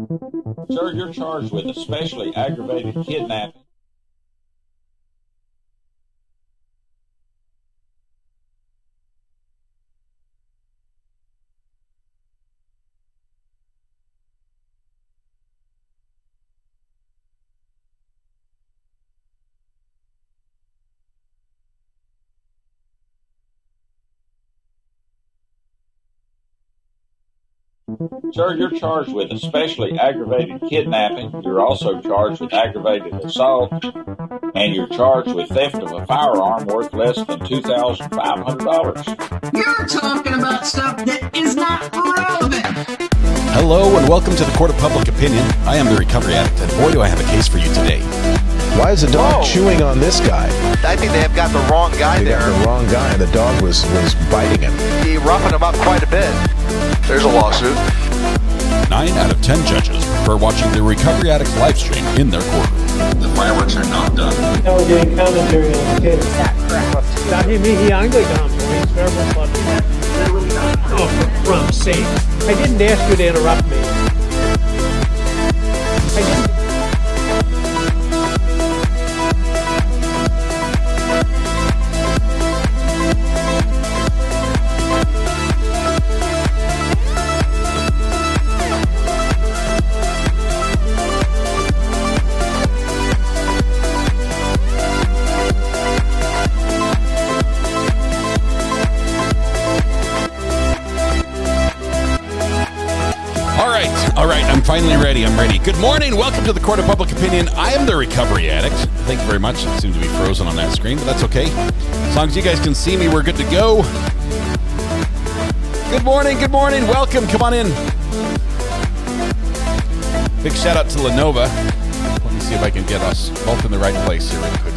Sir, you're charged with especially aggravated kidnapping. Sir, you're charged with especially aggravated kidnapping. You're also charged with aggravated assault, and you're charged with theft of a firearm worth less than $2,500. You're talking about stuff that is not relevant. Hello and welcome to the Court of Public Opinion. I am the Recovery Addict, and boy do I have a case for you today. Why is the dog chewing on this guy? I think they have got the wrong guy there. Got the wrong guy, and the dog was biting him. He roughened him up quite a bit. There's a lawsuit. 9 out of 10 judges prefer watching the Recovery Addict live stream in their courtroom. The fireworks are not done. Now we're getting commentary on the case. Dahil mihiangay ka mo, it's very funny. Oh, for crumb's sake. I didn't ask you to interrupt me. I didn't. All right, I'm finally ready. I'm ready. Good morning. Welcome to the Court of Public Opinion. I am the Recovery Addict. Thank you very much. I seem to be frozen on that screen, but that's okay. As long as you guys can see me, we're good to go. Good morning. Good morning. Welcome. Come on in. Big shout out to Lenovo. Let me see if I can get us both in the right place here really quickly.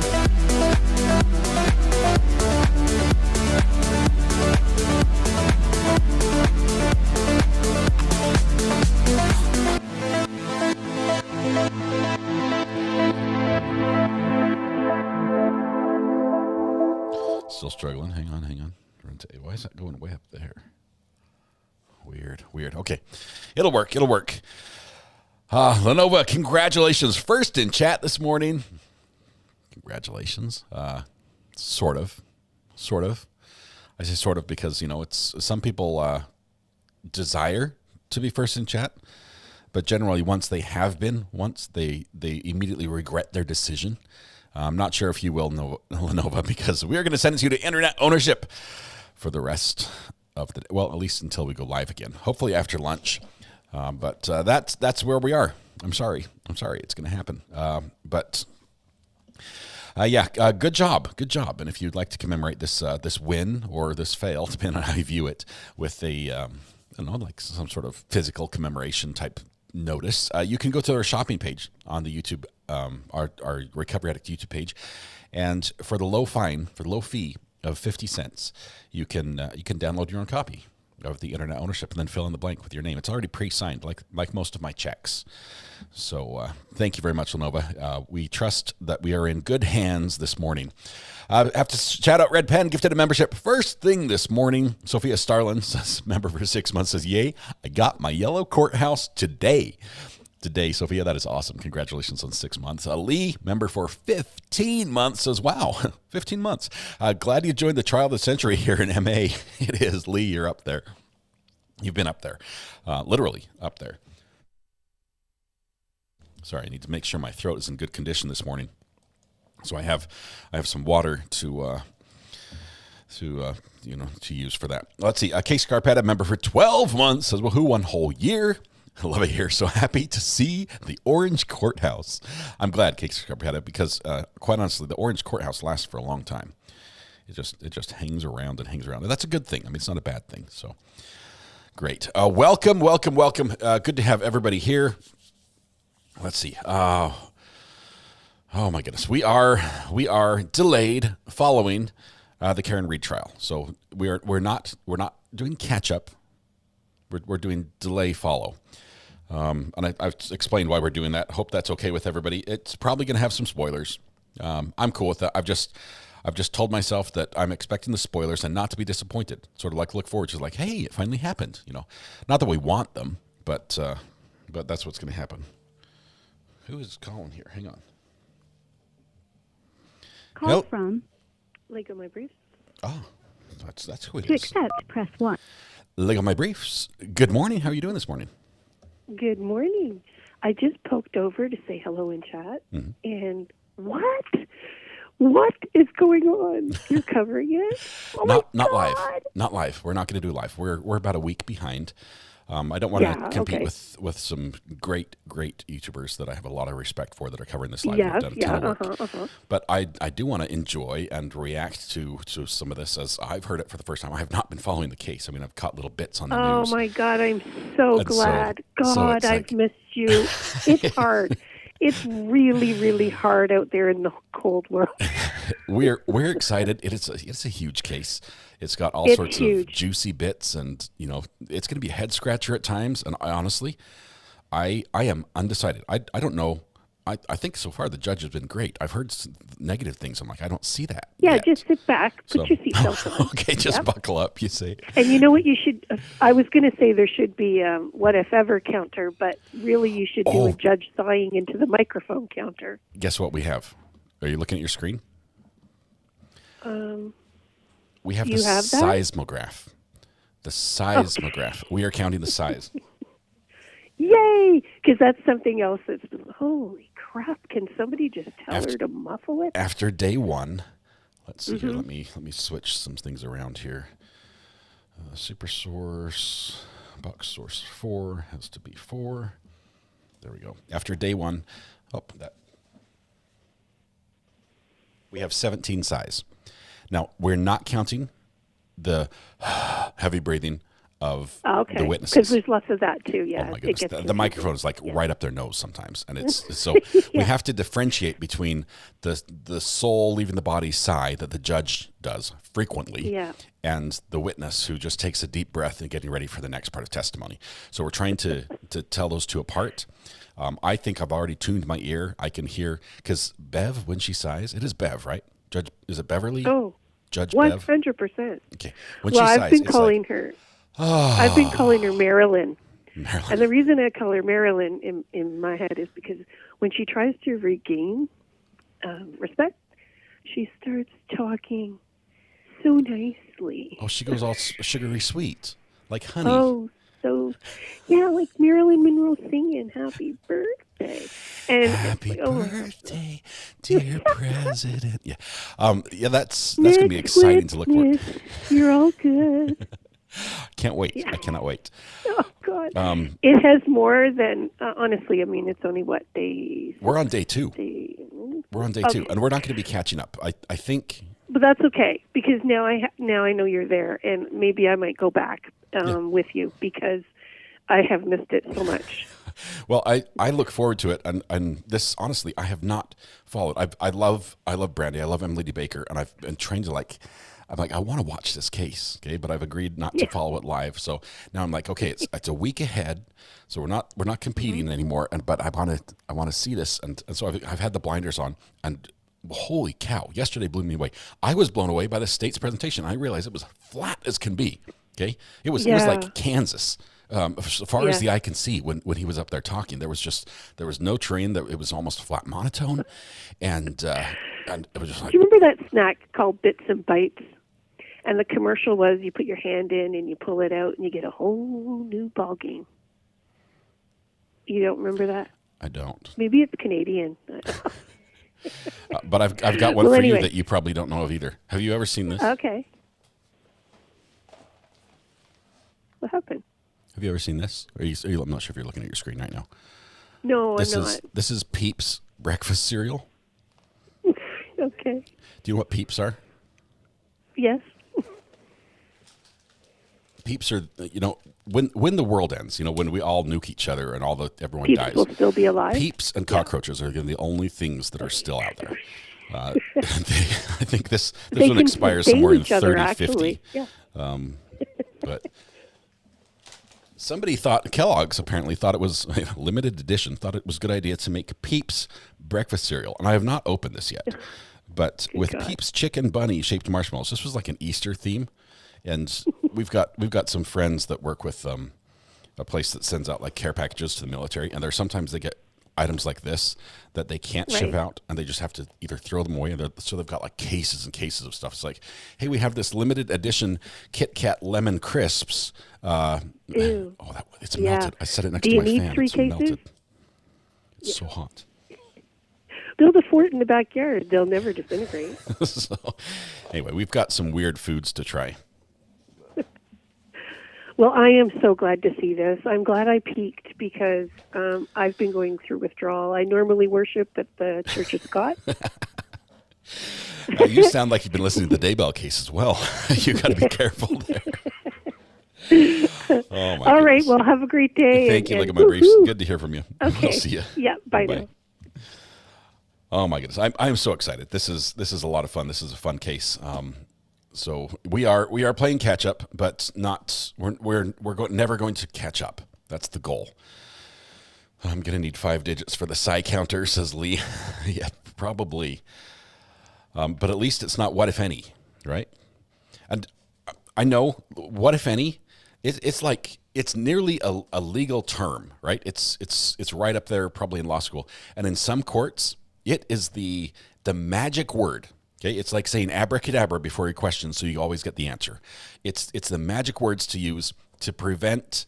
Still struggling. Hang on. Why is that going way up there? Weird. Okay. It'll work. Lenovo, congratulations. First in chat this morning. Congratulations. Sort of. I say sort of because, it's some people desire to be first in chat, but generally once they immediately regret their decision. I'm not sure if you will know Lenovo, because we are going to sentence you to internet ownership for the rest of the day. Well, at least until we go live again. Hopefully after lunch. But that's where we are. I'm sorry. It's going to happen. Good job. And if you'd like to commemorate this win or this fail, depending on how you view it, with like some sort of physical commemoration type notice, you can go to our shopping page on the YouTube, our Recovery Addict YouTube page, and for the low fee of 50 cents, you can download your own copy of the internet ownership and then fill in the blank with your name. It's already pre-signed, like most of my checks. So thank you very much, Lenovo. We trust that we are in good hands this morning. I have to shout out Red Pen, gifted a membership first thing this morning. Sophia Starlin says, member for 6 months, says, yay, I got my yellow courthouse today. Sophia, that is awesome. Congratulations on 6 months. Lee, member for 15 months, says, wow, 15 months. Glad you joined the trial of the century here in MA. It is. Lee, you're up there. You've been up there, literally up there. Sorry, I need to make sure my throat is in good condition this morning. So I have some water to use for that. Let's see. Case Carpetta, member for 12 months, says, well, who won whole year? I love it here. So happy to see the Orange Courthouse. I'm glad, Case Carpetta, because quite honestly, the Orange Courthouse lasts for a long time. It just hangs around. And that's a good thing. I mean, it's not a bad thing. So great. Welcome. Good to have everybody here. Let's see. Oh my goodness, we are delayed following the Karen Reed trial. So we're not doing catch up. We're doing delay follow. And I've explained why we're doing that. Hope that's okay with everybody. It's probably going to have some spoilers. I'm cool with that. I've just told myself that I'm expecting the spoilers and not to be disappointed. Sort of like look forward to, like, hey, it finally happened. Not that we want them, but but that's what's going to happen. Who is calling here? Hang on. Call Help. from Lego My Briefs. Oh, that's who it To is. accept, press 1. Lego My Briefs. Good morning. How are you doing this morning? Good morning. I just poked over to say hello in chat, and what? What is going on? You're covering it? Oh not my live. God. Not live. We're not going to do live. We're about a week behind. I don't want to compete okay. with some great YouTubers that I have a lot of respect for that are covering this live. Yes, They've done a ton of work. uh-huh. But I do want to enjoy and react to some of this as I've heard it for the first time. I have not been following the case. I mean, I've caught little bits on the Oh news. my God, I'm so And glad. so God, it's I've like- missed you. It's hard. It's really, really hard out there in the cold world. We're excited. It's a huge case. It's got all It's sorts huge. of juicy bits, and it's going to be a head scratcher at times. And I am undecided. I don't know. I think so far the judge has been great. I've heard some negative things. I'm like, I don't see that. Yeah, yet. just sit back, put So- your seatbelt on. Okay, just Yep. buckle up. You say. And you know what you should, I was going to say there should be a what if ever counter, but really you should do a judge sighing into the microphone counter. Guess what we have? Are you looking at your screen? We have the you have that? seismograph. The seismograph. We are counting the size. Yay! Because that's something else that's, holy crap, can somebody just tell her to muffle it? After day one, let's see here. Let me switch some things around here. Super source, box source 4 has to be 4. There we go. After day one, we have 17 size. Now we're not counting the heavy breathing of the witnesses. Because there's lots of that too, yeah. Oh my It goodness. gets The confusing. microphone is like right up their nose sometimes. And it's so we have to differentiate between the soul leaving the body sigh that the judge does frequently and the witness who just takes a deep breath and getting ready for the next part of testimony. So we're trying to tell those two apart. I think I've already tuned my ear. I can hear, because Bev, when she sighs, it is Bev, right? Judge, is it Beverly? Oh, Judge Bev? 100%. Okay. When Well, she sighs, I've been it's calling like, her. I've been calling her Marilyn. And the reason I call her Marilyn in my head is because when she tries to regain respect, she starts talking so nicely. Oh, she goes all sugary sweet, like honey. Oh, so, yeah, like Marilyn Monroe singing Happy Birthday. And Happy birthday, dear President. Yeah. That's going to be exciting to look for. You're all good. Can't wait. Yeah. I cannot wait. Oh, God. It has more than, honestly, I mean, it's only what, day? We're on day 2. We're on day 2, and we're not going to be catching up. I think. But that's okay, because now I know you're there, and maybe I might go back with you, because I have missed it so much. Well, I look forward to it, and this, honestly, I have not followed. I love Brandy. I love Emily D. Baker, and I've been trained to I'm like, I want to watch this case, okay, but I've agreed not to follow it live. So now I'm like, okay, it's a week ahead, so we're not competing anymore. But I want to see this, and so I've had the blinders on, and holy cow, yesterday blew me away. I was blown away by the state's presentation. I realized it was flat as can be. Okay, it was like Kansas. As far as the eye can see, when he was up there talking, there was no terrain. That it was almost flat monotone, and it was just like. Do you remember that snack called Bits and Bites? And the commercial was you put your hand in and you pull it out and you get a whole new ball game. You don't remember that? I don't. Maybe it's Canadian. But I've got one for you that you probably don't know of either. Have you ever seen this? Okay. What happened? Have you ever seen this? I'm not sure if you're looking at your screen right now. No, I'm not. This is Peeps breakfast cereal. Okay. Do you know what Peeps are? Yes. Peeps are, when the world ends, when we all nuke each other and everyone Peeps dies. will still be alive. Peeps and cockroaches are the only things that are still out there. I think this one expires somewhere in 3050. Yeah. But somebody Kellogg's apparently thought it was limited edition, thought it was a good idea to make Peeps breakfast cereal. And I have not opened this yet. But with Peeps chicken bunny shaped marshmallows, this was like an Easter theme. And we've got some friends that work with a place that sends out like care packages to the military, and sometimes they get items like this that they can't ship out, and they just have to either throw them away, so they've got like cases and cases of stuff. It's like, hey, we have this limited edition Kit Kat lemon crisps. Ew. Oh, it's melted. I set it next Do to you my need fan. 3 It's cases? melted. It's so hot. Build a fort in the backyard. They'll never disintegrate. So, anyway, we've got some weird foods to try. Well, I am so glad to see this. I'm glad I peeked because I've been going through withdrawal. I normally worship at the Church of Scott. You sound like you've been listening to the Daybell case as well. You got to be careful there. Oh my All right. goodness. Well, have a great day. Thank you. Look at my briefs. Good to hear from you. Okay. I'll see you. Yeah. Bye. Bye. Oh my goodness. I'm so excited. This is a lot of fun. This is a fun case. So we are playing catch up, but not we're never going to catch up. That's the goal. I'm gonna need 5 digits for the psi counter, says Lee. Yeah, probably. But at least it's not what if any, right? And I know what if any. It's like it's nearly a legal term, right? It's right up there, probably in law school, and in some courts, it is the magic word. Okay, it's like saying abracadabra before your question, so you always get the answer. It's the magic words to use to prevent.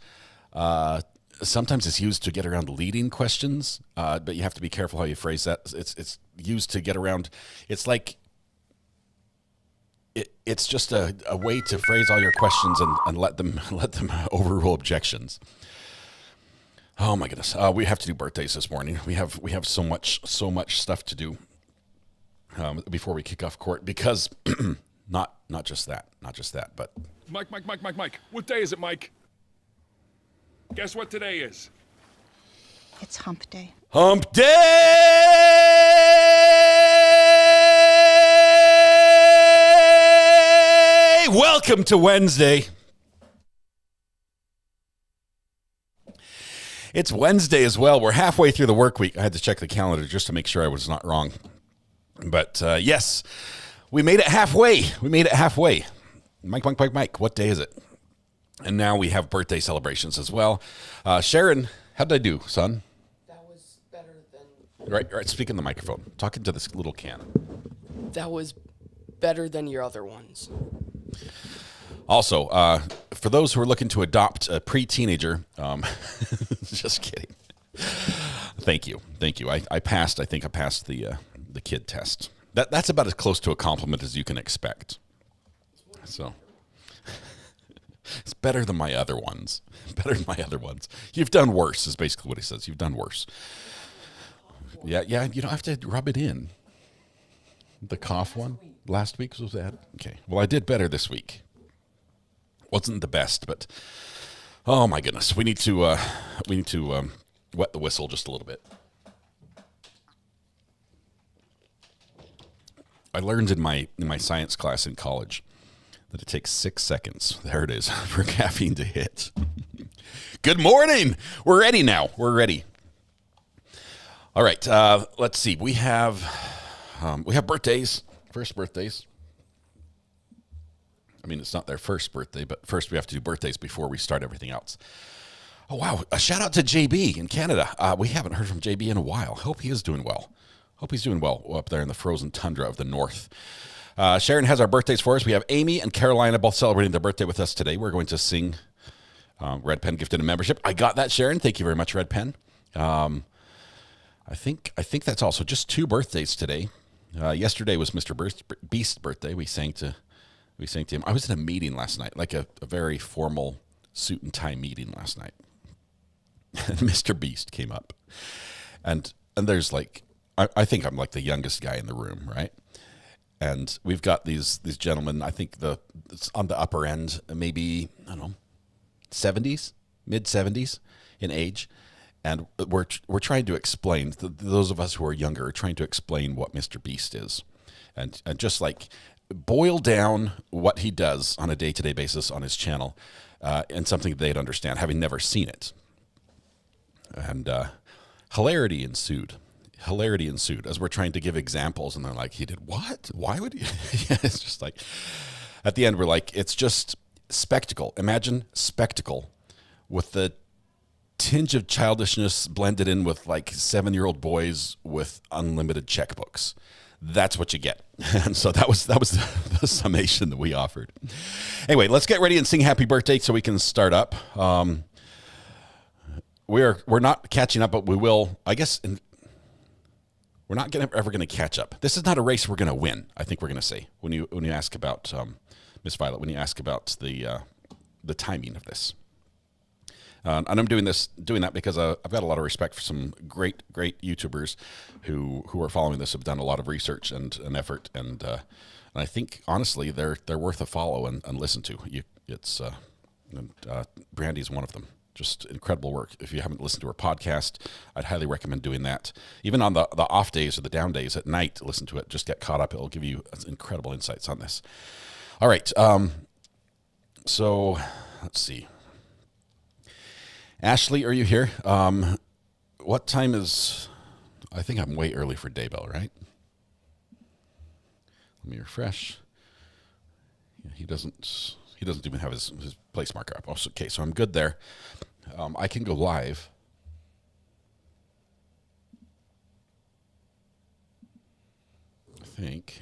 Sometimes it's used to get around leading questions, but you have to be careful how you phrase that. It's used to get around. It's like it's just a way to phrase all your questions and let them overrule objections. Oh my goodness, we have to do birthdays this morning. We have so much stuff to do. Before we kick off court, because not just that, but Mike. What day is it, Mike? Guess what today is? It's hump day. Hump day! Welcome to Wednesday. It's Wednesday as well. We're halfway through the work week. I had to check the calendar just to make sure I was not wrong. But yes, we made it halfway. Mike, what day is it? And now we have birthday celebrations as well. Sharon, how did I do, son? That was better than... Right, speak in the microphone. Talking to this little can. That was better than your other ones. Also, for those who are looking to adopt a pre-teenager, just kidding. Thank you. I passed. I think I passed the kid test. That's about as close to a compliment as you can expect. So it's better than my other ones. You've done worse is basically what he says. You've done worse. Yeah. You don't have to rub it in. The cough one last week was that? Okay. Well, I did better this week. Wasn't the best, but oh my goodness, we need to wet the whistle just a little bit. I learned in my science class in college that it takes 6 seconds. There it is for caffeine to hit. Good morning. We're ready now. We're ready. All right. Let's see. We have birthdays. First birthdays. I mean, it's not their first birthday, but first we have to do birthdays before we start everything else. Oh, wow. A shout out to JB in Canada. We haven't heard from JB in a while. Hope he is doing well. Hope he's doing well up there in the frozen tundra of the north. Sharon has our birthdays for us. We have Amy and Carolina both celebrating their birthday with us today. We're going to sing Red Pen gifted a membership. I got that, Sharon. Thank you very much, Red Pen. I think that's also just 2 birthdays today. Yesterday was Mr. Beast's birthday. We sang to him. I was in a meeting last night, like a very formal suit and tie meeting last night. And Mr. Beast came up. And there's like, I think I'm like the youngest guy in the room, right? And we've got these gentlemen, I think it's on the upper end, maybe, I don't know, 70s, mid-70s in age. And we're trying to explain, those of us who are younger are trying to explain what Mr. Beast is. And just like boil down what he does on a day-to-day basis on his channel and something they'd understand, having never seen it. And hilarity ensued as we're trying to give examples, and they're like, he did what? Why would he? Yeah, it's just like, at the end, we're like, it's just spectacle. Imagine spectacle with the tinge of childishness blended in with like 7-year-old boys with unlimited checkbooks. That's what you get. And so that was the summation that we offered. Anyway, let's get ready and sing happy birthday so we can start up. We're not catching up, but we will, I guess. We're not ever going to catch up. This is not a race we're going to win, I think we're going to say, when you ask about, Miss Violet, when you ask about the timing of this. And I'm doing that because I've got a lot of respect for some great YouTubers who are following this, have done a lot of research and effort, and I think honestly they're worth a follow and listen to. Brandy's one of them. Just incredible work. If you haven't listened to her podcast, I'd highly recommend doing that. Even on the off days or the down days at night, listen to it. Just get caught up. It'll give you incredible insights on this. All right. So let's see. Ashley, are you here? What time is... I think I'm way early for Daybell, right? Let me refresh. Yeah, he doesn't even have his place marker up. Okay, so I'm good there. I can go live. I think.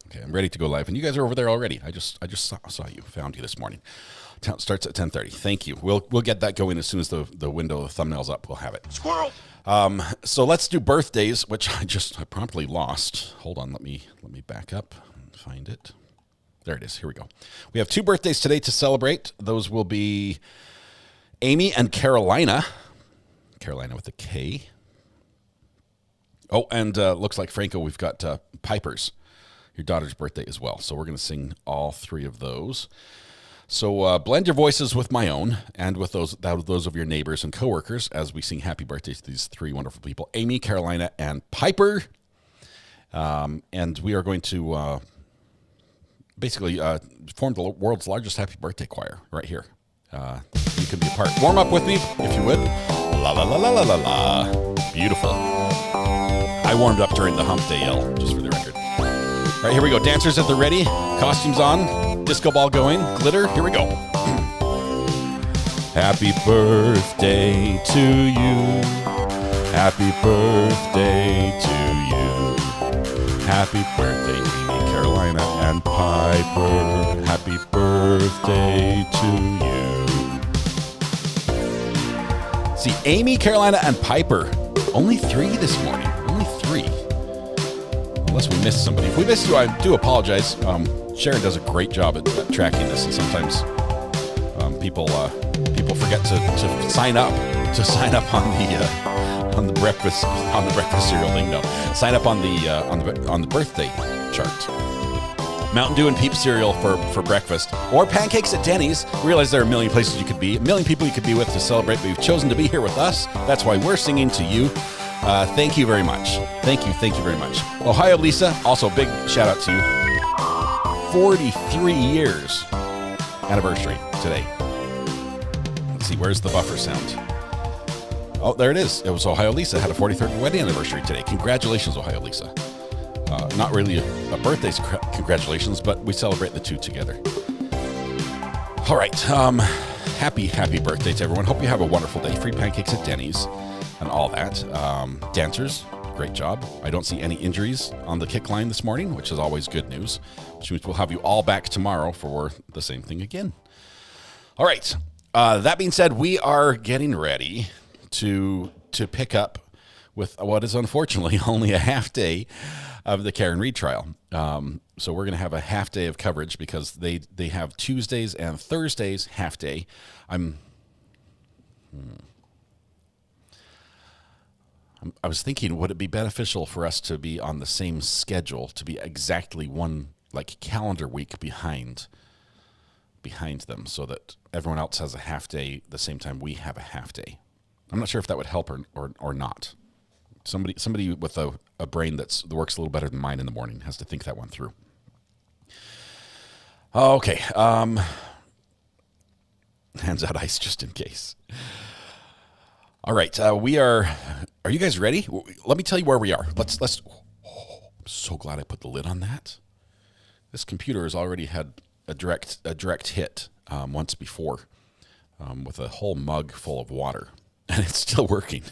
Okay, I'm ready to go live, and you guys are over there already. I just saw you, found you this morning. Starts at 10:30. Thank you. We'll get that going as soon as the window, the thumbnail's up. We'll have it. Squirrel. So let's do birthdays, which I promptly lost. Hold on, let me back up and find it. There it is. Here we go. We have 2 birthdays today to celebrate. Those will be Amy and Carolina. Carolina with a K. Oh, and looks like Franco, we've got Piper's, your daughter's birthday as well. So we're going to sing all 3 of those. So blend your voices with my own and with those of your neighbors and coworkers as we sing happy birthday to these 3 wonderful people, Amy, Carolina, and Piper. And we are going to basically form the world's largest happy birthday choir right here. You can be a part. Warm up with me, if you would. La, la, la, la, la, la, la. Beautiful. I warmed up during the hump day yell, just for the record. All right, here we go. Dancers at the ready. Costumes on. Disco ball going. Glitter. Here we go. Happy birthday to you. Happy birthday to you. Happy birthday, Amy, Carolina, and Piper. Happy birthday to you. See, Amy, Carolina, and Piper. Only 3 this morning. Only 3. Unless we missed somebody. If we missed you, I do apologize. Sharon does a great job at tracking this, and sometimes people forget to sign up on the breakfast cereal thing. No, sign up on the birthday chart. Mountain Dew and Peep cereal for breakfast, or pancakes at Denny's. Realize there are a million places you could be, a million people you could be with to celebrate, but you've chosen to be here with us. That's why we're singing to you. Thank you very much. Thank you very much. Ohio Lisa, also big shout out to you. 43 years anniversary today. Let's see, where's the buffer sound? Oh, there it is. It was Ohio Lisa, had a 43rd wedding anniversary today. Congratulations, Ohio Lisa. Not really a birthday congratulations, but we celebrate the 2 together. All right. Happy birthday to everyone. Hope you have a wonderful day. Free pancakes at Denny's and all that. Dancers, great job. I don't see any injuries on the kick line this morning, which is always good news, which means we'll have you all back tomorrow for the same thing again. All right. That being said, we are getting ready to pick up with what is unfortunately only a half day of the Karen Reed trial. So we're going to have a half day of coverage because they have Tuesdays and Thursdays half day. I was thinking, would it be beneficial for us to be on the same schedule, to be exactly one calendar week behind them, so that everyone else has a half day the same time we have a half day? I'm not sure if that would help or not. Somebody with a brain that works a little better than mine in the morning has to think that one through. Okay. Hands out ice just in case. All right. Are you guys ready? Let me tell you where we are. Let's So glad I put the lid on that. This computer has already had a direct hit once before with a whole mug full of water, and it's still working.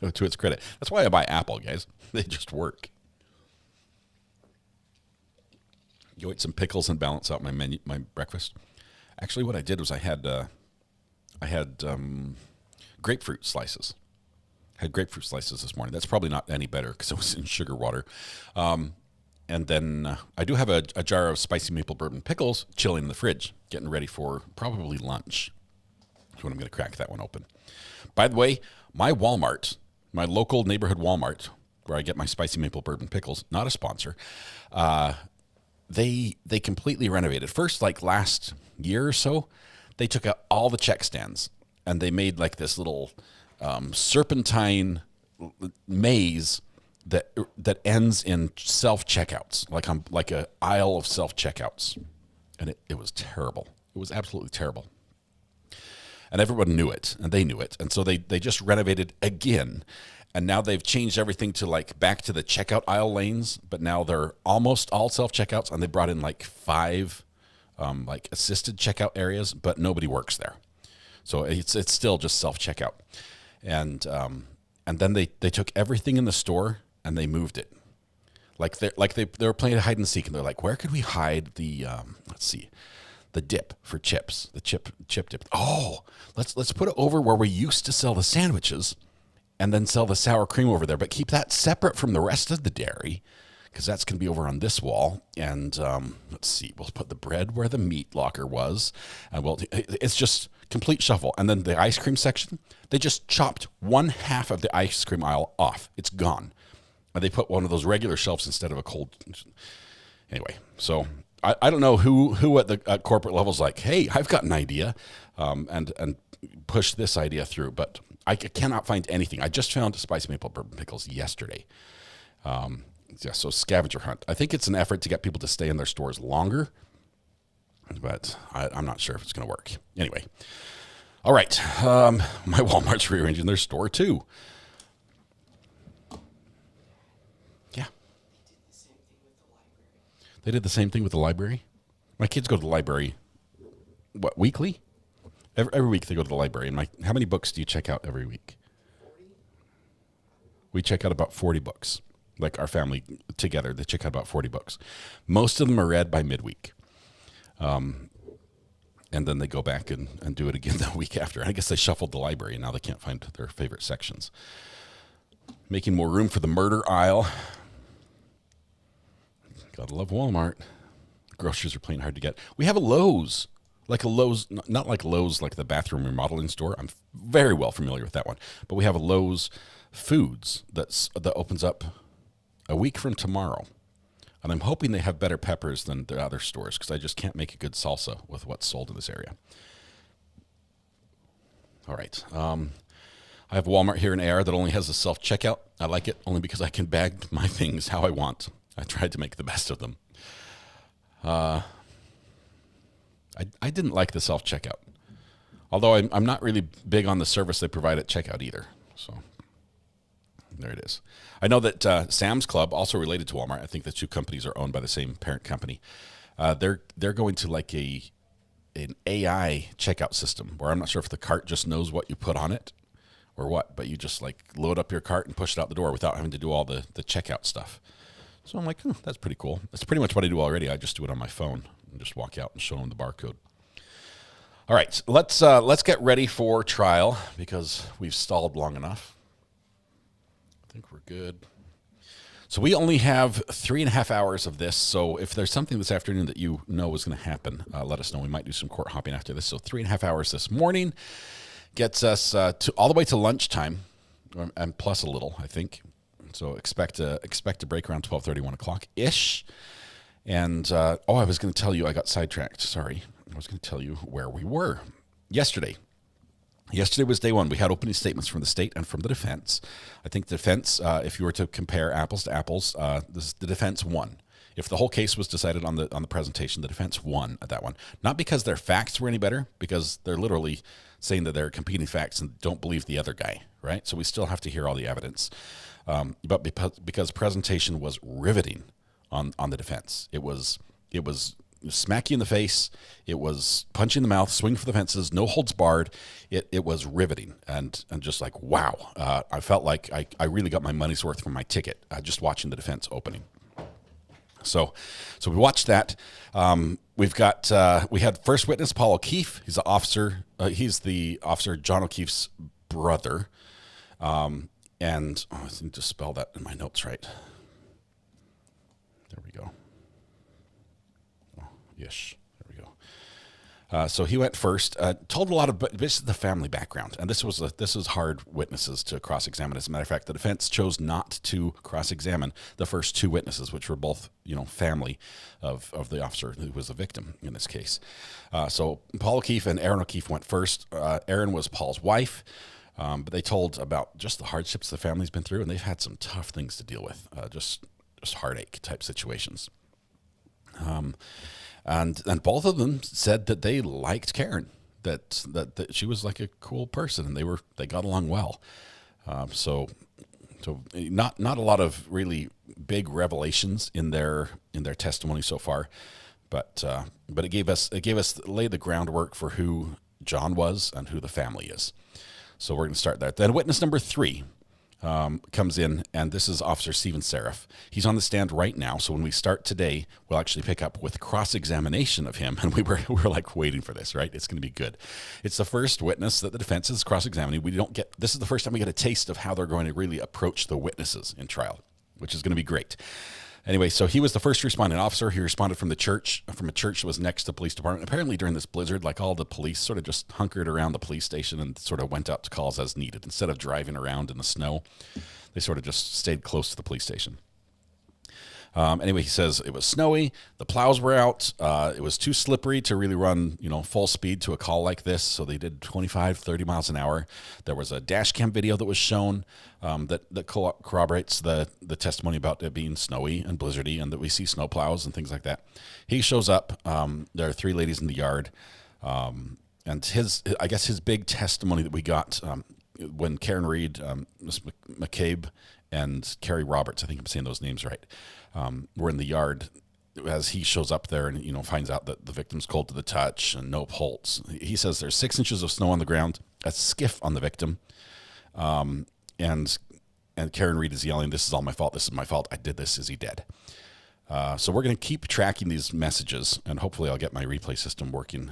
To its credit, that's why I buy Apple, guys. They just work. You eat some pickles and balance out my breakfast. Actually, what I did was I had grapefruit slices. I had grapefruit slices this morning. That's probably not any better because it was in sugar water. And then I do have a jar of spicy maple bourbon pickles chilling in the fridge, getting ready for probably lunch. So I'm going to crack that one open. By the way, my Walmart, my local neighborhood Walmart, where I get my spicy maple bourbon pickles, not a sponsor, they completely renovated. First, like last year or so, they took out all the check stands and they made like this little serpentine maze that ends in self-checkouts, like a aisle of self-checkouts. And it was terrible. It was absolutely terrible. And everyone knew it, and they knew it. And so they just renovated again. And now they've changed everything to like back to the checkout aisle lanes, but now they're almost all self-checkouts, and they brought in like 5 like assisted checkout areas, but nobody works there. So it's still just self-checkout. And then they took everything in the store and they moved it. They were playing hide and seek, and they're like, where could we hide the the dip for chips, the chip dip? Oh, let's put it over where we used to sell the sandwiches, and then sell the sour cream over there, but keep that separate from the rest of the dairy, because that's going to be over on this wall. And let's see, we'll put the bread where the meat locker was, and it's just complete shuffle. And then the ice cream section, they just chopped 1/2 of the ice cream aisle off. It's gone. And they put one of those regular shelves instead of a cold. Anyway, so I don't know who at the corporate level is like, hey, I've got an idea, and push this idea through, but I cannot find anything. I just found spicy maple bourbon pickles yesterday. So scavenger hunt. I think it's an effort to get people to stay in their stores longer, but I'm not sure if it's going to work. Anyway, all right. My Walmart's rearranging their store too. Yeah. They did the same thing with the library. My kids go to the library, what, weekly? Every week they go to the library. And how many books do you check out every week? 40. We check out about 40 books. Like our family together, they check out about 40 books. Most of them are read by midweek. And then they go back and do it again the week after. I guess they shuffled the library and now they can't find their favorite sections. Making more room for the murder aisle. Gotta love Walmart. Groceries are playing hard to get. We have a Lowe's. Like a Lowe's, not like Lowe's, like the bathroom remodeling store. I'm very well familiar with that one. But we have a Lowe's Foods that opens up a week from tomorrow. And I'm hoping they have better peppers than their other stores, because I just can't make a good salsa with what's sold in this area. All right. I have Walmart here in AR that only has a self-checkout. I like it only because I can bag my things how I want. I tried to make the best of them. I didn't like the self-checkout, although I'm not really big on the service they provide at checkout either. So there it is. I know that Sam's Club, also related to Walmart, I think the two companies are owned by the same parent company. They're going to like an AI checkout system where I'm not sure if the cart just knows what you put on it or what, but you just like load up your cart and push it out the door without having to do all the checkout stuff. So I'm like, that's pretty cool. That's pretty much what I do already. I just do it on my phone and just walk out and show them the barcode. All right, let's get ready for trial because we've stalled long enough. I think we're good. So we only have 3.5 hours of this. So if there's something this afternoon that you know is going to happen, let us know. We might do some court hopping after this. So 3.5 hours this morning gets us all the way to lunchtime, and plus a little, I think. So expect a break around 12:30, 1 o'clock ish. And I was going to tell you, I got sidetracked. Sorry, I was going to tell you where we were yesterday. Yesterday was day one. We had opening statements from the state and from the defense. I think the defense, if you were to compare apples to apples, the defense won. If the whole case was decided on the presentation, the defense won at that one. Not because their facts were any better, because they're literally saying that they're competing facts and don't believe the other guy, right? So we still have to hear all the evidence. But because presentation was riveting, on the defense. It was smack you in the face. It was punch you in the mouth, swing for the fences, no holds barred. It was riveting and just like, wow. I felt like I really got my money's worth from my ticket just watching the defense opening. So we watched that. We had first witness Paul O'Keefe. He's the officer. He's the officer John O'Keefe's brother. And I need to spell that in my notes right. There we go. Oh, yes, there we go. So he went first. Told a lot of this is the family background, and this was hard witnesses to cross-examine. As a matter of fact, the defense chose not to cross-examine the first two witnesses, which were both family of the officer who was the victim in this case. So Paul O'Keefe and Erin O'Keefe went first. Erin was Paul's wife. But they told about just the hardships the family's been through, and they've had some tough things to deal with, just heartache type situations. And both of them said that they liked Karen, that she was like a cool person, and they got along well. So not a lot of really big revelations in their testimony so far, but it gave us laid the groundwork for who John was and who the family is. So we're going to start there. Then witness number 3 comes in, and this is Officer Stephen Seraph. He's on the stand right now, so when we start today, we'll actually pick up with cross-examination of him, and we were like waiting for this, right? It's going to be good. It's the first witness that the defense is cross-examining. This is the first time we get a taste of how they're going to really approach the witnesses in trial, which is going to be great. Anyway, so he was the first responding officer. He responded from a church that was next to the police department. Apparently during this blizzard, like all the police sort of just hunkered around the police station and sort of went out to calls as needed. Instead of driving around in the snow, they sort of just stayed close to the police station. Anyway, he says it was snowy. The plows were out. It was too slippery to really run, full speed to a call like this. So they did 25, 30 miles an hour. There was a dash cam video that was shown that corroborates the testimony about it being snowy and blizzardy, and that we see snow plows and things like that. He shows up. There are 3 ladies in the yard. And his big testimony that we got when Karen Reed, Miss McCabe, and Carrie Roberts, I think I'm saying those names right, were in the yard as he shows up there and, finds out that the victim's cold to the touch and no pulse. He says there's 6 inches of snow on the ground, a skiff on the victim. And Karen Reed is yelling, "This is all my fault. This is my fault. I did this. Is he dead?" So we're going to keep tracking these messages, and hopefully I'll get my replay system working,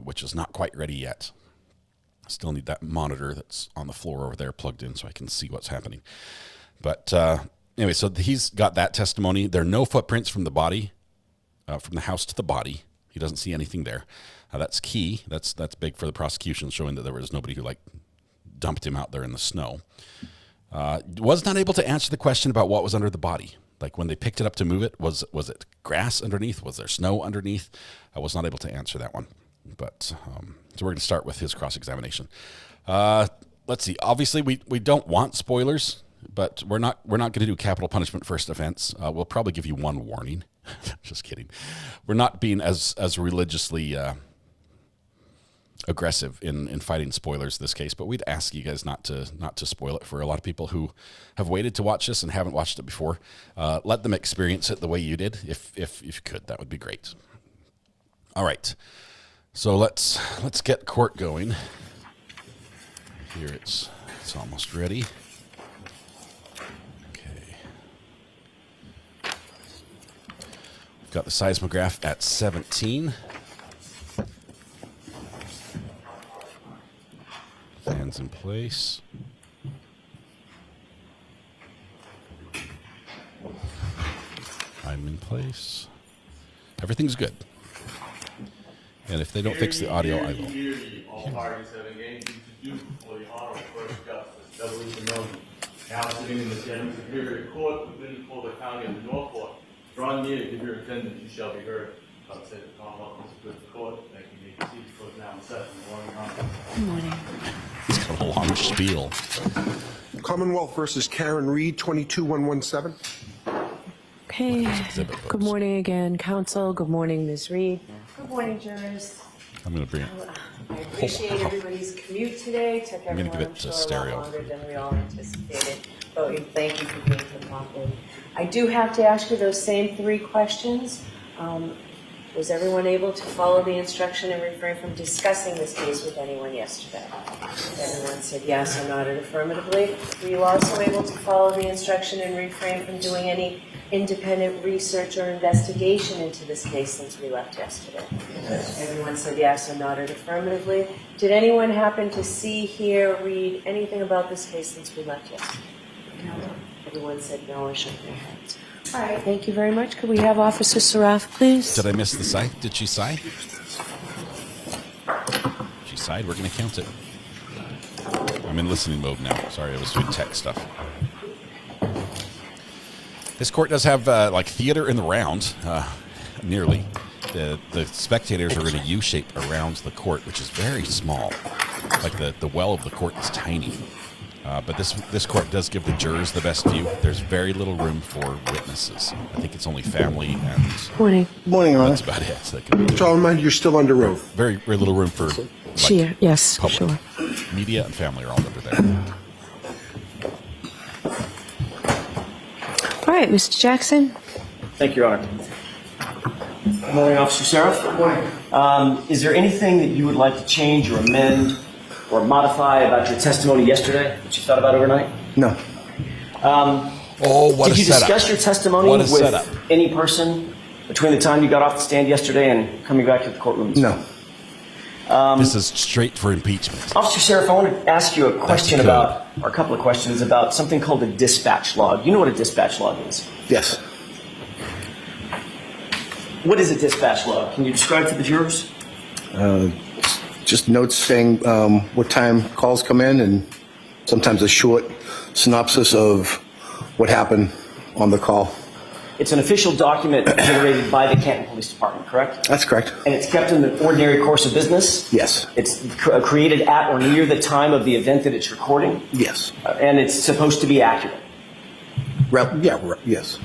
which is not quite ready yet. I still need that monitor that's on the floor over there plugged in so I can see what's happening. But anyway, so he's got that testimony. There are no footprints from the body, from the house to the body. He doesn't see anything there. That's key. That's big for the prosecution, showing that there was nobody who dumped him out there in the snow. Was not able to answer the question about what was under the body. Like when they picked it up to move it, was it grass underneath? Was there snow underneath? I was not able to answer that one. But so we're going to start with his cross-examination. Let's see. Obviously, we don't want spoilers. But we're not going to do capital punishment first offense. We'll probably give you one warning. Just kidding. We're not being as religiously aggressive in fighting spoilers this case, but we'd ask you guys not to spoil it for a lot of people who have waited to watch this and haven't watched it before. Let them experience it the way you did, if you could. That would be great. All right. So let's get court going. Here it's almost ready. Got the seismograph at 17. Fans in place. I'm in place. Everything's good. And if they don't fix the audio, I will. All parties have engaged to do for the honor of first justice. Double the now sitting in the General Superior Court within the County of Norfolk. Draw near, give your attendance, you shall be heard. God save the Commonwealth and the court. Thank you. May proceed before now in session. Good morning. He's got a long spiel. Commonwealth versus Karen Reed, 22117. Okay. Good morning again, counsel. Good morning, Ms. Reed. Good morning, jurors. I'm going to bring it. I appreciate everybody's commute today. Took I'm gonna everyone, give I'm it sure, to a lot stereo. longer than we all anticipated. But thank you for being so thoughtful. I do have to ask you those same 3 questions. Was everyone able to follow the instruction and refrain from discussing this case with anyone yesterday? Everyone said yes or nodded affirmatively. Were you also able to follow the instruction and refrain from doing any independent research or investigation into this case since we left yesterday? Everyone said yes or nodded affirmatively. Did anyone happen to see, hear, read anything about this case since we left yesterday? No. Everyone said no or shook their heads. All right, thank you very much. Could we have Officer Saraf, please? Did I miss the sigh? Did she sigh? She sighed. We're going to count it. I'm in listening mode now. Sorry, I was doing tech stuff. This court does have like theater in the round, nearly. The spectators are in a U shape around the court, which is very small. Like the well of the court is tiny. But this court does give the jurors the best view. There's very little room for witnesses. I think it's only family and... Morning. Morning, Your Honor. That's about it. So that could be So, remind you, you're still under oath. very little room for Yes, public. sure. Media and family are all over there. All right, Mr. Jackson. Thank you, Your Honor. Good morning, Officer Seraph. Good morning. Is there anything that you would like to change or amend or modify about your testimony yesterday that you thought about overnight? No. What Did a you setup. discuss your testimony What a with setup. any person between the time you got off the stand yesterday and coming back to the courtroom? No. This is straight for impeachment. Officer Seraph, I want to ask you a question code. about, or a couple of questions about something called a dispatch log. You know what a dispatch log is? Yes. What is a dispatch log? Can you describe to the jurors? Just notes saying what time calls come in and sometimes a short synopsis of what happened on the call. It's an official document generated by the Canton Police Department, correct? That's correct. And it's kept in the ordinary course of business? Yes. It's created at or near the time of the event that it's recording? Yes. And it's supposed to be accurate? Yes.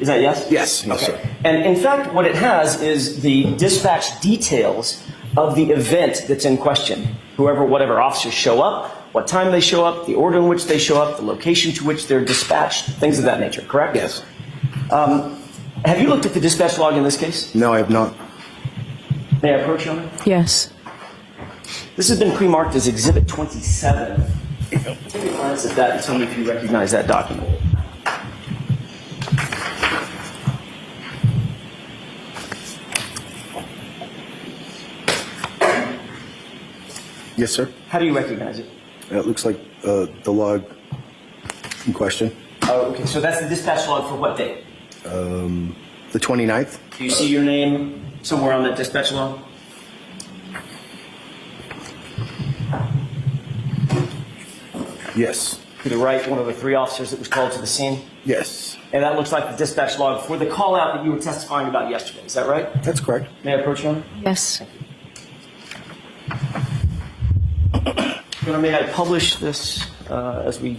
Is that yes? Yes. Yes, Okay. sir. And in fact, what it has is the dispatch details of the event that's in question. Whatever officers show up, what time they show up, the order in which they show up, the location to which they're dispatched, things of that nature, correct? Yes. Have you looked at the dispatch log in this case? No, I have not. May I approach you on it? Yes. This has been pre-marked as Exhibit 27. Take a glance at that and tell me if you recognize that document. Yes, sir. How do you recognize it? It looks like the log in question. Oh, okay. So that's the dispatch log for what date? The 29th. Do you see your name somewhere on that dispatch log? Yes. To the right, one of the 3 officers that was called to the scene? Yes. And that looks like the dispatch log for the call out that you were testifying about yesterday. Is that right? That's correct. May I approach you on it? Yes. May I publish this as we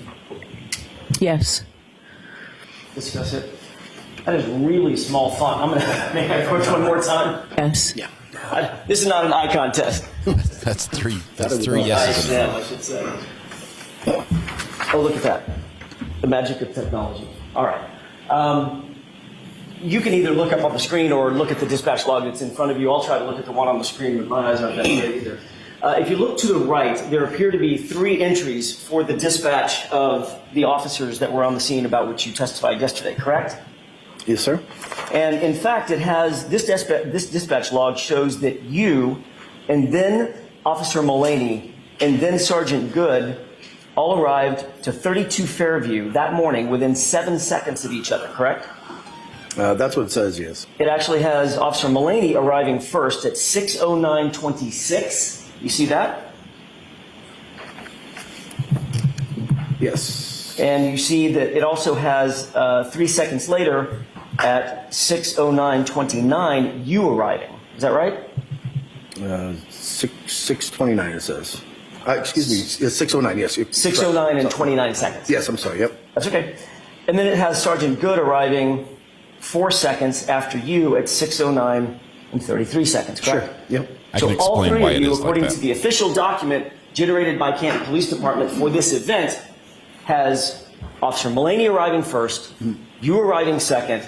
Yes. discuss it? That is really small font. May I approach one more time? Yes. Yeah. This is not an icon test. That's three yeses. I should say. Oh, look at that. The magic of technology. All right. You can either look up on the screen or look at the dispatch log that's in front of you. I'll try to look at the one on the screen, but my eyes aren't that great either. If you look to the right, there appear to be 3 entries for the dispatch of the officers that were on the scene about which you testified yesterday, correct? Yes, sir. And in fact, it has this dispatch log shows that you and then Officer Mullaney and then Sergeant Good all arrived to 32 Fairview that morning within 7 seconds of each other, correct? That's what it says, yes. It actually has Officer Mullaney arriving first at 6:09:26. You see that? Yes. And you see that it also has 3 seconds later at 6:09:29 you arriving. Is that right? 6:29 it says. Excuse me, it's 6:09, yes. 6:09 and 29 seconds. Yes, I'm sorry, yep. That's okay. And then it has Sergeant Good arriving 4 seconds after you at 6:09 and 33 seconds, correct? Sure, yep. I So can all explain three why of it you, is according like to that. the official document generated by Canton Police Department for this event, has Officer Mullaney arriving first, you arriving second,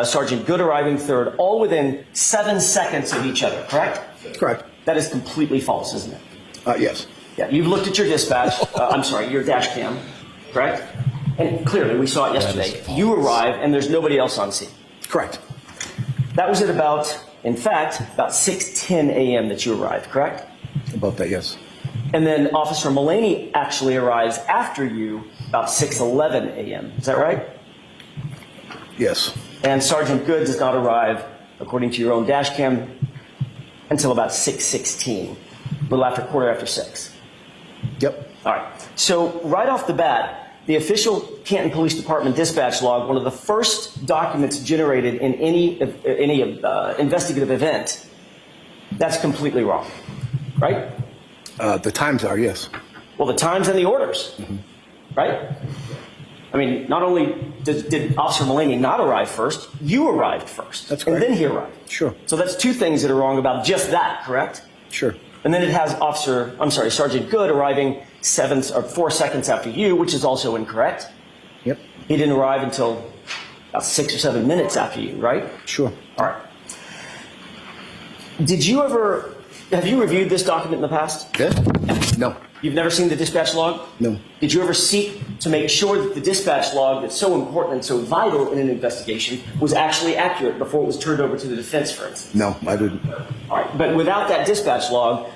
Sergeant Good arriving third, all within 7 seconds of each other, correct? Correct. That is completely false, isn't it? Yes. Yeah, you've looked at your dispatch, I'm sorry, your dash cam, correct? And clearly, we saw it yesterday. You arrive and there's nobody else on scene. Correct. That was at about 6:10 a.m. that you arrived, correct? About that, yes. And then Officer Mullaney actually arrives after you about 6:11 a.m. Is that right? Yes. And Sergeant Good does not arrive, according to your own dash cam, until about 6:16, a little after 6:15. Yep. All right. So right off the bat, the official Canton Police Department dispatch log, one of the first documents generated in any investigative event, that's completely wrong, right? The times are, yes. Well, the times and the orders, right? I mean, not only did Officer Mullaney not arrive first, you arrived first. That's correct. And then he arrived. Sure. So that's two things that are wrong about just that, correct? Sure. And then it has Sergeant Good arriving 4 seconds after you, which is also incorrect. Yep. He didn't arrive until about 6 or 7 minutes after you, right? Sure. All right. Have you reviewed this document in the past? Yeah. No. You've never seen the dispatch log? No. Did you ever seek to make sure that the dispatch log that's so important and so vital in an investigation was actually accurate before it was turned over to the defense, for instance? No, I didn't. All right. But without that dispatch log,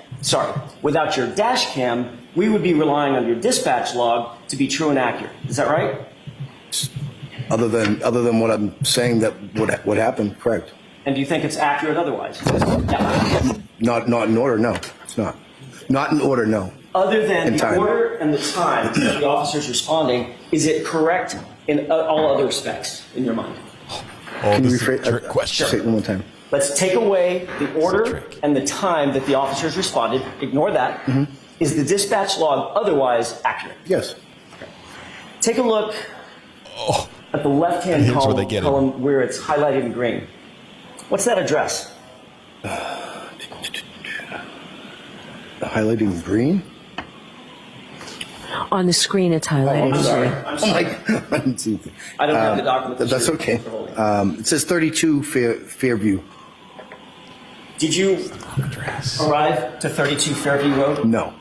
without your dash cam, we would be relying on your dispatch log to be true and accurate. Is that right? Other than what I'm saying that what happened, correct. And do you think it's accurate otherwise? Not in order, no. It's not. Not in order, no. Other than the time. order and the time that the officer's responding, is it correct in all other respects in your mind? Can you this is a rephrase? trick question. Say it one more time. Let's take away the order and the time that the officers responded. Ignore that. Is the dispatch log otherwise accurate? Yes. Take a look at the left-hand Here's where they get it. column where it's highlighted in green. What's that address? Highlighting green? On the screen, it's highlighted. I'm sorry. I didn't see anything. I don't have the document. That's okay. It says 32 Fairview. Did you arrive to 32 Fairview Road? No.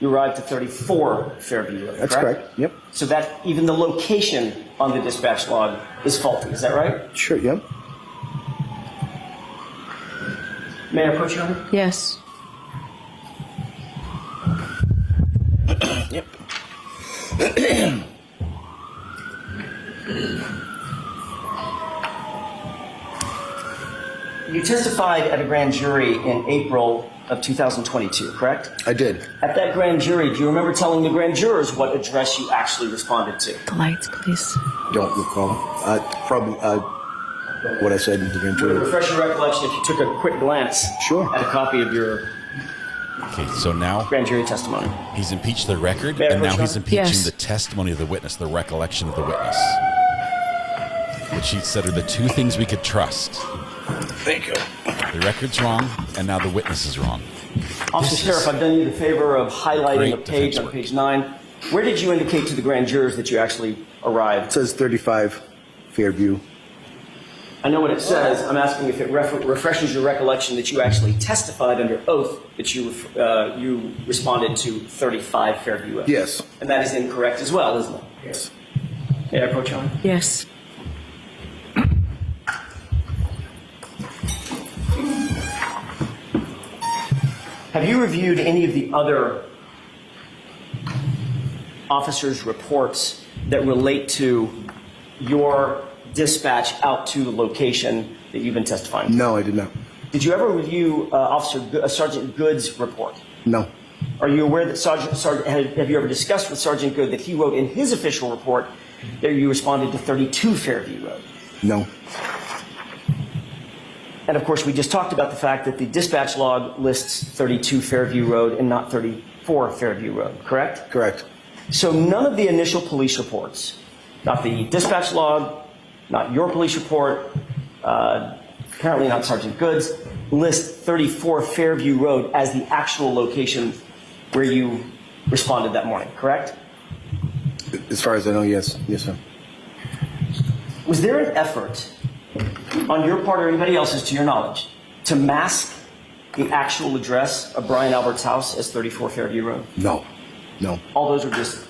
You arrived to 34 Fairview Road, That's correct. Yep. So that even the location on the dispatch log is faulty. Is that right? Sure, yep. May I approach you on it? Yes. Yep. You testified at a grand jury in April of 2022, correct? I did. At that grand jury, do you remember telling the grand jurors what address you actually responded to? The lights, please. Don't recall. Probably what I said in the grand Would it jury. refresh your recollection if you took a quick glance Sure. at a copy of your Okay, so now grand jury testimony? he's impeached the record, May I and now approach he's you? impeaching Yes. the testimony of the witness, the recollection of the witness. Which he said are the two things we could trust. Thank you. The record's wrong, and now the witness is wrong. Officer Sheriff, I've done you the favor of highlighting Great a page defense on work. page 9. Where did you indicate to the grand jurors that you actually It arrived? says 35 Fairview. I know what it says. I'm asking if it refreshes your recollection that you actually testified under oath that you responded to 35 Fairview Road. Yes. And that is incorrect as well, isn't it? Yes. May I approach you on it? Yes. Have you reviewed any of the other officers' reports that relate to your dispatch out to the location that you've been testifying to? No, I did not. Did you ever review Sergeant Good's report? No. Are you aware that have you ever discussed with Sergeant Good that he wrote in his official report that you responded to 32 Fairview Road? No. And of course, we just talked about the fact that the dispatch log lists 32 Fairview Road and not 34 Fairview Road, correct? Correct. So none of the initial police reports, not the dispatch log, not your police report, apparently not Sergeant Goods, list 34 Fairview Road as the actual location where you responded that morning, correct? As far as I know, yes. Yes, sir. Was there an effort on your part or anybody else's, to your knowledge, to mask the actual address of Brian Albert's house as 34 Fairview Road? No. No. All those were just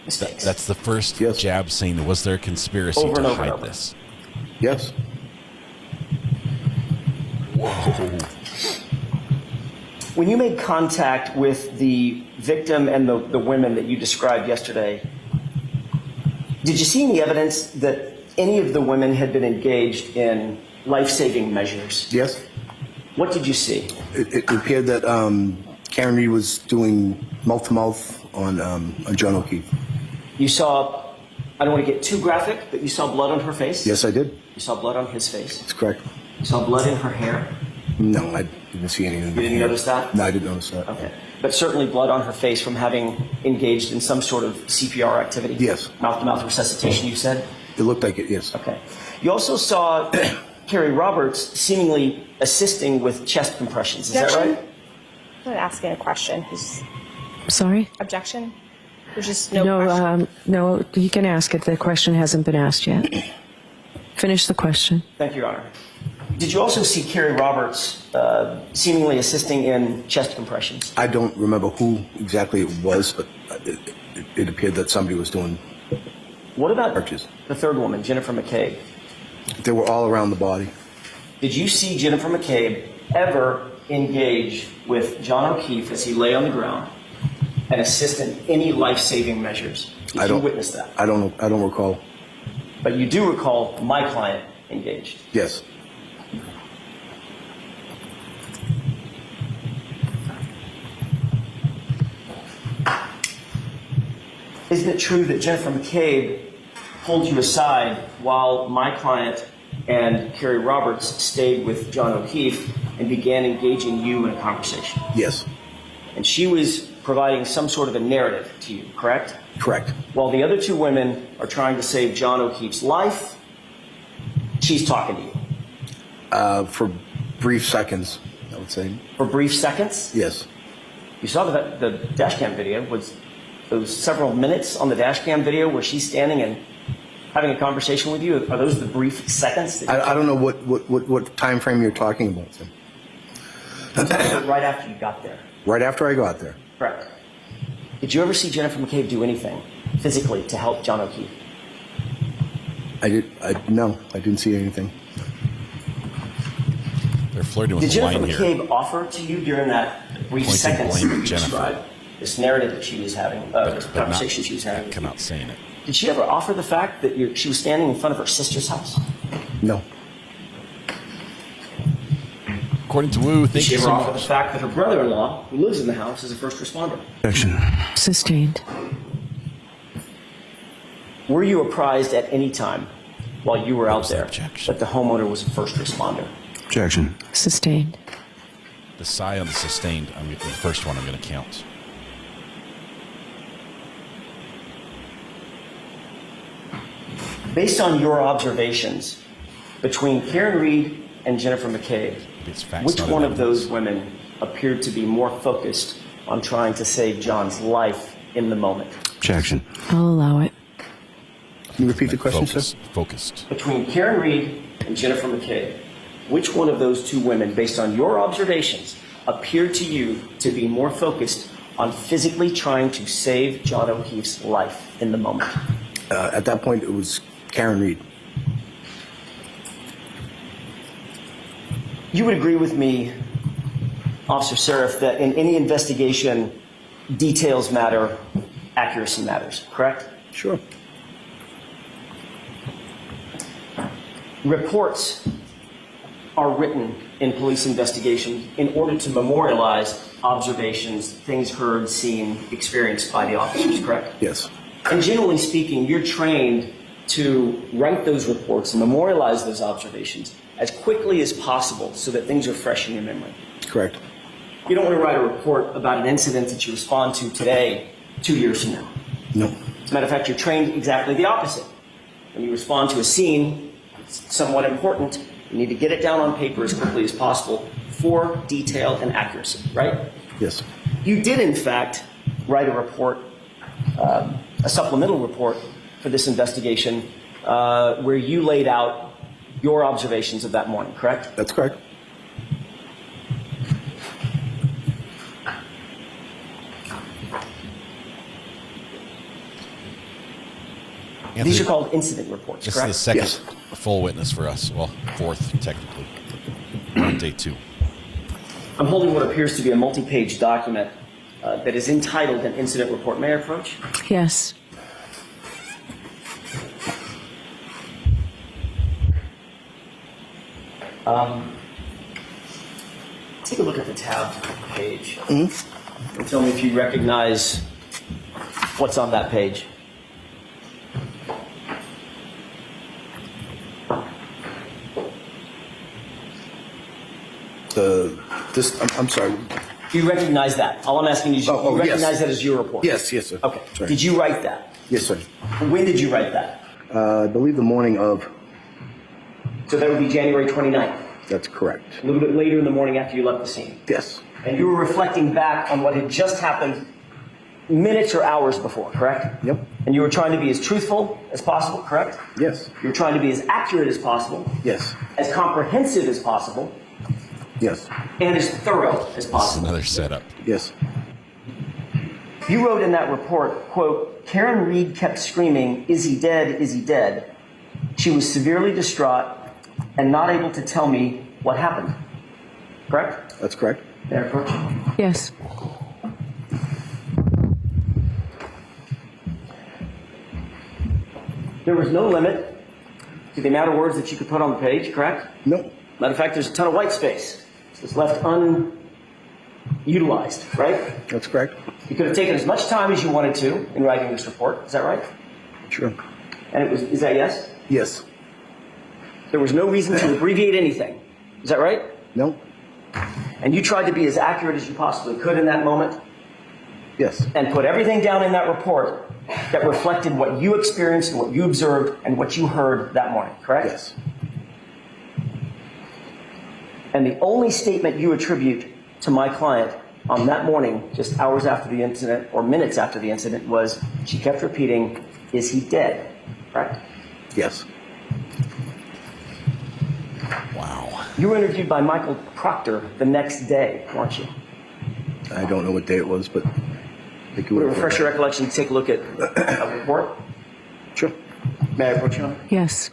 mistakes. That's the first jab scene. Was there a conspiracy Over and to over and hide over. this? Yes. Whoa. When you made contact with the victim and the women that you described yesterday, did you see any evidence that any of the women had been engaged in life-saving measures? Yes. What did you see? It appeared that Karen Reed was doing mouth-to-mouth on John O'Keefe. You saw, I don't want to get too graphic, but you saw blood on her face? Yes, I did. You saw blood on his face? That's correct. You saw blood in her hair? No, I didn't see anything. You didn't notice that? No, I didn't notice that. Okay. But certainly blood on her face from having engaged in some sort of CPR activity? Yes. Mouth-to-mouth resuscitation, you said? It looked like it, yes. Okay. You also saw Carrie Roberts seemingly assisting with chest compressions. Is that right? I'm not asking a question. Sorry? Objection? There's just no question. No, you can ask it. The question hasn't been asked yet. Finish the question. Thank you, Your Honor. Did you also see Carrie Roberts seemingly assisting in chest compressions? I don't remember who exactly it was, but it appeared that somebody was doing. What about purchase. The third woman, Jennifer McCabe? They were all around the body. Did you see Jennifer McCabe ever engage with John O'Keefe as he lay on the ground and assist in any life-saving measures? Did you witness that? I don't recall. But you do recall my client engaged? Yes. Isn't it true that Jennifer McCabe pulled you aside while my client and Carrie Roberts stayed with John O'Keefe and began engaging you in a conversation? Yes. And she was providing some sort of a narrative to you, correct? Correct. While the other two women are trying to save John O'Keefe's life, she's talking to you. For brief seconds, I would say. For brief seconds? Yes. You saw the dash cam video. Was those several minutes on the dash cam video where she's standing and having a conversation with you? Are those the brief seconds? That I don't know what time frame you're talking about, Tim. Right after you got there. Right after I got there. Correct. Did you ever see Jennifer McCabe do anything physically to help John O'Keefe? No, I didn't see anything. They're flirting with Did the Jennifer line here. McCabe offer to you during that brief Pointing seconds blame that at you Jennifer. described, this narrative that she was having, this But conversation she was having? come out saying it. Did she ever offer the fact that she was standing in front of her sister's house? No. According to Wu, Did thank she you ever so offer much. the fact that her brother-in-law, who lives in the house, is a first responder? Objection. Sustained. Were you apprised at any time while you were out there that the homeowner was a first responder? Objection. Sustained. The sigh on the sustained, the first one I'm going to count. Based on your observations between Karen Reed and Jennifer McCabe, which one of those women appeared to be more focused on trying to save John's life in the moment? Objection. I'll allow it. Can you repeat the question, sir? Focused. Between Karen Reed and Jennifer McCabe, which one of those two women, based on your observations, appeared to you to be more focused on physically trying to save John O'Keefe's life in the moment? At that point, it was Karen Reed. You would agree with me, Officer Seraph, that in any investigation, details matter, accuracy matters, correct? Sure. Reports are written in police investigations in order to memorialize observations, things heard, seen, experienced by the officers, correct? Yes. And generally speaking, you're trained to write those reports and memorialize those observations as quickly as possible so that things are fresh in your memory. Correct. You don't want to write a report about an incident that you respond to today, 2 years from now. No. As a matter of fact, you're trained exactly the opposite. When you respond to a scene, it's somewhat important You need to get it down on paper as quickly as possible for detail and accuracy, right? Yes. You did, in fact, write a report, a supplemental report for this investigation where you laid out your observations of that morning, correct? That's correct. Anthony, these are called incident reports, this correct? This is the second full witness for us. Well, fourth, technically. We're on day 2. I'm holding what appears to be a multi-page document that is entitled an incident report. May I approach? Yes. Take a look at the tab page and tell me if you recognize what's on that page. I'm sorry. Do you recognize that? All I'm asking you is, you recognize that as your report? Yes, sir. Okay. Sorry. Did you write that? Yes, sir. When did you write that? I believe the morning of. So that would be January 29th. That's correct. A little bit later in the morning after you left the scene. Yes. And you were reflecting back on what had just happened minutes or hours before, correct? Yep. And you were trying to be as truthful as possible, correct? Yes. You were trying to be as accurate as possible. Yes. As comprehensive as possible. Yes. And as thorough as possible. This is another setup. Yes. You wrote in that report, quote, Karen Reed kept screaming, "Is he dead? Is he dead?" She was severely distraught and not able to tell me what happened. Correct? That's correct. May I approach? Yes. There was no limit to the amount of words that you could put on the page, correct? No. Matter of fact, there's a ton of white space. It's left unutilized, right? That's correct. You could have taken as much time as you wanted to in writing this report. Is that right? Sure. And is that yes? Yes. There was no reason to abbreviate anything. Is that right? No. And you tried to be as accurate as you possibly could in that moment? Yes. And put everything down in that report that reflected what you experienced and what you observed and what you heard that morning, correct? Yes. And the only statement you attribute to my client on that morning, just hours after the incident or minutes after the incident, was she kept repeating, "Is he dead?" Correct? Yes. Wow. You were interviewed by Michael Proctor the next day, weren't you? I don't know what day it was, but I think it Would would it refresh your recollection to take a look at a report? Sure. May I approach you on it? Yes.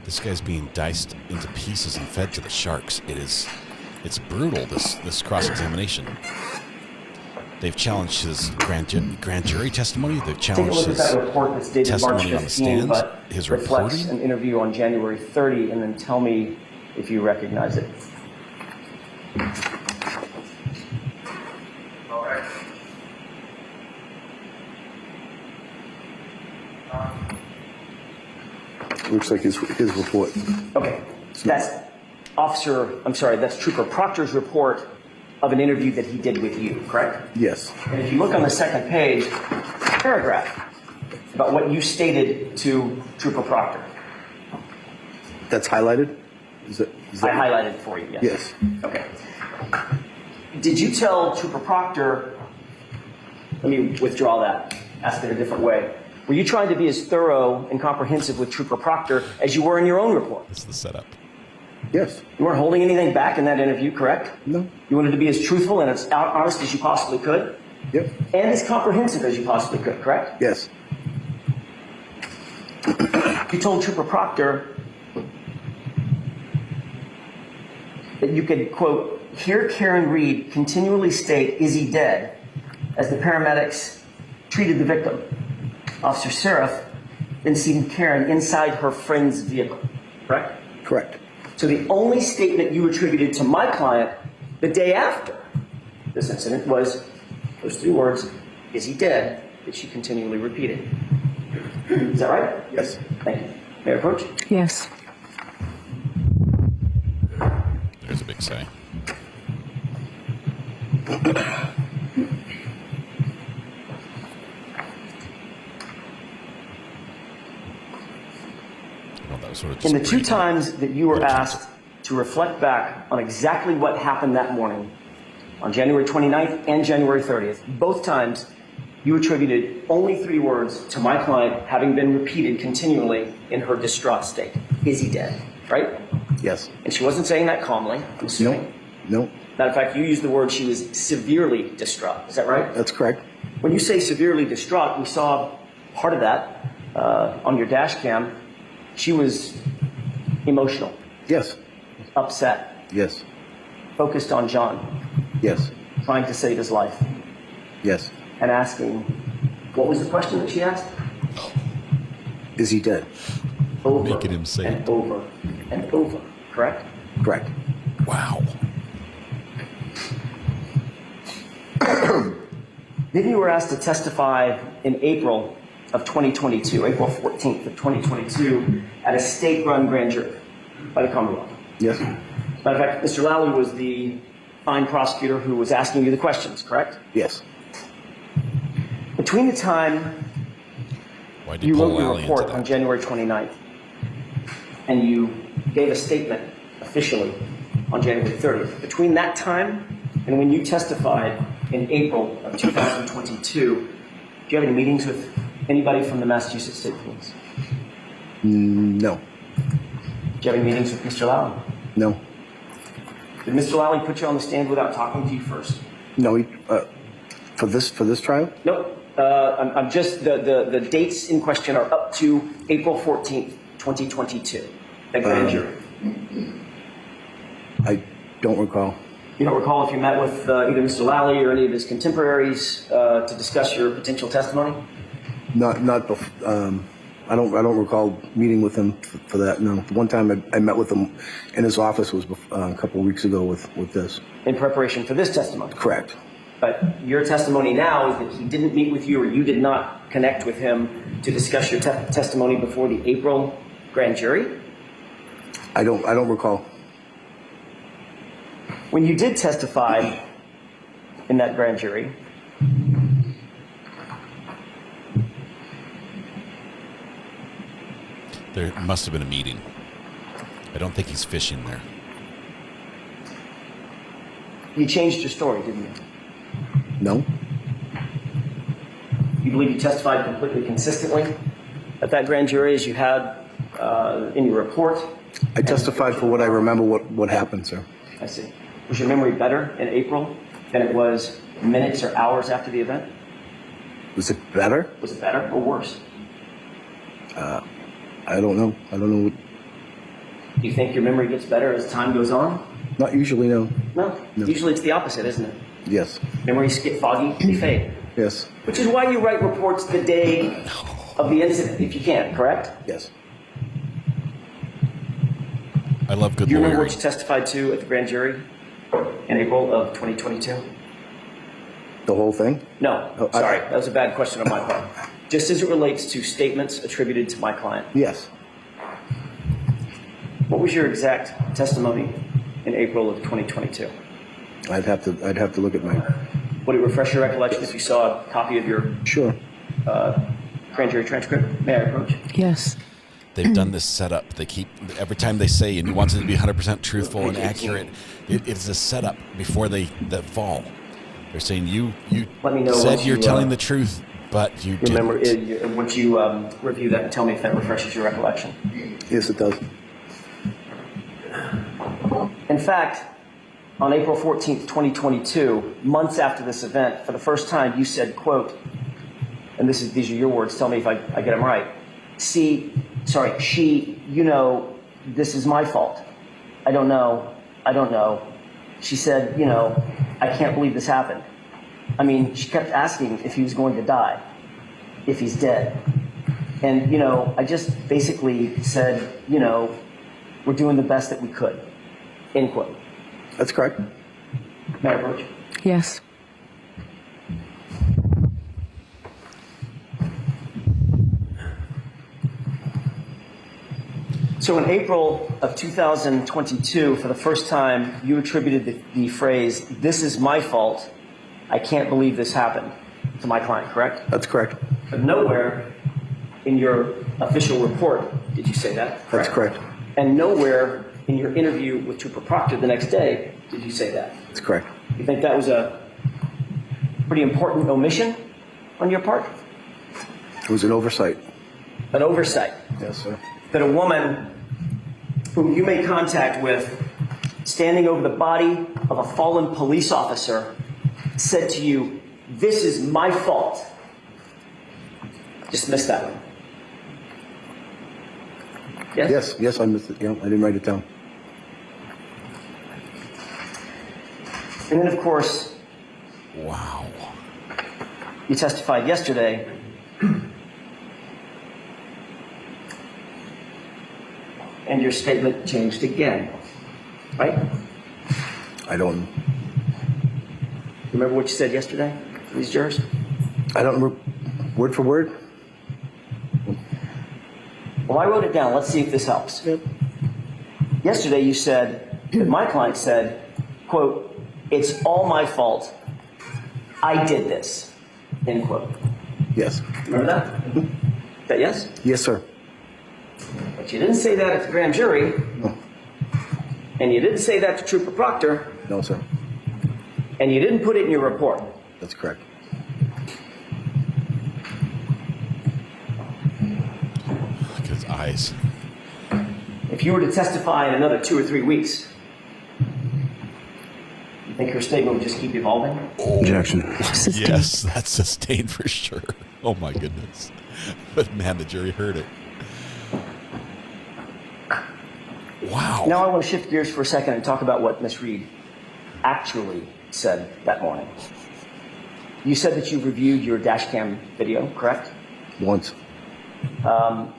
This guy's being diced into pieces and fed to the sharks. It's brutal, this cross-examination. They've challenged his grand jury testimony. They've Take a challenged look at his that report that's dated March testimony on the 15, stand, but his reflects reporting. an interview on January 30, and then tell me if you recognize it. All right. Looks like his report. Okay, that's that's Trooper Proctor's report of an interview that he did with you, correct? Yes. And if you look on the second page, paragraph about what you stated to Trooper Proctor. That's highlighted? Is that I highlighted it for you, yes. Yes. Okay. Did you tell Trooper Proctor, let me withdraw that, ask it a different way. Were you trying to be as thorough and comprehensive with Trooper Proctor as you were in your own report? This is the setup. Yes. You weren't holding anything back in that interview, correct? No. You wanted to be as truthful and as honest as you possibly could? Yep. And as comprehensive as you possibly could, correct? Yes. You told Trooper Proctor that you could, quote, hear Karen Reed continually state, "Is he dead?" as the paramedics treated the victim. Officer Seraph then seen Karen inside her friend's vehicle, correct? Correct. So the only statement you attributed to my client the day after this incident was those 3 words, "Is he dead?" that she continually repeated. Is that right? Yes. Thank you. May I approach? Yes. There's a big say. Well, that was sort of In just the two times that you were asked to reflect back on exactly what happened that morning, on January 29th and January 30th, both times you attributed only 3 words to my client having been repeated continually in her distraught state. Is he dead? Right? Yes. And she wasn't saying that calmly, I'm assuming. No. Matter of fact, you used the word she was severely distraught. Is that right? That's correct. When you say severely distraught, we saw part of that on your dash cam. She was emotional. Yes. Upset. Yes. Focused on John. Yes. Trying to save his life. Yes. And asking, what was the question that she asked? Is he dead? Over Making him say and over and over, correct? Correct. Wow. Then you were asked to testify in April of 2022, April 14th of 2022, at a state-run grand jury by the Commonwealth. Yes. Matter of fact, Mr. Lally was the fine prosecutor who was asking you the questions, correct? Yes. Between the time you wrote your report on January 29th and you gave a statement officially on January 30th, between that time and when you testified in April of 2022, do you have any meetings with anybody from the Massachusetts State Police? No. Do you have any meetings with Mr. Lally? No. Did Mr. Lally put you on the stand without talking to you first? No. For this trial? Nope. I'm just the dates in question are up to April 14th, 2022. At grand jury. I don't recall. You don't recall if you met with either Mr. Lally or any of his contemporaries to discuss your potential testimony? Not. I don't recall meeting with him for that. No. The one time I met with him in his office was a couple of weeks ago with this. In preparation for this testimony? Correct. But your testimony now is that he didn't meet with you or you did not connect with him to discuss your testimony before the April grand jury? I don't recall. When you did testify in that grand jury, there must have been a meeting. I don't think he's fishing there. you changed your story, didn't you? No. You believe you testified completely consistently at that grand jury as you had in your report? I testified for what I remember what happened, sir. I see. Was your memory better in April than it was minutes or hours after the event? Was it better? Was it better or worse? I don't know. I don't know. Do you think your memory gets better as time goes on? Not usually, no. No. Usually it's the opposite, isn't it? Yes. Memories get foggy, they fade. Yes. Which is why you write reports the day of the incident, if you can, correct? Yes. I love good Do you remember lawyering. what you testified to at the grand jury in April of 2022? The whole thing? No. Sorry, that was a bad question on my part. Just as it relates to statements attributed to my client. Yes. What was your exact testimony in April of 2022? I'd have to look at my. Would it refresh your recollection if you saw a copy of your grand jury transcript? May I approach? Yes. They've done this setup. They keep, every time they say, and he wants it to be 100% truthful and accurate, it's a setup before they fall. They're saying you Let me know said once you're you, telling the truth, but you didn't. Remember, once you review that and tell me if that refreshes your recollection. Yes, it does. In fact, on April 14th, 2022, months after this event, for the first time, you said, quote, and these are your words, tell me if I get them right. She, this is my fault. I don't know. She said, I can't believe this happened. I mean, she kept asking if he was going to die, if he's dead. And, I just basically said, we're doing the best that we could, end quote. That's correct. May I approach? Yes. So in April of 2022, for the first time, you attributed the phrase, "This is my fault. I can't believe this happened," to my client, correct? That's correct. But nowhere in your official report did you say that. That's correct. And nowhere in your interview with Trooper Proctor the next day did you say that. That's correct. You think that was a pretty important omission on your part? It was an oversight. An oversight? Yes, sir. That a woman whom you made contact with, standing over the body of a fallen police officer, said to you, "This is my fault." Just missed that one. Yes? Yes, I missed it. Yeah, I didn't write it down. And then, of course, wow, you testified yesterday and your statement changed again, right? I don't. Remember what you said yesterday to these jurors? I don't remember word for word. Well, I wrote it down. Let's see if this helps. Yep. Yesterday you said, my client said, quote, "It's all my fault. I did this," end quote. Yes. Remember that? Is that yes? Yes, sir. But you didn't say that at the grand jury. No. And you didn't say that to Trooper Proctor. No, sir. And you didn't put it in your report. That's correct. Look at his eyes. If you were to testify in another 2 or 3 weeks, you think her statement would just keep evolving? Objection. Yes, that's sustained for sure. Oh my goodness. But man, the jury heard it. Wow. Now I want to shift gears for a second and talk about what Ms. Reed actually said that morning. You said that you reviewed your dash cam video, correct? Once. Do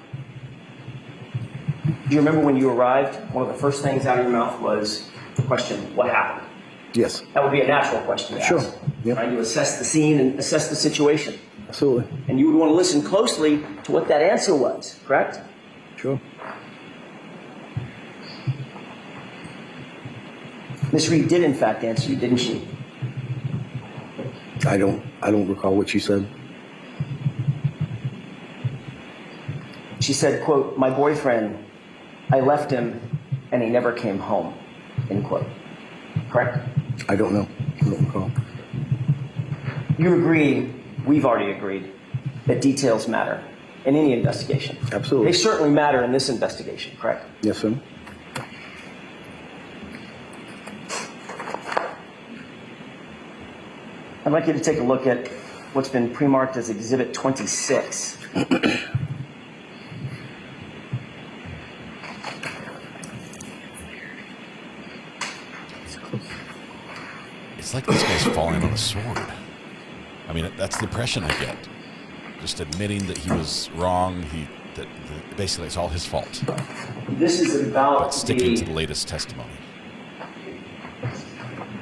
you remember when you arrived, one of the first things out of your mouth was the question, what happened? Yes. That would be a natural question to Sure. ask. Yeah. Right? You assess the scene and assess the situation. Absolutely. And you would want to listen closely to what that answer was, correct? Sure. Ms. Reed did in fact answer you, didn't she? I don't recall what she said. She said, quote, "My boyfriend, I left him and he never came home," end quote. Correct? I don't know. I don't recall. You agree, we've already agreed, that details matter in any investigation. Absolutely. They certainly matter in this investigation, correct? Yes, sir. I'd like you to take a look at what's been pre-marked as Exhibit 26. It's like this guy's falling on a sword. I mean, that's the impression I get. Just admitting that he was wrong. That basically it's all his fault. This is about but sticking to the latest testimony.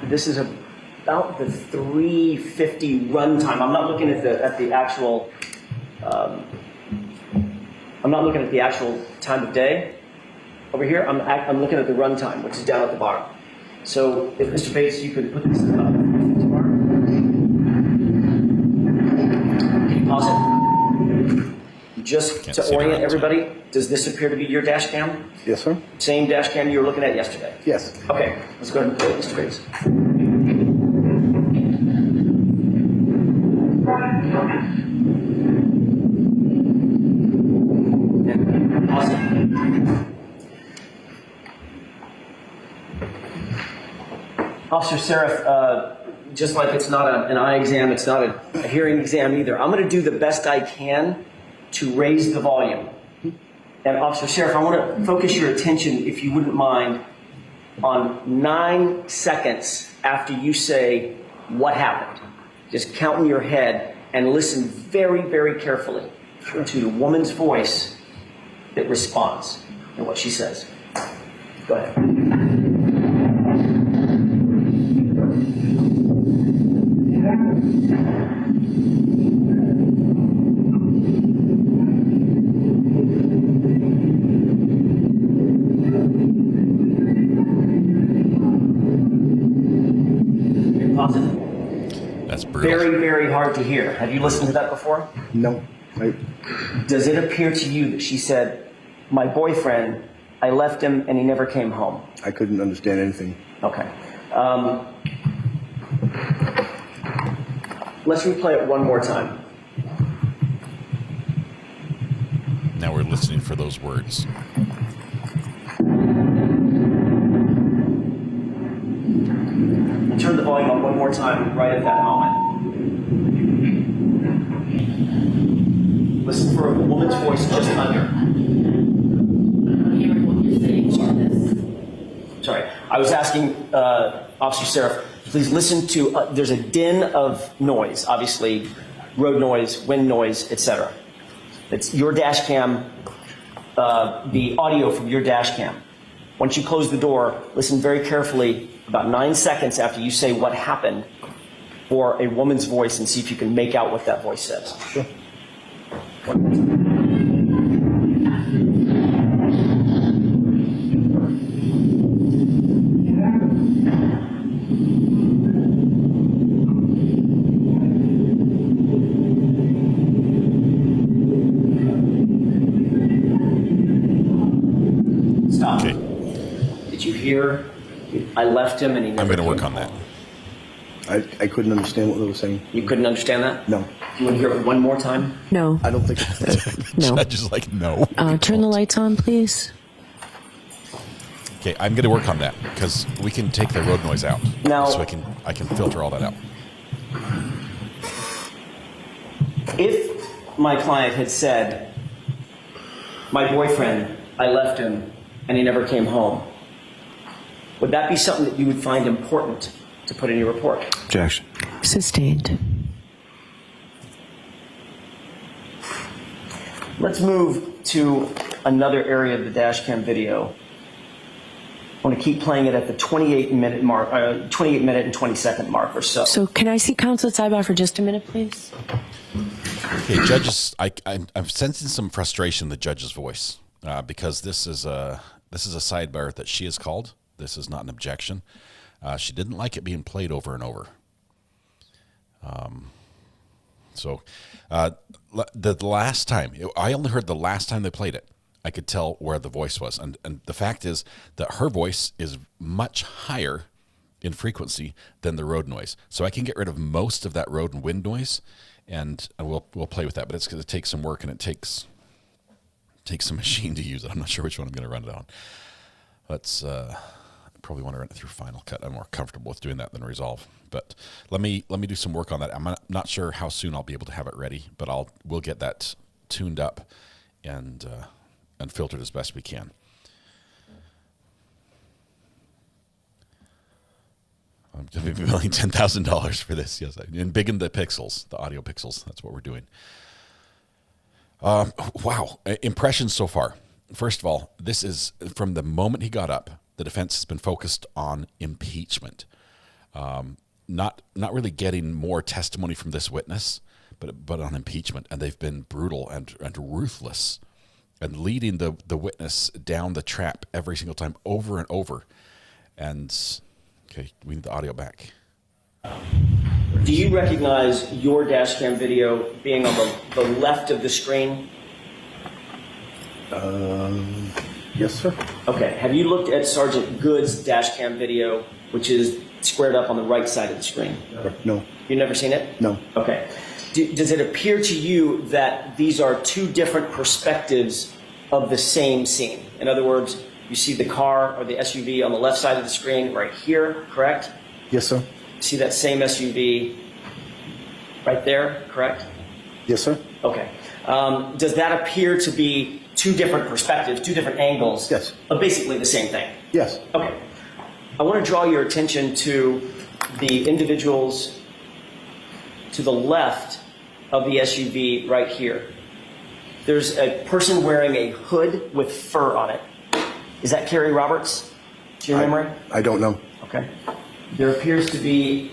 This is about the 3:50 runtime. I'm not looking at the actual. I'm not looking at the actual time of day. Over here, I'm looking at the runtime, which is down at the bottom. So, if Mr. Bates, you could put this up. Can you pause it? Just to orient everybody, does this appear to be your dash cam? Yes, sir. Same dash cam you were looking at yesterday? Yes. Okay, let's go ahead and play it, Mr. Bates. Officer Seraph, just like it's not an eye exam, it's not a hearing exam either. I'm going to do the best I can to raise the volume. And Officer Seraph, I want to focus your attention, if you wouldn't mind, on 9 seconds after you say what happened. Just count in your head and listen very, very carefully to the woman's voice that responds and what she says. Go ahead. That's brutal. Very, very hard to hear. Have you listened to that before? No. Does it appear to you that she said, my boyfriend, I left him and he never came home? I couldn't understand anything. Okay. Let's replay it one more time. Now we're listening for those words. I'll turn the volume up one more time right at that moment. Listen for a woman's voice just under. Sorry, I was asking Officer Seraph, please listen to, there's a din of noise, obviously, road noise, wind noise, etc. It's your dash cam, the audio from your dash cam. Once you close the door, listen very carefully, about 9 seconds after you say what happened, for a woman's voice, and see if you can make out what that voice says. Sure. Stop. Okay. Did you hear? I left him and he never I'm going to work on that. I couldn't understand what they were saying. You couldn't understand that? No. You want to hear it one more time? No. I don't think it's No. Judge is like, no. Turn the lights on, please. Okay, I'm going to work on that because we can take the road noise out. Now, so I can filter all that out. If my client had said, my boyfriend, I left him and he never came home, would that be something that you would find important to put in your report? Objection. Sustained. Let's move to another area of the dash cam video. I want to keep playing it at the 28-minute mark, 28-minute and 20-second mark or so. So can I see counsel at sidebar for just a minute, please? Okay, judges, I'm sensing some frustration in the judge's voice because this is a sidebar that she has called. This is not an objection. She didn't like it being played over and over. The last time, I only heard the last time they played it. I could tell where the voice was. And the fact is that her voice is much higher in frequency than the road noise. So I can get rid of most of that road and wind noise, and we'll play with that. But it's going to take some work, and it takes some machine to use it. I'm not sure which one I'm going to run it on. Let's probably want to run it through Final Cut. I'm more comfortable with doing that than Resolve. But let me do some work on that. I'm not sure how soon I'll be able to have it ready, but we'll get that tuned up and filtered as best we can. I'm going to be billing $10,000 for this. Yes, and big in the pixels, the audio pixels. That's what we're doing. Wow, impressions so far. First of all, this is from the moment he got up. The defense has been focused on impeachment, not really getting more testimony from this witness, but on impeachment. And they've been brutal and ruthless, and leading the witness down the trap every single time, over and over. And okay, we need the audio back. Do you recognize your dash cam video being on the left of the screen? Yes, sir. Okay. Have you looked at Sergeant Good's dash cam video, which is squared up on the right side of the screen? No. You've never seen it? No. Okay. Does it appear to you that these are two different perspectives of the same scene? In other words, you see the car or the SUV on the left side of the screen right here, correct? Yes, sir. You see that same SUV right there, correct? Yes, sir. Okay. Does that appear to be two different perspectives, two different angles? Yes. Of basically the same thing? Yes. Okay. I want to draw your attention to the individuals to the left of the SUV right here. There's a person wearing a hood with fur on it. Is that Kerry Roberts, to your memory? I don't know. Okay. There appears to be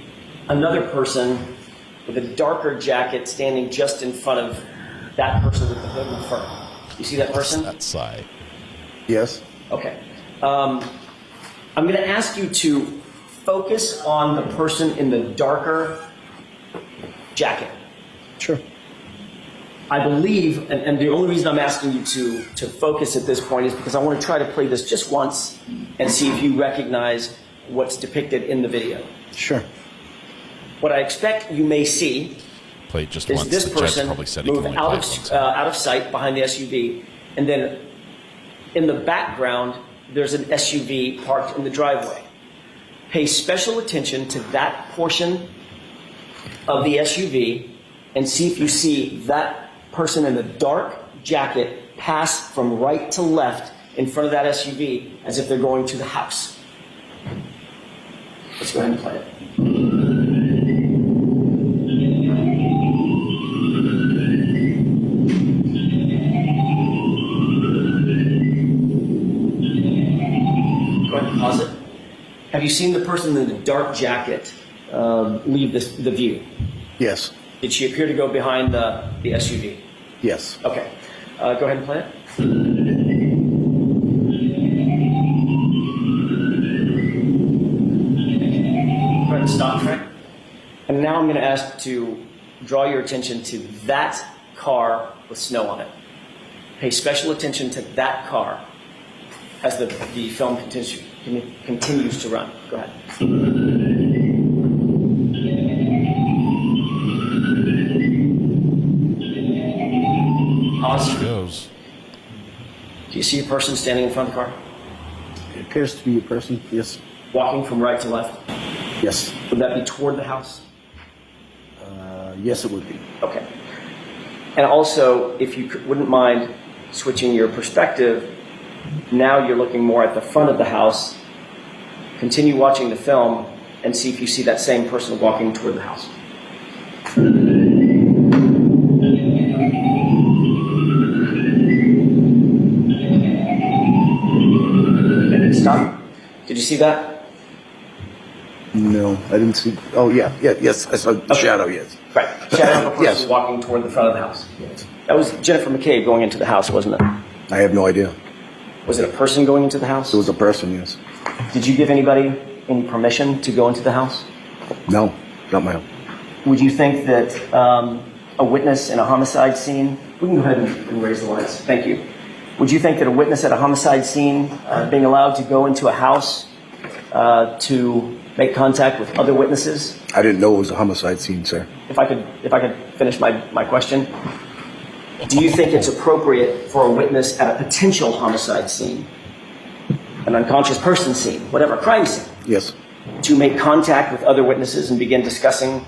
another person with a darker jacket standing just in front of that person with the hood and fur. You see that person? That side. Yes. Okay. I'm going to ask you to focus on the person in the darker jacket. Sure. I believe, and the only reason I'm asking you to focus at this point is because I want to try to play this just once and see if you recognize what's depicted in the video. Sure. What I expect you may see Play it just is once. this The judge person probably said he move can only play it once. out of sight behind the SUV, and then in the background, there's an SUV parked in the driveway. Pay special attention to that portion of the SUV and see if you see that person in the dark jacket pass from right to left in front of that SUV as if they're going to the house. Let's go ahead and play it. Go ahead and pause it. Have you seen the person in the dark jacket leave the view? Yes. Did she appear to go behind the SUV? Yes. Okay. Go ahead and play it. Go ahead and stop track. And now I'm going to ask to draw your attention to that car with snow on it. Pay special attention to that car as the film continues to run. Go ahead. Pause. Goes. Do you see a person standing in front of the car? It appears to be a person, yes. Walking from right to left? Yes. Would that be toward the house? Yes, it would be. Okay. And also, if you wouldn't mind switching your perspective, now you're looking more at the front of the house. Continue watching the film and see if you see that same person walking toward the house. Okay, stop. Did you see that? No, I didn't see. Oh, yes. I saw the shadow, yes. Right. Shadow of a person Yes. walking toward the front of the house. That was Jennifer McCabe going into the house, wasn't it? I have no idea. Was it a person going into the house? It was a person, yes. Did you give anybody any permission to go into the house? No, not my own. Would you think that a witness in a homicide scene, we can go ahead and raise the lights, thank you. Would you think that a witness at a homicide scene being allowed to go into a house to make contact with other witnesses? I didn't know it was a homicide scene, sir. If I could finish my question. Do you think it's appropriate for a witness at a potential homicide scene, an unconscious person scene, whatever, crime scene, Yes. to make contact with other witnesses and begin discussing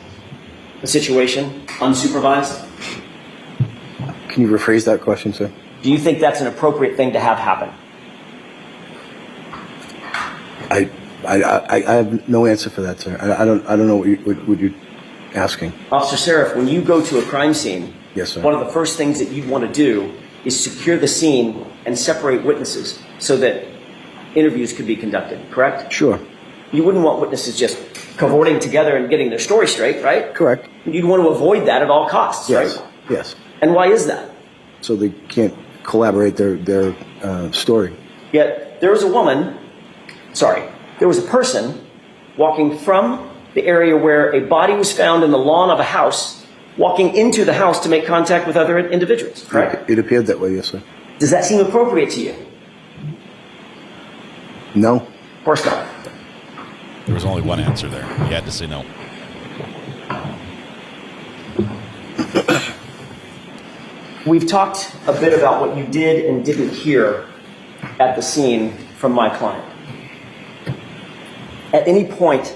the situation unsupervised? Can you rephrase that question, sir? Do you think that's an appropriate thing to have happen? I have no answer for that, sir. I don't know what you're asking. Officer Seraph, when you go to a crime scene, Yes, sir. one of the first things that you'd want to do is secure the scene and separate witnesses so that interviews could be conducted, correct? Sure. You wouldn't want witnesses just cavorting together and getting their story straight, right? Correct. You'd want to avoid that at all costs, Yes. right? Yes. And why is that? So they can't collaborate their story. Yet there was a person walking from the area where a body was found in the lawn of a house, walking into the house to make contact with other individuals, correct? It appeared that way, yes, sir. Does that seem appropriate to you? No. Of course not. There was only one answer there. You had to say no. We've talked a bit about what you did and didn't hear at the scene from my client. At any point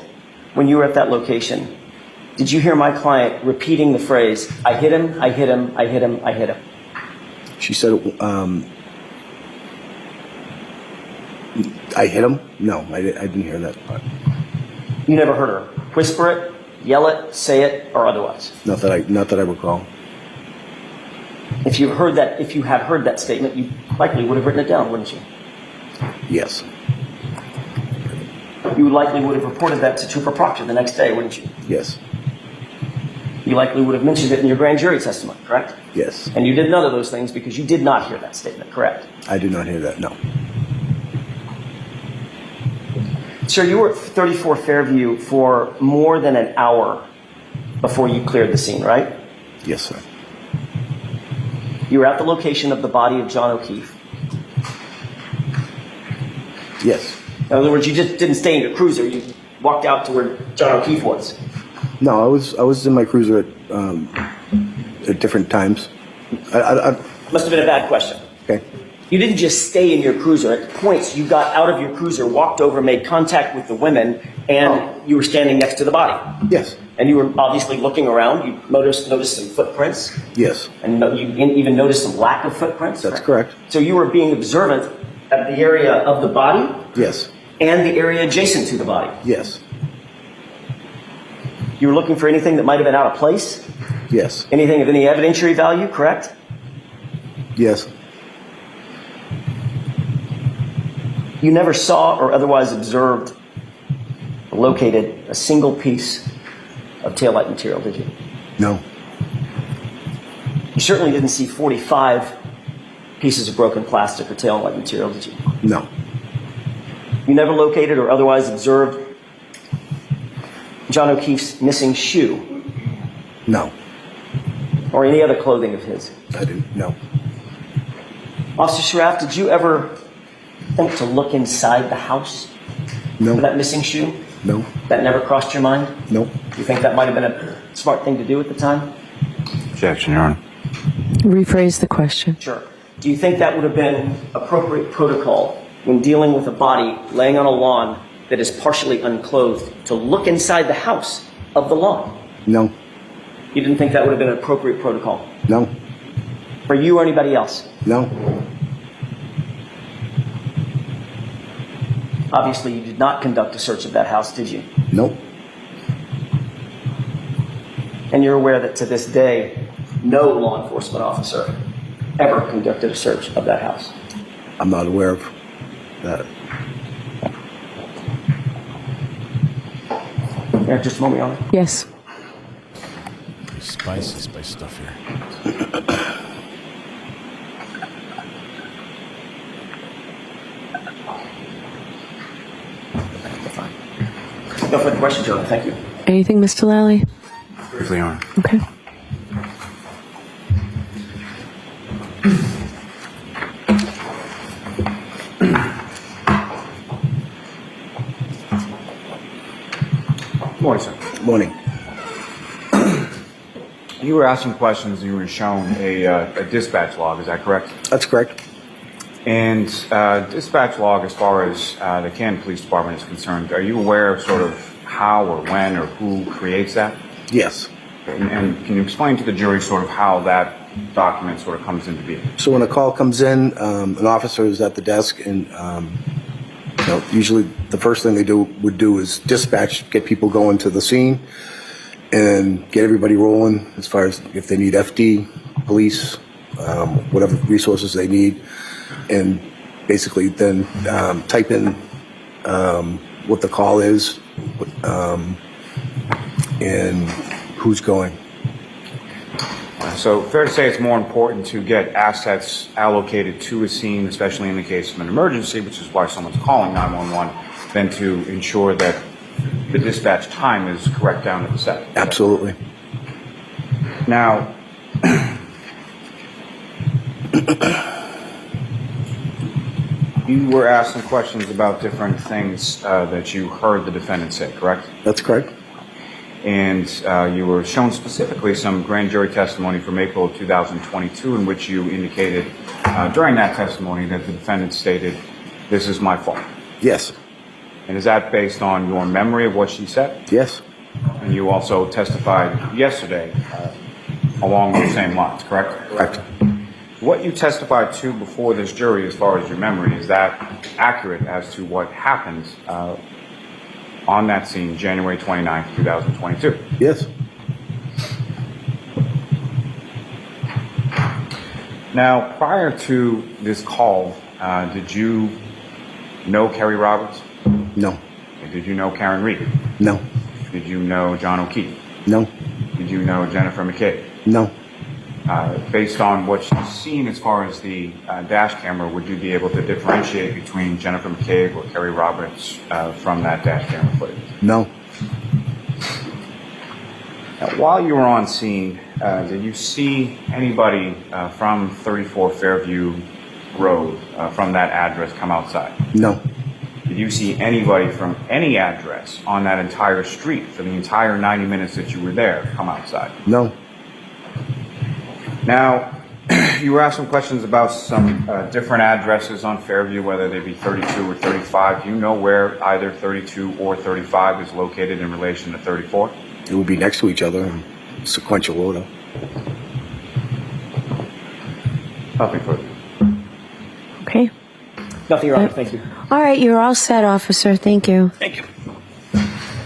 when you were at that location, did you hear my client repeating the phrase, "I hit him, I hit him, I hit him, I hit him"? She said, I hit him? No, I didn't hear that part. You never heard her whisper it, yell it, say it, or otherwise? Not that I recall. If you had heard that statement, you likely would have written it down, wouldn't you? Yes. You likely would have reported that to Trooper Proctor the next day, wouldn't you? Yes. You likely would have mentioned it in your grand jury testimony, correct? Yes. And you did none of those things because you did not hear that statement, correct? I did not hear that, no. Sir, you were at 34 Fairview for more than an hour before you cleared the scene, right? Yes, sir. You were at the location of the body of John O'Keefe. Yes. In other words, you just didn't stay in your cruiser. You walked out to where John O'Keefe was. No, I was in my cruiser at different times. Must have been a bad question. Okay. You didn't just stay in your cruiser. At points, you got out of your cruiser, walked over, made contact with the women, and you were standing next to the body. Yes. And you were obviously looking around. You noticed some footprints. Yes. And you even noticed some lack of footprints. That's correct. So you were being observant at the area of the body. Yes. And the area adjacent to the body. Yes. You were looking for anything that might have been out of place? Yes. Anything of any evidentiary value, correct? Yes. You never saw or otherwise observed or located a single piece of taillight material, did you? No. You certainly didn't see 45 pieces of broken plastic or taillight material, did you? No. You never located or otherwise observed John O'Keefe's missing shoe? No. Or any other clothing of his? I didn't. No. Officer Schraff, did you ever think to look inside the house No. for that missing shoe? No. That never crossed your mind? No. You think that might have been a smart thing to do at the time? Objection, Your Honor. Rephrase the question. Sure. Do you think that would have been appropriate protocol when dealing with a body laying on a lawn that is partially unclothed to look inside the house of the lawn? No. You didn't think that would have been an appropriate protocol? No. For you or anybody else? No. Obviously, you did not conduct a search of that house, did you? Nope. And you're aware that to this day, no law enforcement officer ever conducted a search of that house? I'm not aware of that. Yeah, just a moment, Your Honor. Yes. Spicy stuff here. No further questions, Your Honor. Thank you. Anything, Mr. Lally? Briefly, Your Honor. Okay. Morning, sir. Morning. You were asking questions and you were shown a dispatch log, is that correct? That's correct. And dispatch log, as far as the Canton Police Department is concerned, are you aware of sort of how or when or who creates that? Yes. And can you explain to the jury sort of how that document sort of comes into being? So when a call comes in, an officer is at the desk, and usually the first thing they would do is dispatch, get people going to the scene, and get everybody rolling as far as if they need FD, police, whatever resources they need, and basically then type in what the call is and who's going. So fair to say it's more important to get assets allocated to a scene, especially in the case of an emergency, which is why someone's calling 911, than to ensure that the dispatch time is correct down to the second. Absolutely. Now, you were asked some questions about different things that you heard the defendant say, correct? That's correct. And you were shown specifically some grand jury testimony from April of 2022 in which you indicated during that testimony that the defendant stated, "This is my fault." Yes. And is that based on your memory of what she said? Yes. And you also testified yesterday along those same lines, correct? Correct. What you testified to before this jury, as far as your memory, is that accurate as to what happened on that scene, January 29th, 2022? Yes. Now, prior to this call, did you know Kerry Roberts? No. Did you know Karen Reed? No. Did you know John O'Keefe? No. Did you know Jennifer McCabe? No. Based on what you've seen as far as the dash camera, would you be able to differentiate between Jennifer McCabe or Kerry Roberts from that dash camera footage? No. Now, while you were on scene, did you see anybody from 34 Fairview Road, from that address, come outside? No. Did you see anybody from any address on that entire street for the entire 90 minutes that you were there come outside? No. Now, you were asked some questions about some different addresses on Fairview, whether they be 32 or 35. Do you know where either 32 or 35 is located in relation to 34? It would be next to each other in sequential order. Nothing further. Okay. Nothing, Your Honor. Thank you. All right, you're all set, officer. Thank you. Thank you.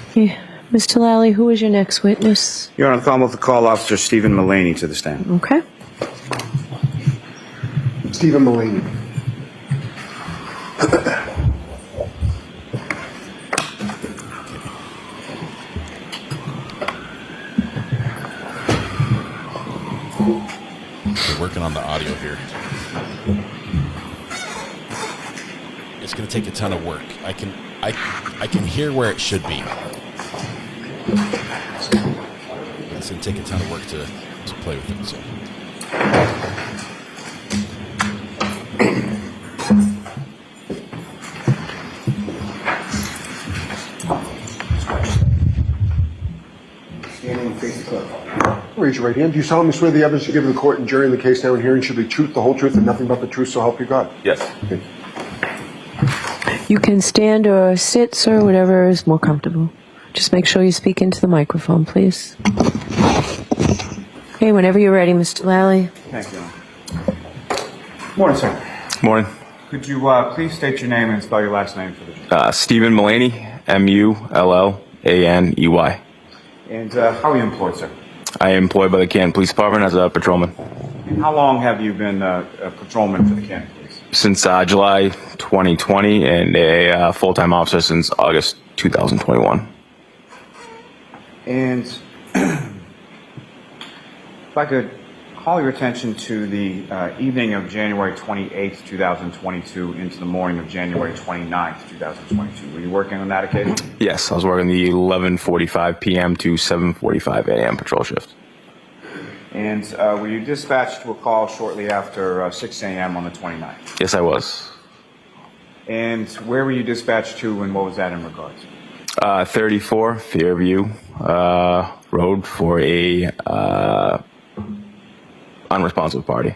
Okay. Mr. Lally, who is your next witness? Your Honor, call the call officer Stephen Mullaney to the stand. Okay. Stephen Mullaney. We're working on the audio here. It's going to take a ton of work. I can hear where it should be. It's going to take a ton of work to play with it. So. Standing and face the clerk. Raise your right hand. Do you solemnly swear the evidence you give in the court and jury in the case now and hearing should be truth, the whole truth, and nothing but the truth, so help you God? Yes. Okay. You can stand or sit, sir, whatever is more comfortable. Just make sure you speak into the microphone, please. Okay, whenever you're ready, Mr. Lally. Thank you. Morning, sir. Morning. Could you please state your name and spell your last name for the Stephen Mullaney, Mullaney. And how are you employed, sir? I am employed by the Canton Police Department as a patrolman. And how long have you been a patrolman for the Canton Police? Since July 2020 and a full-time officer since August 2021. And if I could call your attention to the evening of January 28th, 2022 into the morning of January 29th, 2022. Were you working on that occasion? Yes, I was working the 11:45 p.m. to 7:45 a.m. patrol shift. And were you dispatched to a call shortly after 6 a.m. on the 29th? Yes, I was. And where were you dispatched to, and what was that in regards? 34 Fairview Road for a unresponsive party.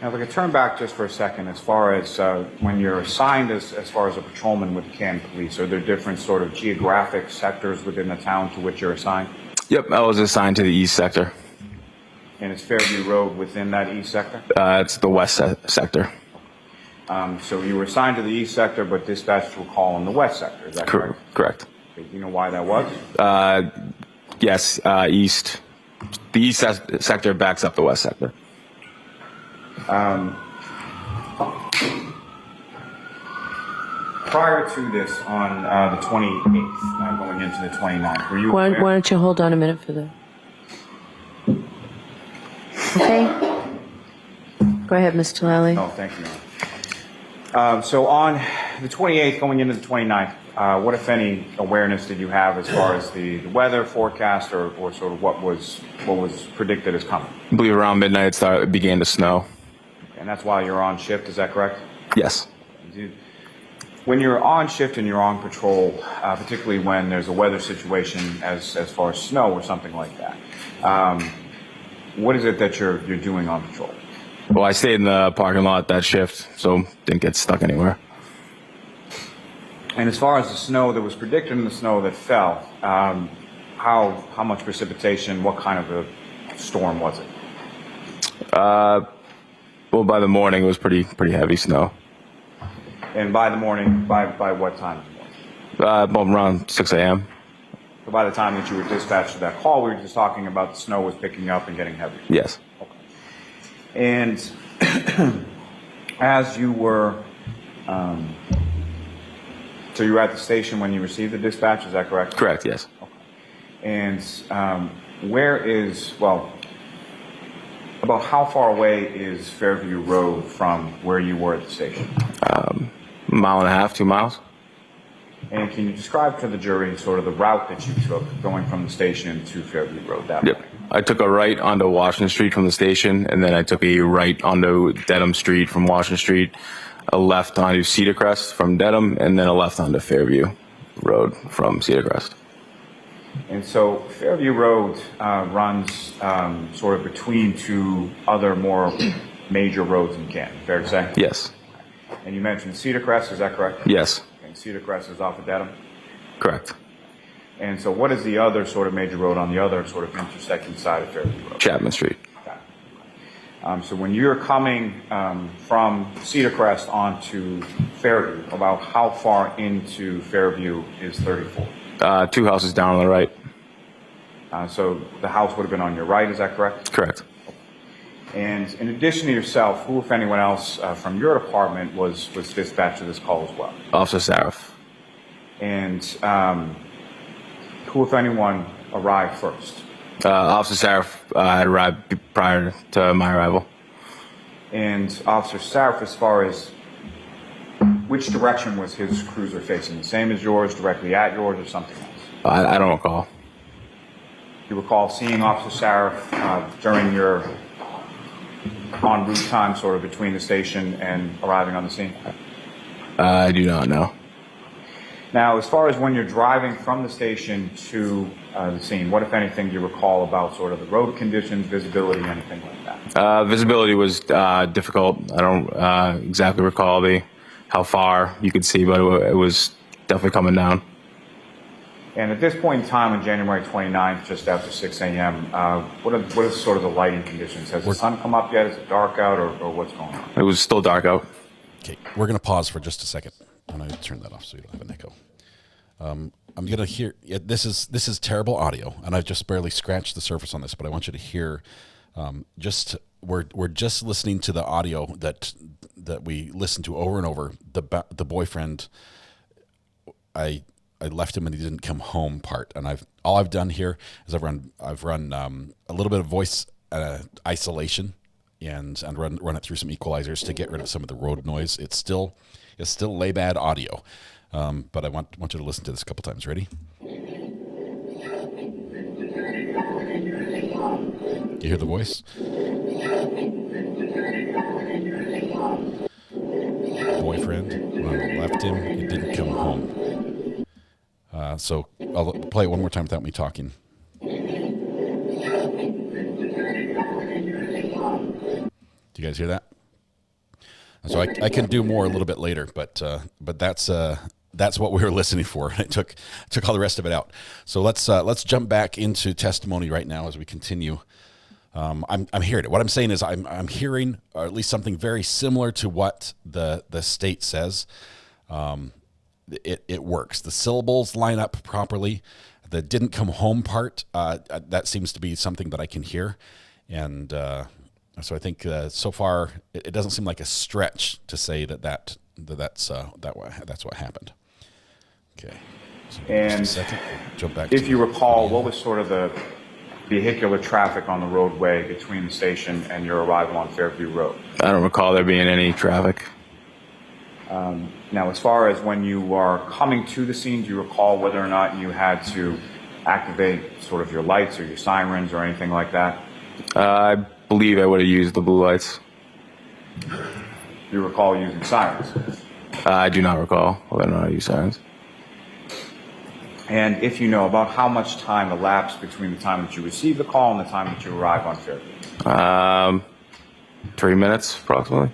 Now, if I could turn back just for a second, as far as when you're assigned as far as a patrolman with the Canton Police, are there different sort of geographic sectors within the town to which you're assigned? Yep, I was assigned to the east sector. And is Fairview Road within that east sector? It's the west sector. So you were assigned to the east sector, but dispatched to a call in the west sector, is that correct? Correct. Okay, do you know why that was? Yes, east. The east sector backs up the west sector. Prior to this, on the 28th, going into the 29th, were you Why don't you hold on a minute for the... Okay. Go ahead, Mr. Lally. No, thank you. So on the 28th, going into the 29th, what, if any, awareness did you have as far as the weather forecast or sort of what was predicted as coming? I believe around midnight it began to snow. And that's while you're on shift, is that correct? Yes. When you're on shift and you're on patrol, particularly when there's a weather situation as far as snow or something like that, what is it that you're doing on patrol? Well, I stayed in the parking lot that shift, so didn't get stuck anywhere. And as far as the snow that was predicted and the snow that fell, how much precipitation, what kind of a storm was it? Well, by the morning it was pretty heavy snow. And by the morning, by what time? Around 6 a.m. So by the time that you were dispatched to that call, we were just talking about the snow was picking up and getting heavier. Yes. Okay. And as you were, so you were at the station when you received the dispatch, is that correct? Correct, yes. Okay. And about how far away is Fairview Road from where you were at the station? 1.5 miles, 2 miles. And can you describe to the jury sort of the route that you took going from the station to Fairview Road that morning? I took a right onto Washington Street from the station, and then I took a right onto Dedham Street from Washington Street, a left onto Cedar Crest from Dedham, and then a left onto Fairview Road from Cedar Crest. And so Fairview Road runs sort of between two other more major roads in Canton, fair to say? Yes. And you mentioned Cedar Crest, is that correct? Yes. And Cedar Crest is off of Dedham? Correct. And so what is the other sort of major road on the other sort of intersecting side of Fairview Road? Chapman Street. So when you're coming from Cedar Crest onto Fairview, about how far into Fairview is 34? 2 houses down on the right. So the house would have been on your right, is that correct? Correct. And in addition to yourself, who, if anyone else from your department was dispatched to this call as well? Officer Saraf. And who, if anyone, arrived first? Officer Saraf had arrived prior to my arrival. And Officer Saraf, as far as which direction was his cruiser facing? The same as yours, directly at yours, or something else? I don't recall. You recall seeing Officer Saraf during your en route time sort of between the station and arriving on the scene? I do not know. Now, as far as when you're driving from the station to the scene, what, if anything, do you recall about sort of the road conditions, visibility, anything like that? Visibility was difficult. I don't exactly recall how far you could see, but it was definitely coming down. And at this point in time, on January 29th, just after 6 a.m., what are sort of the lighting conditions? Has the sun come up yet? Is it dark out, or what's going on? It was still dark out. Okay, we're going to pause for just a second. I'm going to turn that off so you don't have an echo. I'm going to hear, this is terrible audio, and I've just barely scratched the surface on this, but I want you to hear, we're just listening to the audio that we listened to over and over. The boyfriend, I left him and he didn't come home part, and all I've done here is I've run a little bit of voice isolation and run it through some equalizers to get rid of some of the road noise. It's still lay bad audio, but I want you to listen to this a couple times. Ready? You hear the voice? Boyfriend, when I left him, he didn't come home. So I'll play it one more time without me talking. Do you guys hear that? So I can do more a little bit later, but that's what we were listening for. I took all the rest of it out. So let's jump back into testimony right now as we continue. I'm hearing it. What I'm saying is I'm hearing, or at least something very similar to what the state says. It works. The syllables line up properly. The didn't come home part, that seems to be something that I can hear. And so I think so far it doesn't seem like a stretch to say that's what happened. Okay. So and just a second. Jump back. If you recall, what was sort of the vehicular traffic on the roadway between the station and your arrival on Fairview Road? I don't recall there being any traffic. Now, as far as when you are coming to the scene, do you recall whether or not you had to activate sort of your lights or your sirens or anything like that? I believe I would have used the blue lights. Do you recall using sirens? I do not recall whether or not I used sirens. And if you know, about how much time elapsed between the time that you received the call and the time that you arrived on Fairview? 3 minutes, approximately.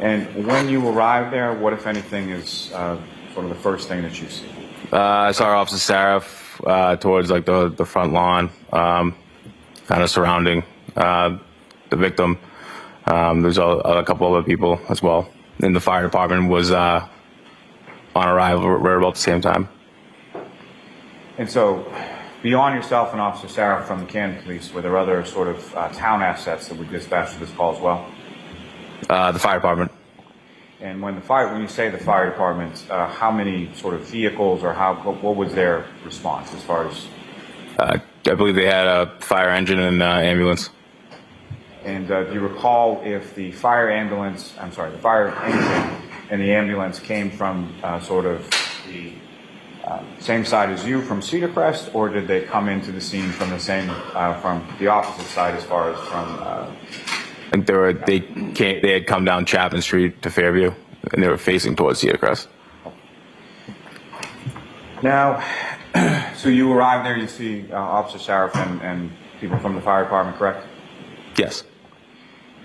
And when you arrive there, what, if anything, is sort of the first thing that you see? I saw Officer Saraf towards like the front lawn, kind of surrounding the victim. There's a couple other people as well. And the fire department was on arrival right about the same time. And so, beyond yourself and Officer Saraf from the Canton Police, were there other sort of town assets that were dispatched to this call as well? The fire department. And when you say the fire department, how many sort of vehicles or what was their response as far as? I believe they had a fire engine and ambulance. And do you recall if the fire engine and the ambulance came from sort of the same side as you from Cedar Crest, or did they come into the scene from the same from the opposite side as far as from? I think they had come down Chapman Street to Fairview, and they were facing towards Cedar Crest. Now, so you arrive there, you see Officer Saraf and people from the fire department, correct? Yes.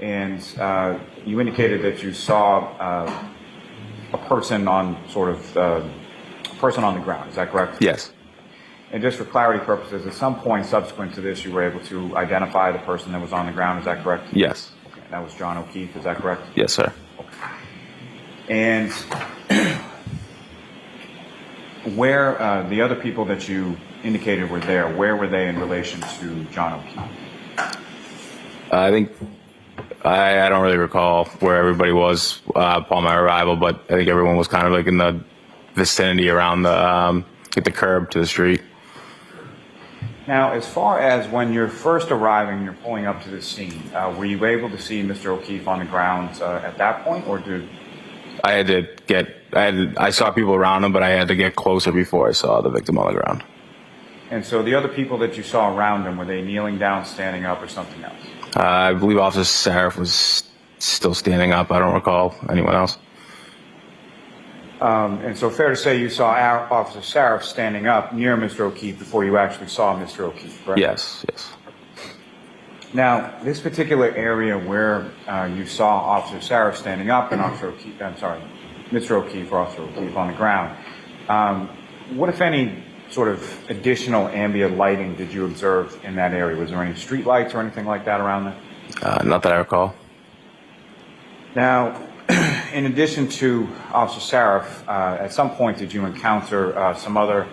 And you indicated that you saw a person on sort of person on the ground. Is that correct? Yes. And just for clarity purposes, at some point subsequent to this, you were able to identify the person that was on the ground. Is that correct? Yes. Okay. That was John O'Keefe. Is that correct? Yes, sir. And where the other people that you indicated were there, where were they in relation to John O'Keefe? I think I don't really recall where everybody was upon my arrival, but I think everyone was kind of like in the vicinity around the curb to the street. Now, as far as when you're first arriving, you're pulling up to the scene, were you able to see Mr. O'Keefe on the ground at that point, or did? I saw people around him, but I had to get closer before I saw the victim on the ground. And so the other people that you saw around him, were they kneeling down, standing up, or something else? I believe Officer Saraf was still standing up. I don't recall anyone else. And so fair to say you saw Officer Saraf standing up near Mr. O'Keefe before you actually saw Mr. O'Keefe, correct? Yes, yes. Now, this particular area where you saw Officer Saraf standing up and Mr. O'Keefe or Officer O'Keefe on the ground, what, if any, sort of additional ambient lighting did you observe in that area? Was there any street lights or anything like that around there? Not that I recall. Now, in addition to Officer Saraf, at some point did you encounter some other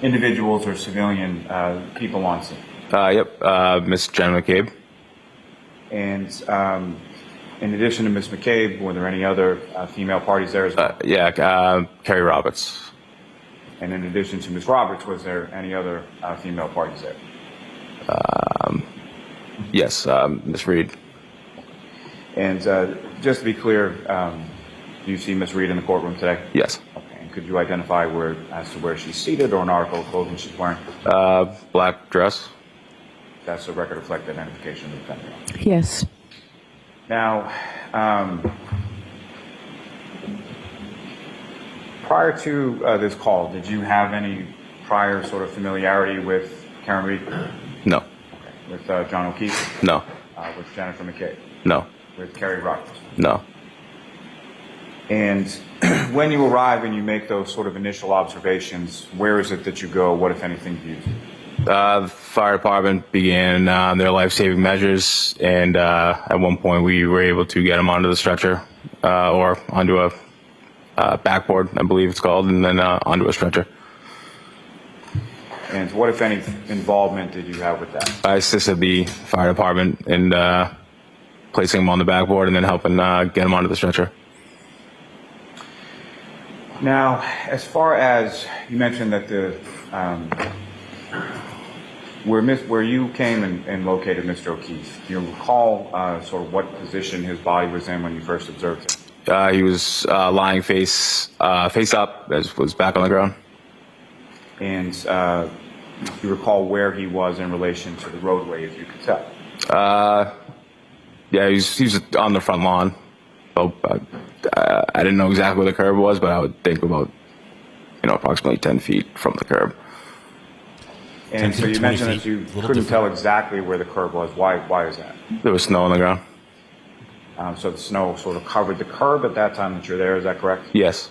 individuals or civilian people on scene? Yep, Miss Jen McCabe. And in addition to Miss McCabe, were there any other female parties there as well? Yeah, Carrie Roberts. And in addition to Miss Roberts, was there any other female parties there? Yes, Miss Reed. And just to be clear, do you see Miss Reed in the courtroom today? Yes. Okay. And could you identify as to where she's seated or an article of clothing she's wearing? Black dress. That's a record reflect identification of the defendant. Yes. Now, prior to this call, did you have any prior sort of familiarity with Karen Reed? No. Okay. With John O'Keefe? No. With Jennifer McCabe? No. With Carrie Roberts? No. And when you arrive and you make those sort of initial observations, where is it that you go? What, if anything, do you do? The fire department began their life-saving measures, and at one point we were able to get him onto the stretcher, or onto a backboard, I believe it's called, and then onto a stretcher. And what, if any, involvement did you have with that? I assisted the fire department in placing him on the backboard and then helping get him onto the stretcher. Now, as far as you mentioned that the where you came and located Mr. O'Keefe, do you recall sort of what position his body was in when you first observed him? He was lying face up, as was back on the ground. And do you recall where he was in relation to the roadway, if you could tell? Yeah, he was on the front lawn. So, I didn't know exactly where the curb was, but I would think about, approximately 10 feet from the curb. And so you mentioned that you couldn't tell exactly where the curb was. Why is that? There was snow on the ground. So the snow sort of covered the curb at that time that you're there, is that correct? Yes.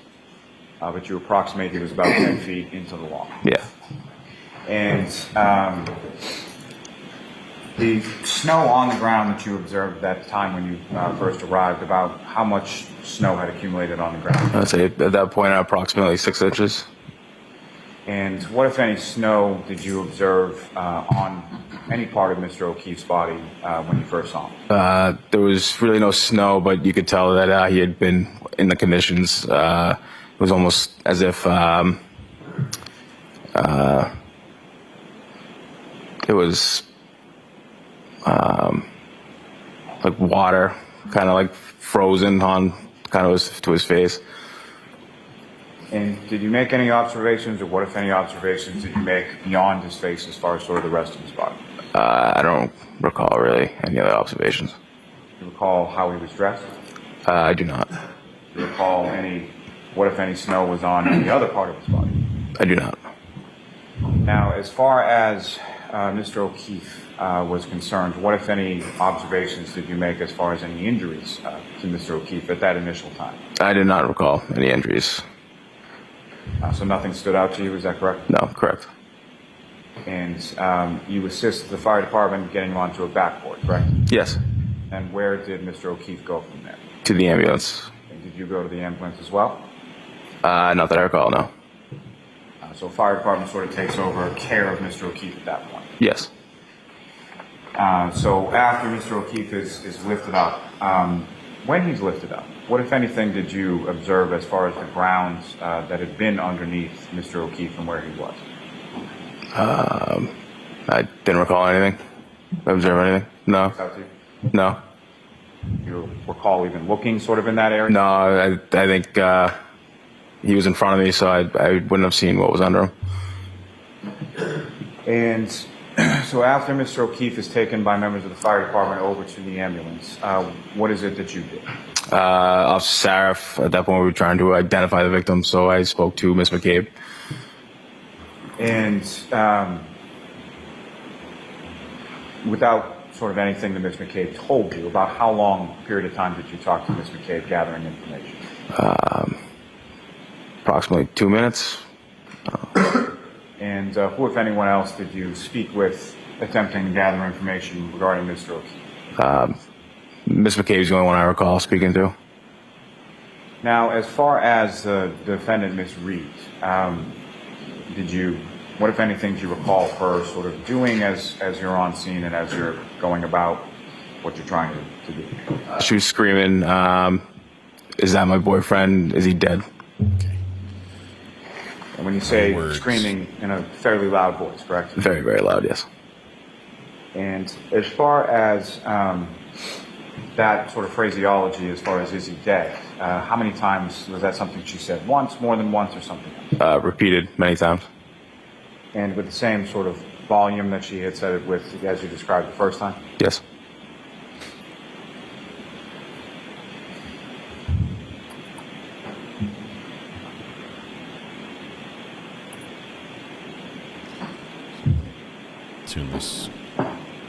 But you approximate it was about 10 feet into the lawn. Yeah. And the snow on the ground that you observed at that time when you first arrived, about how much snow had accumulated on the ground? I'd say at that point approximately 6 inches. And what, if any, snow did you observe on any part of Mr. O'Keefe's body when you first saw him? There was really no snow, but you could tell that he had been in the conditions. It was almost as if it was like water, kind of like frozen on kind of was to his face. And did you make any observations, or what, if any, observations did you make beyond his face as far as sort of the rest of his body? I don't recall really any other observations. Do you recall how he was dressed? I do not. Do you recall what, if any, snow was on any other part of his body? I do not. Now, as far as Mr. O'Keefe was concerned, what, if any, observations did you make as far as any injuries to Mr. O'Keefe at that initial time? I did not recall any injuries. So nothing stood out to you, is that correct? No, correct. And you assist the fire department getting him onto a backboard, correct? Yes. And where did Mr. O'Keefe go from there? To the ambulance. And did you go to the ambulance as well? Not that I recall, no. So fire department sort of takes over care of Mr. O'Keefe at that point? Yes. So after Mr. O'Keefe is lifted up, when he's lifted up, what, if anything, did you observe as far as the grounds that had been underneath Mr. O'Keefe and where he was? I didn't recall anything. Observe anything? No. No. Do you recall even looking sort of in that area? No, I think he was in front of me, so I wouldn't have seen what was under him. And so after Mr. O'Keefe is taken by members of the fire department over to the ambulance, what is it that you did? Officer Saraf, at that point we were trying to identify the victim, so I spoke to Ms. McCabe. And without sort of anything that Ms. McCabe told you, about how long period of time did you talk to Ms. McCabe gathering information? Approximately 2 minutes. And who, if anyone else, did you speak with attempting to gather information regarding Mr. O'Keefe? Ms. McCabe's the only one I recall speaking to. Now, as far as the defendant, Ms. Reed, what, if anything, do you recall her sort of doing as you're on scene and as you're going about what you're trying to do? She was screaming, "Is that my boyfriend? Is he dead?" Okay. And when you say screaming in a fairly loud voice, correct? Very, very loud, yes. And as far as that sort of phraseology, as far as "is he dead," how many times was that something she said? Once, more than once, or something else? Repeated many times. And with the same sort of volume that she had said it with, as you described the first time? Yes.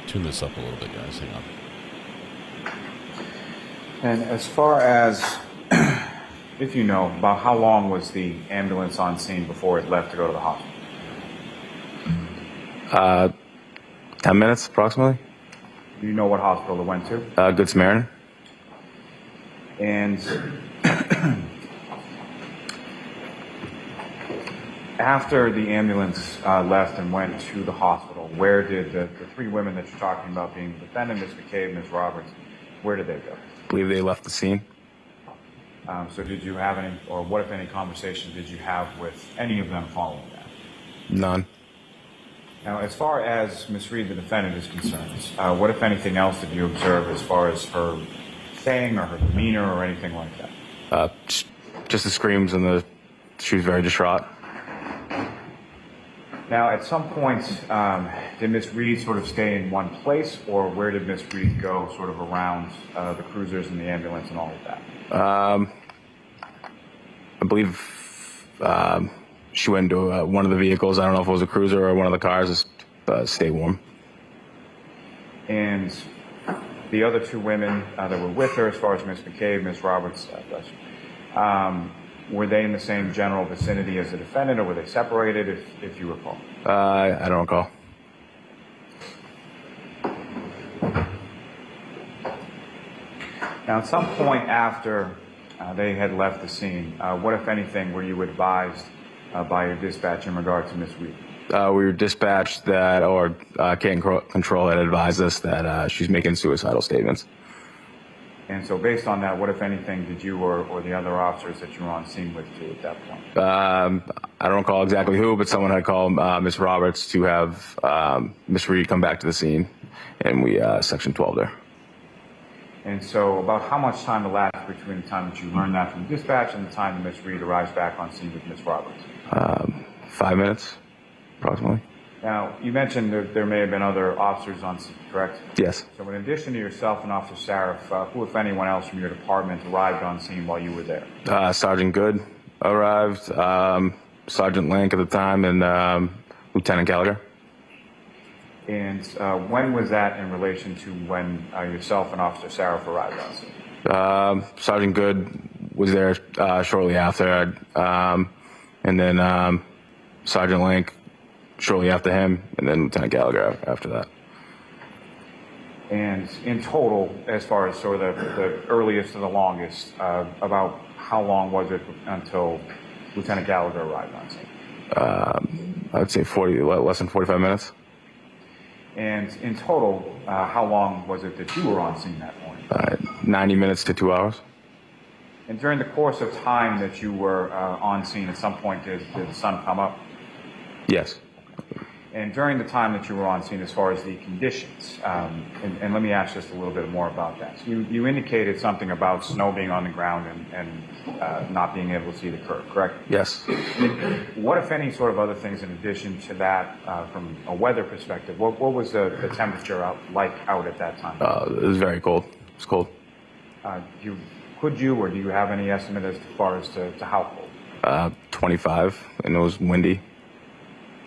Tune this up a little bit, guys. Hang on. And as far as, if you know, about how long was the ambulance on scene before it left to go to the hospital? 10 minutes, approximately. Do you know what hospital it went to? Good Samaritan. And after the ambulance left and went to the hospital, where did the three women that you're talking about, being the defendant, Ms. McCabe, Ms. Roberts, where did they go? I believe they left the scene. So did you have any, or what, if any, conversation did you have with any of them following that? None. Now, as far as Ms. Reed, the defendant, is concerned, what, if anything, else did you observe as far as her saying or her demeanor or anything like that? Just the screams and she was very distraught. Now, at some point, did Ms. Reed sort of stay in one place, or where did Ms. Reed go sort of around the cruisers and the ambulance and all of that? I believe she went into one of the vehicles. I don't know if it was a cruiser or one of the cars to stay warm. And the other two women that were with her, as far as Ms. McCabe, Ms. Roberts, were they in the same general vicinity as the defendant, or were they separated, if you recall? I don't recall. Now, at some point after they had left the scene, what, if anything, were you advised by your dispatch in regard to Ms. Reed? We were dispatched that, or Cat Control had advised us that she's making suicidal statements. And so based on that, what, if anything, did you or the other officers that you were on scene with do at that point? I don't recall exactly who, but someone had called Ms. Roberts to have Ms. Reed come back to the scene, and we Section 12 there. And so about how much time elapsed between the time that you learned that from dispatch and the time that Ms. Reed arrives back on scene with Ms. Roberts? 5 minutes, approximately. Now, you mentioned that there may have been other officers on scene, correct? Yes. So in addition to yourself and Officer Saraf, who, if anyone else from your department, arrived on scene while you were there? Sergeant Good arrived, Sergeant Link at the time, and Lieutenant Gallagher. And when was that in relation to when yourself and Officer Saraf arrived on scene? Sergeant Good was there shortly after, and then Sergeant Link shortly after him, and then Lieutenant Gallagher after that. And in total, as far as sort of the earliest to the longest, about how long was it until Lieutenant Gallagher arrived on scene? I would say less than 45 minutes. And in total, how long was it that you were on scene that morning? 90 minutes to 2 hours. And during the course of time that you were on scene, at some point did the sun come up? Yes. And during the time that you were on scene, as far as the conditions, and let me ask just a little bit more about that. So you indicated something about snow being on the ground and not being able to see the curb, correct? Yes. What, if any, sort of other things in addition to that, from a weather perspective? What was the temperature out at that time? It was very cold. It was cold. Could you, or do you have any estimate as far as to how cold? 25, and it was windy.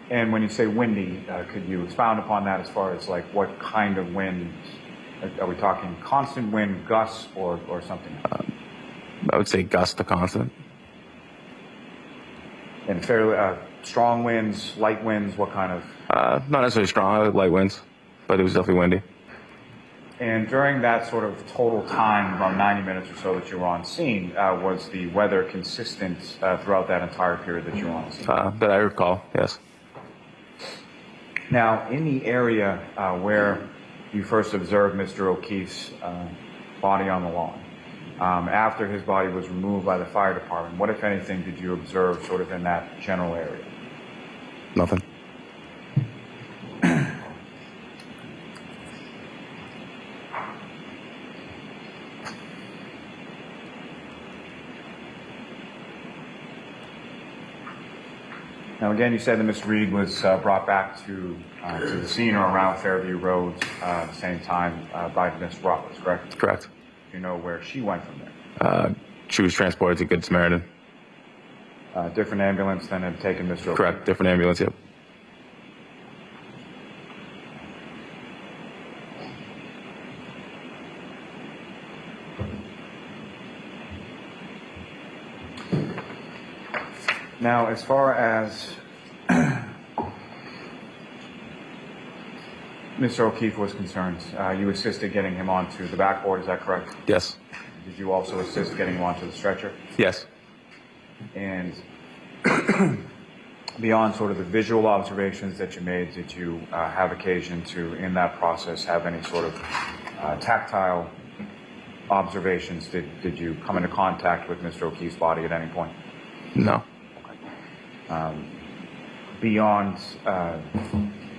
And when you say windy, could you expound upon that as far as like what kind of wind? Are we talking constant wind, gusts, or something else? I would say gust to constant. And fairly strong winds, light winds, what kind of? Not necessarily strong, light winds, but it was definitely windy. And during that sort of total time, about 90 minutes or so that you were on scene, was the weather consistent throughout that entire period that you were on scene? That I recall, yes. Now, in the area where you first observed Mr. O'Keefe's body on the lawn, after his body was removed by the fire department, what, if anything, did you observe sort of in that general area? Nothing. Now, again, you said that Ms. Reed was brought back to the scene or around Fairview Road at the same time by Ms. Roberts, correct? Correct. Do you know where she went from there? She was transported to Good Samaritan. Different ambulance than had taken Mr. O'Keefe? Correct, different ambulance, yep. Now, as far as Mr. O'Keefe was concerned, you assisted getting him onto the backboard, is that correct? Yes. Did you also assist getting him onto the stretcher? Yes. And beyond sort of the visual observations that you made, did you have occasion to, in that process, have any sort of tactile observations? Did you come into contact with Mr. O'Keefe's body at any point? No. Beyond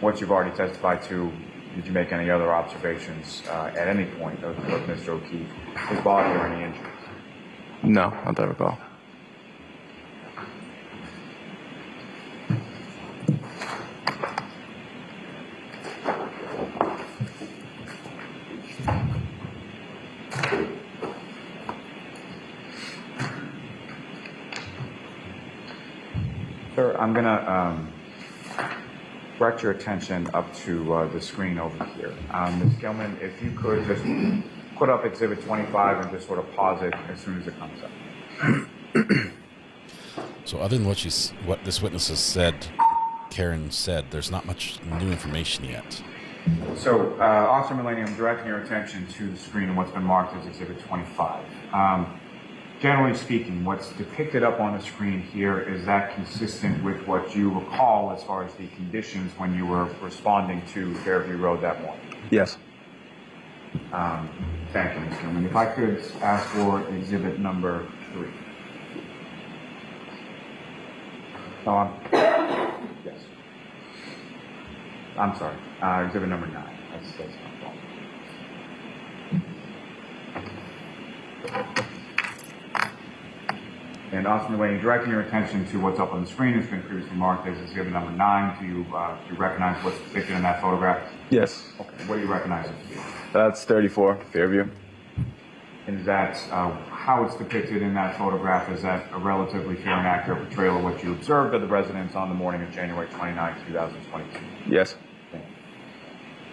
what you've already testified to, did you make any other observations at any point of Mr. O'Keefe, his body, or any injuries? No, not that I recall. Sir, I'm going to direct your attention up to the screen over here. Ms. Gilman, if you could just put up Exhibit 25 and just sort of pause it as soon as it comes up. So other than what this witness has said, Karen said, there's not much new information yet. So, Officer Mulaney, I'm directing your attention to the screen and what's been marked as Exhibit 25. Generally speaking, what's depicted up on the screen here, is that consistent with what you recall as far as the conditions when you were responding to Fairview Road that morning? Yes. Thank you, Ms. Gilman. If I could ask for Exhibit number 3. Oh, yes. I'm sorry. Exhibit number 9. That's my fault. And Officer Mulaney, directing your attention to what's up on the screen has been previously marked as exhibit number 9. Do you recognize what's depicted in that photograph? Yes. Okay. What do you recognize it to be? That's 34, Fairview. And is that how it's depicted in that photograph? Is that a relatively fair and accurate portrayal of what you observed of the residents on the morning of January 29, 2022? Yes. Okay.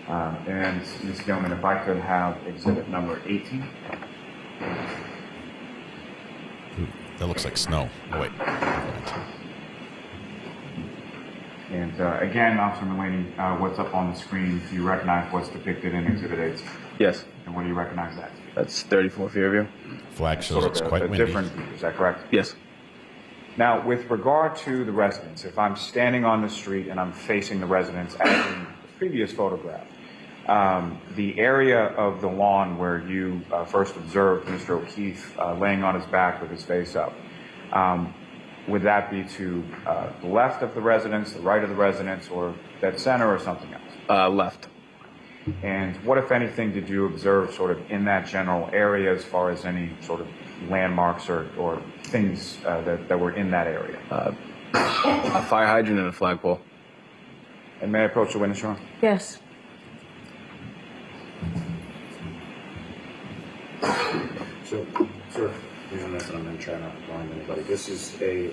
And Ms. Gilman, if I could have exhibit number 18. That looks like snow. Oh, wait. And again, Officer Mulaney, what's up on the screen? Do you recognize what's depicted in Exhibit 8? Yes. And what do you recognize that? That's 34 Fairview. Flag shows it's quite windy. Different view, is that correct? Yes. Now, with regard to the residents, if I'm standing on the street and I'm facing the residents, as in the previous photograph, the area of the lawn where you first observed Mr. O'Keefe laying on his back with his face up, would that be to the left of the residence, the right of the residence, or dead center, or something else? Left. And what, if anything, did you observe sort of in that general area as far as any sort of landmarks or things that were in that area? A fire hydrant and a flagpole. And may I approach the witness, Your Honor? Yes. So, sir, you know, nothing, I'm going to try not to blind anybody. This is a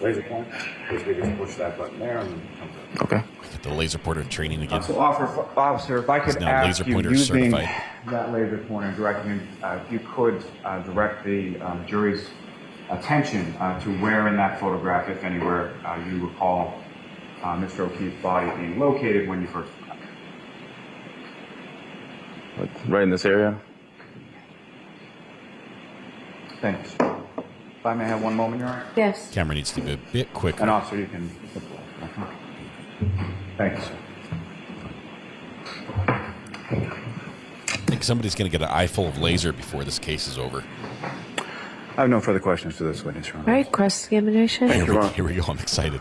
laser pointer. Basically, just push that button there and it comes up. Okay. Get the laser pointer training again. So, officer, if I could ask you, using that laser pointer directing, if you could direct the jury's attention to where in that photograph, if anywhere, you recall Mr. O'Keefe's body being located when you first arrived. Right in this area. Thanks. If I may have one moment, Your Honor? Yes. Camera needs to be a bit quicker. And officer, you can. Thank you, sir. I think somebody's going to get an eye full of laser before this case is over. I have no further questions to this witness, Your Honor. All right, cross-examination. Here we go. I'm excited.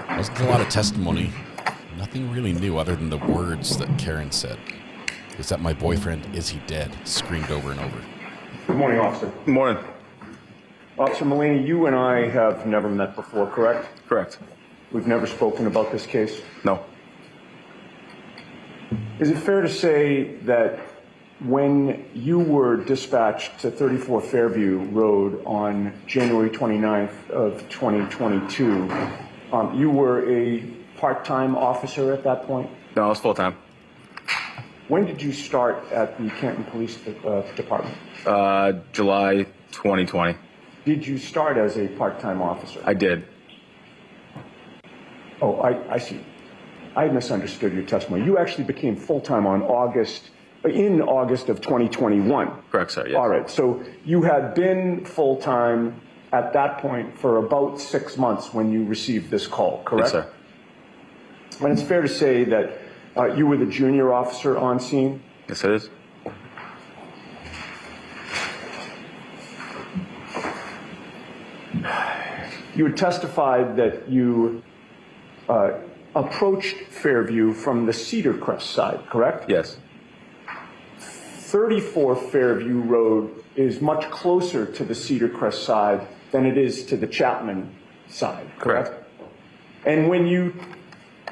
Wasn't a lot of testimony. Nothing really new other than the words that Karen said. Is that my boyfriend? Is he dead? Screamed over and over. Good morning, officer. Good morning. Officer Mulaney, you and I have never met before, correct? Correct. We've never spoken about this case? No. Is it fair to say that when you were dispatched to 34 Fairview Road on January 29th of 2022, you were a part-time officer at that point? No, I was full-time. When did you start at the Canton Police Department? July 2020. Did you start as a part-time officer? I did. Oh, I see. I misunderstood your testimony. You actually became full-time in August of 2021. Correct, sir, yes. All right, so you had been full-time at that point for about 6 months when you received this call, correct? Yes, sir. And it's fair to say that you were the junior officer on scene? Yes, it is. You had testified that you approached Fairview from the Cedar Crest side, correct? Yes. 34 Fairview Road is much closer to the Cedar Crest side than it is to the Chapman side, correct? And when you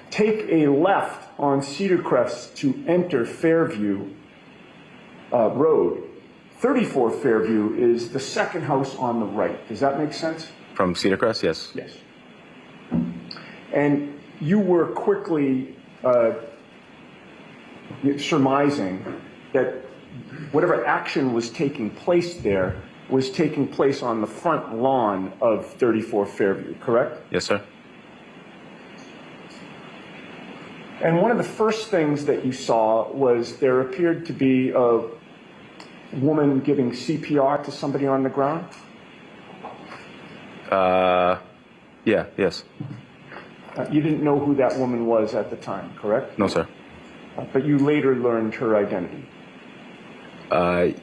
take a left on Cedar Crest to enter Fairview Road, 34 Fairview is the second house on the right. Does that make sense? From Cedar Crest, yes. Yes. And you were quickly surmising that whatever action was taking place there was taking place on the front lawn of 34 Fairview, correct? Yes, sir. And one of the first things that you saw was there appeared to be a woman giving CPR to somebody on the ground? Yeah, yes. You didn't know who that woman was at the time, correct? No, sir. But you later learned her identity.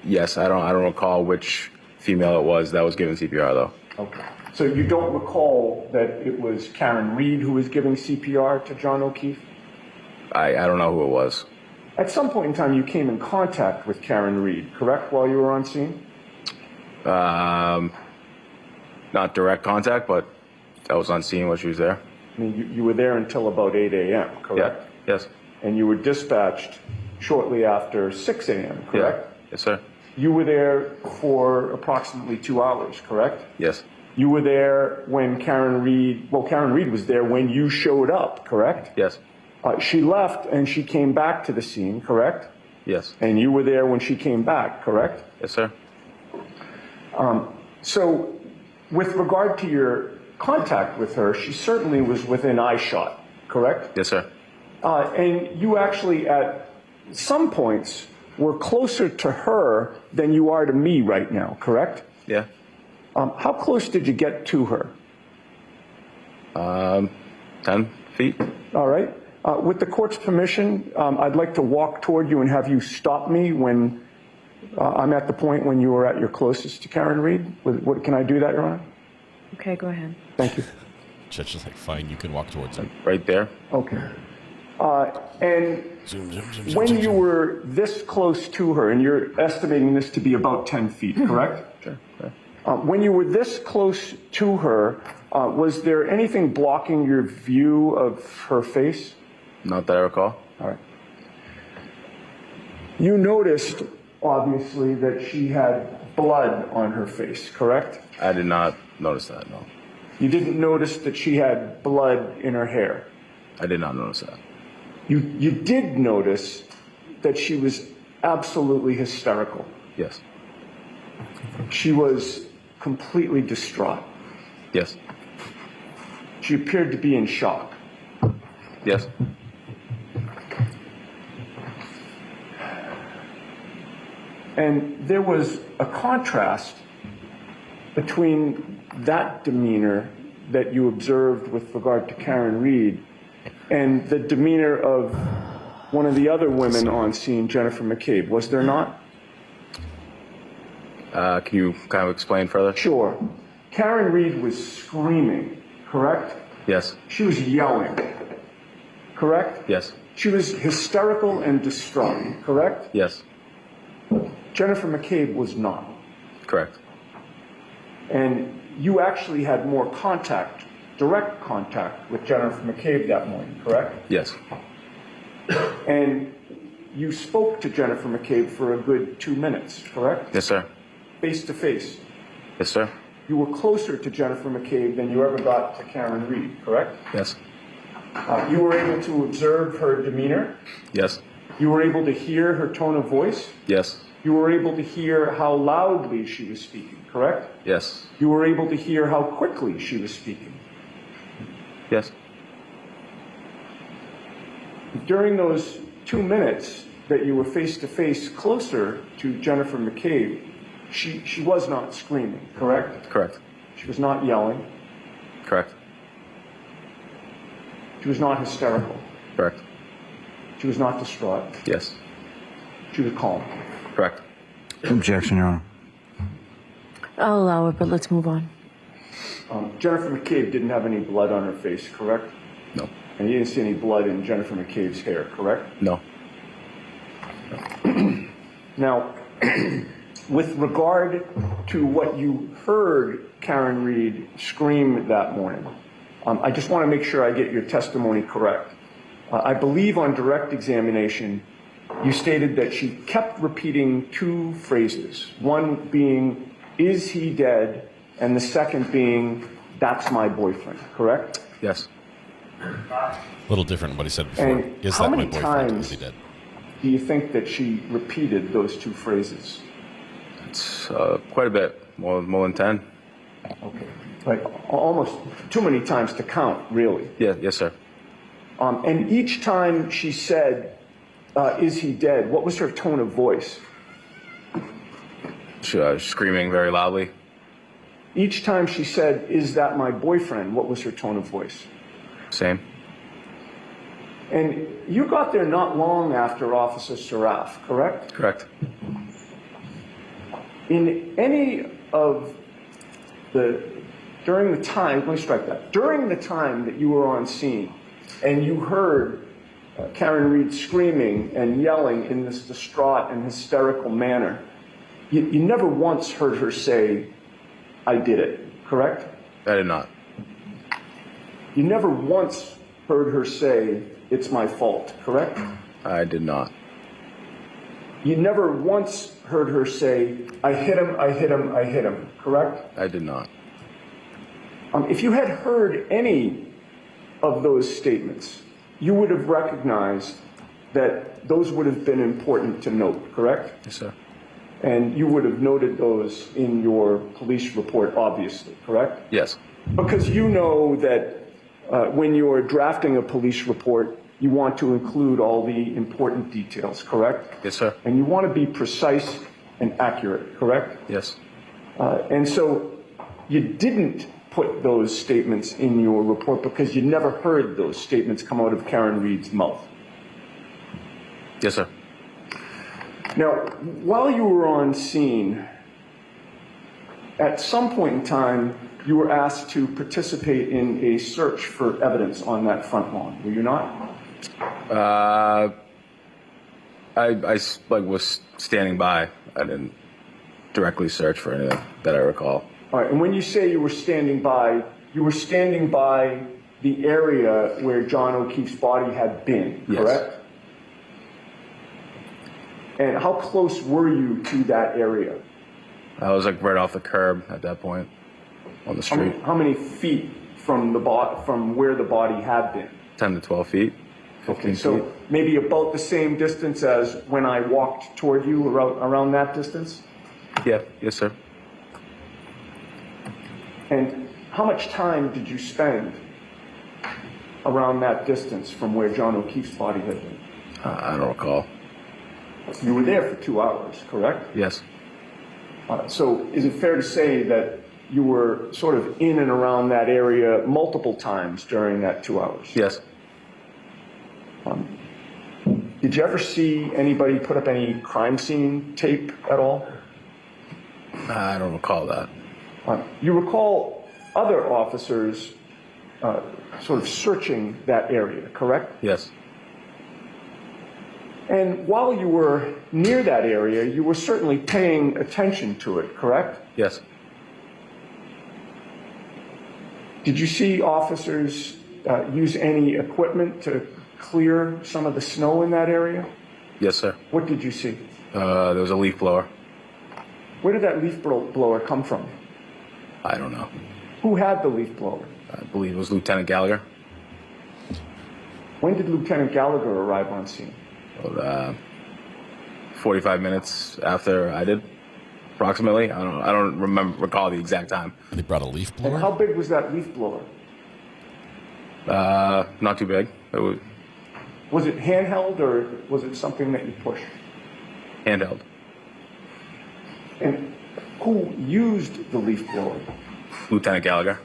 Yes, I don't recall which female it was that was giving CPR though. Okay. So you don't recall that it was Karen Reed who was giving CPR to John O'Keefe? I don't know who it was. At some point in time, you came in contact with Karen Reed, correct, while you were on scene? Not direct contact, but I was on scene while she was there. I mean, you were there until about 8 a.m., correct? Yeah. Yes. And you were dispatched shortly after 6 a.m., correct? Yeah. Yes, sir. You were there for approximately 2 hours, correct? Yes. You were there when Karen Reed was there when you showed up, correct? Yes. She left and she came back to the scene, correct? Yes. And you were there when she came back, correct? Yes, sir. So with regard to your contact with her, she certainly was within eyeshot, correct? Yes, sir. And you actually, at some points, were closer to her than you are to me right now, correct? Yeah. How close did you get to her? 10 feet. All right. With the court's permission, I'd like to walk toward you and have you stop me when I'm at the point when you were at your closest to Karen Reed. Can I do that, Your Honor? Okay, go ahead. Thank you. Judge is like, fine, you can walk towards him. Right there. Okay. And when you were this close to her, and you're estimating this to be about 10 feet, correct? Sure. When you were this close to her, was there anything blocking your view of her face? Not that I recall. All right. You noticed, obviously, that she had blood on her face, correct? I did not notice that, no. You didn't notice that she had blood in her hair? I did not notice that. You did notice that she was absolutely hysterical? Yes. She was completely distraught? Yes. She appeared to be in shock? Yes. And there was a contrast between that demeanor that you observed with regard to Karen Reed and the demeanor of one of the other women on scene, Jennifer McCabe, was there not? Can you kind of explain further? Sure. Karen Reed was screaming, correct? Yes. She was yelling, correct? Yes. She was hysterical and distraught, correct? Yes. Jennifer McCabe was not. Correct. And you actually had more contact, direct contact with Jennifer McCabe that morning, correct? Yes. And you spoke to Jennifer McCabe for a good 2 minutes, correct? Yes, sir. Face to face. Yes, sir. You were closer to Jennifer McCabe than you ever got to Karen Reed, correct? Yes. You were able to observe her demeanor? Yes. You were able to hear her tone of voice? Yes. You were able to hear how loudly she was speaking, correct? Yes. You were able to hear how quickly she was speaking? Yes. During those 2 minutes that you were face to face closer to Jennifer McCabe, she was not screaming, correct? Correct. She was not yelling. Correct. She was not hysterical. Correct. She was not distraught. Yes. She was calm. Correct. Objection, Your Honor. I'll allow it, but let's move on. Jennifer McCabe didn't have any blood on her face, correct? No. And you didn't see any blood in Jennifer McCabe's hair, correct? No. Now, with regard to what you heard Karen Reed scream that morning, I just want to make sure I get your testimony correct. I believe on direct examination, you stated that she kept repeating two phrases, one being, "Is he dead?" and the second being, "That's my boyfriend," correct? Yes. A little different than what he said before. And Is how that my many boyfriend? times Is he dead? do you think that she repeated those two phrases? It's quite a bit, more than 10. Okay, like almost too many times to count, really. Yeah, yes, sir. And each time she said, "Is he dead?" what was her tone of voice? Screaming very loudly. Each time she said, "Is that my boyfriend?" what was her tone of voice? Same. And you got there not long after Officer Saraf, correct? Correct. In any of during the time, let me strike that, during the time that you were on scene and you heard Karen Reed screaming and yelling in this distraught and hysterical manner, You never once heard her say, "I did it," correct? I did not. You never once heard her say, "It's my fault," correct? I did not. You never once heard her say, "I hit him, I hit him, I hit him," correct? I did not. If you had heard any of those statements, you would have recognized that those would have been important to note, correct? Yes, sir. And you would have noted those in your police report, obviously, correct? Yes. Because you know that when you're drafting a police report, you want to include all the important details, correct? Yes, sir. And you want to be precise and accurate, correct? Yes. And so you didn't put those statements in your report because you never heard those statements come out of Karen Reed's mouth. Yes, sir. Now, while you were on scene, at some point in time, you were asked to participate in a search for evidence on that front lawn, were you not? I was standing by. I didn't directly search for anything that I recall. All right, and when you say you were standing by the area where John O'Keefe's body had been, Yes. correct? And how close were you to that area? I was right off the curb at that point on the street. How many feet from where the body had been? 10 to 12 feet. 15 Okay, so feet. maybe about the same distance as when I walked toward you, around that distance? Yeah. Yes, sir. And how much time did you spend around that distance from where John O'Keefe's body had been? I don't recall. You were there for 2 hours, correct? Yes. So is it fair to say that you were sort of in and around that area multiple times during that 2 hours? Yes. Did you ever see anybody put up any crime scene tape at all? I don't recall that. You recall other officers sort of searching that area, correct? Yes. And while you were near that area, you were certainly paying attention to it, correct? Yes. Did you see officers use any equipment to clear some of the snow in that area? Yes, sir. What did you see? There was a leaf blower. Where did that leaf blower come from? I don't know. Who had the leaf blower? I believe it was Lieutenant Gallagher. When did Lieutenant Gallagher arrive on scene? 45 minutes after I did, approximately. I don't recall the exact time. They brought a leaf blower? And how big was that leaf blower? Not too big. Was it handheld or was it something that you pushed? Handheld. And who used the leaf blower? Lieutenant Gallagher.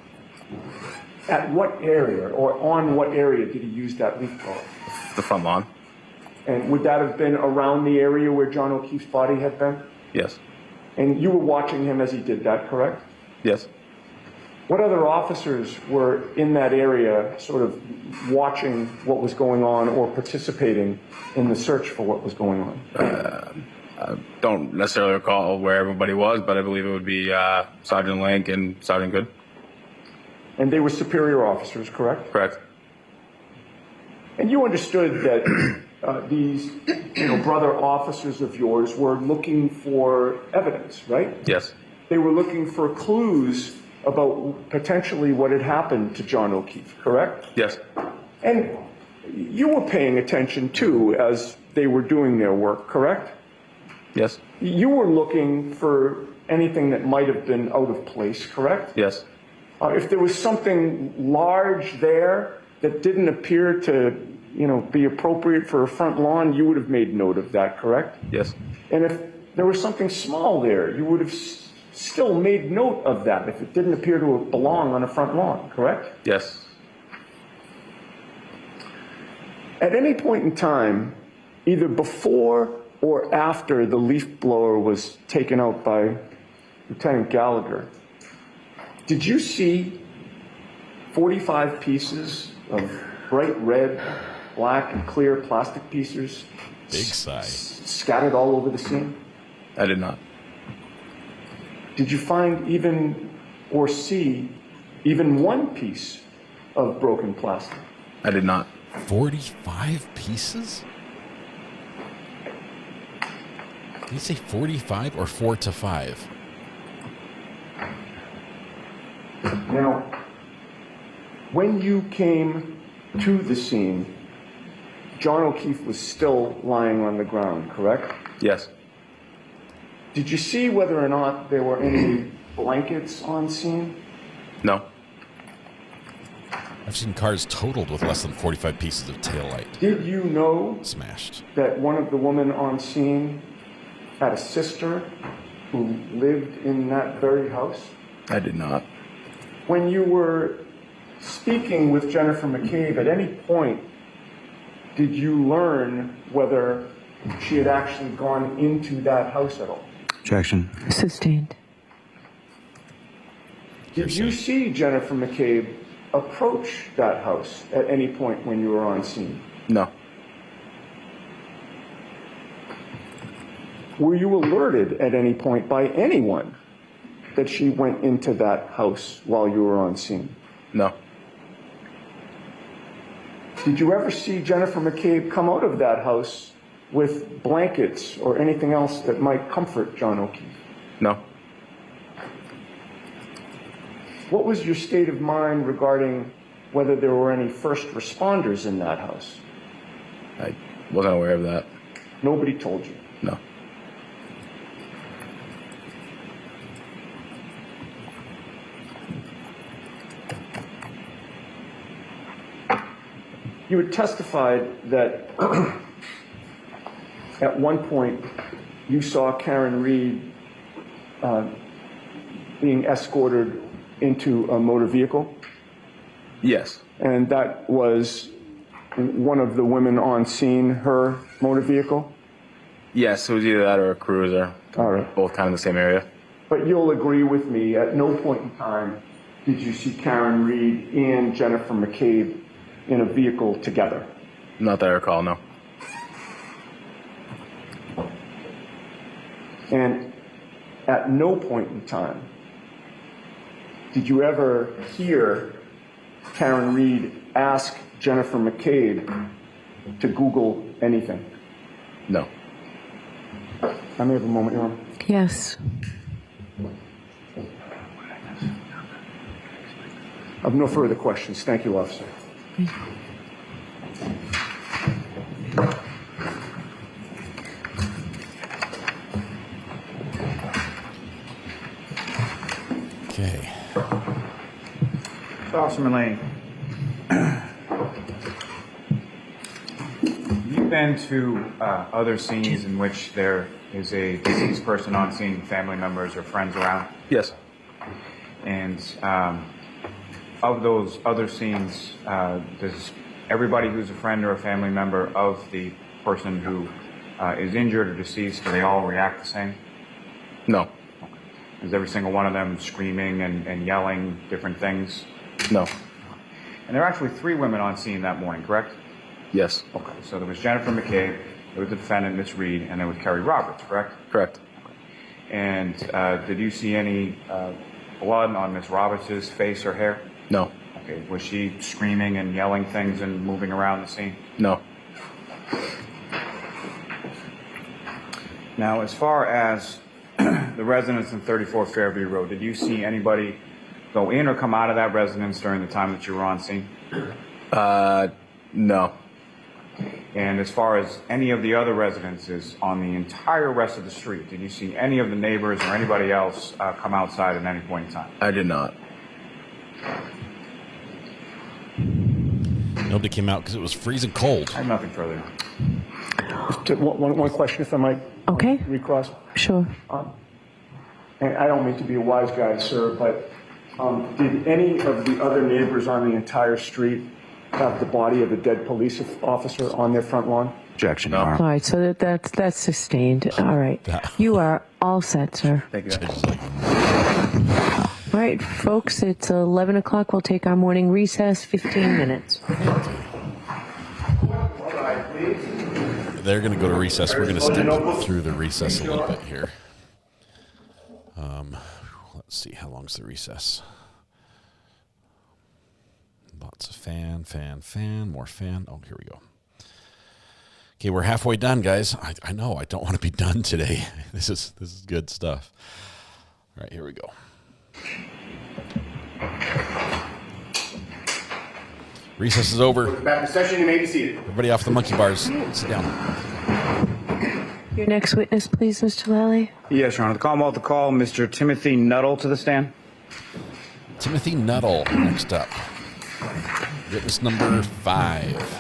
At what area or on what area did he use that leaf blower? The front lawn. And would that have been around the area where John O'Keefe's body had been? Yes. And you were watching him as he did that, correct? Yes. What other officers were in that area sort of watching what was going on or participating in the search for what was going on? I don't necessarily recall where everybody was, but I believe it would be Sergeant Link and Sergeant Good. And they were superior officers, correct? Correct. And you understood that these brother officers of yours were looking for evidence, right? Yes. They were looking for clues about potentially what had happened to John O'Keefe, correct? Yes. And you were paying attention too as they were doing their work, correct? Yes. You were looking for anything that might have been out of place, correct? Yes. If there was something large there that didn't appear to, be appropriate for a front lawn, you would have made note of that, correct? Yes. And if there was something small there, you would have still made note of that if it didn't appear to belong on a front lawn, correct? Yes. At any point in time, either before or after the leaf blower was taken out by Lieutenant Gallagher, did you see 45 pieces of bright red, black, and clear plastic pieces Big sigh. scattered all over the scene? I did not. Did you find or see even one piece of broken plastic? I did not. 45 pieces? Did you say 45 or 4 to 5? Now, when you came to the scene, John O'Keefe was still lying on the ground, correct? Yes. Did you see whether or not there were any blankets on scene? No. I've seen cars totaled with less than 45 pieces of taillight. Did you know smashed that one of the women on scene had a sister who lived in that very house? I did not. When you were speaking with Jennifer McCabe, at any point, did you learn whether she had actually gone into that house at all? Objection. Sustained. Did you see Jennifer McCabe approach that house at any point when you were on scene? No. Were you alerted at any point by anyone that she went into that house while you were on scene? No. Did you ever see Jennifer McCabe come out of that house with blankets or anything else that might comfort John O'Keefe? No. What was your state of mind regarding whether there were any first responders in that house? I wasn't aware of that. Nobody told you? No. You had testified that at one point you saw Karen Reed being escorted into a motor vehicle? Yes. And that was one of the women on scene, her motor vehicle? Yes, it was either that or a cruiser. All right. Both kind of the same area. But you'll agree with me, at no point in time did you see Karen Reed and Jennifer McCabe in a vehicle together? Not that I recall, no. And at no point in time did you ever hear Karen Reed ask Jennifer McCabe to Google anything? No. I may have a moment, Your Honor. Yes. I have no further questions. Thank you, officer. Okay. Officer Mulaney, you've been to other scenes in which there is a deceased person on scene, family members or friends around? Yes. And of those other scenes, does everybody who's a friend or a family member of the person who is injured or deceased, do they all react the same? No. Is every single one of them screaming and yelling different things? No. And there are actually 3 women on scene that morning, correct? Yes. Okay, so there was Jennifer McCabe, there was the defendant, Miss Reed, and there was Kerry Roberts, correct? Correct. And did you see any blood on Miss Roberts' face or hair? No. Okay, was she screaming and yelling things and moving around the scene? No. Now, as far as the residence in 34 Fairview Road, did you see anybody go in or come out of that residence during the time that you were on scene? No. And as far as any of the other residences on the entire rest of the street, did you see any of the neighbors or anybody else come outside at any point in time? I did not. Nobody came out because it was freezing cold. I have nothing further. Just one question, if I might. Okay. Recross. Sure. And I don't mean to be a wise guy, sir, but did any of the other neighbors on the entire street have the body of a dead police officer on their front lawn? Objection. All right, so that's sustained. All right. You are all set, sir. Thank you. All right, folks, it's 11 o'clock. We'll take our morning recess, 15 minutes. They're going to go to recess. We're going to skip through the recess a little bit here. Let's see, how long's the recess? Lots of fan, more fan. Oh, here we go. Okay, we're halfway done, guys. I know, I don't want to be done today. This is good stuff. All right, here we go. Recess is over. Back to session, you may be seated. Everybody off the monkey bars. Sit down. Your next witness, please, Mr. Lally. Yes, Your Honor. The Commonwealth to call Mr. Timothy Nuttall to the stand. Timothy Nuttall, next up. Witness number 5.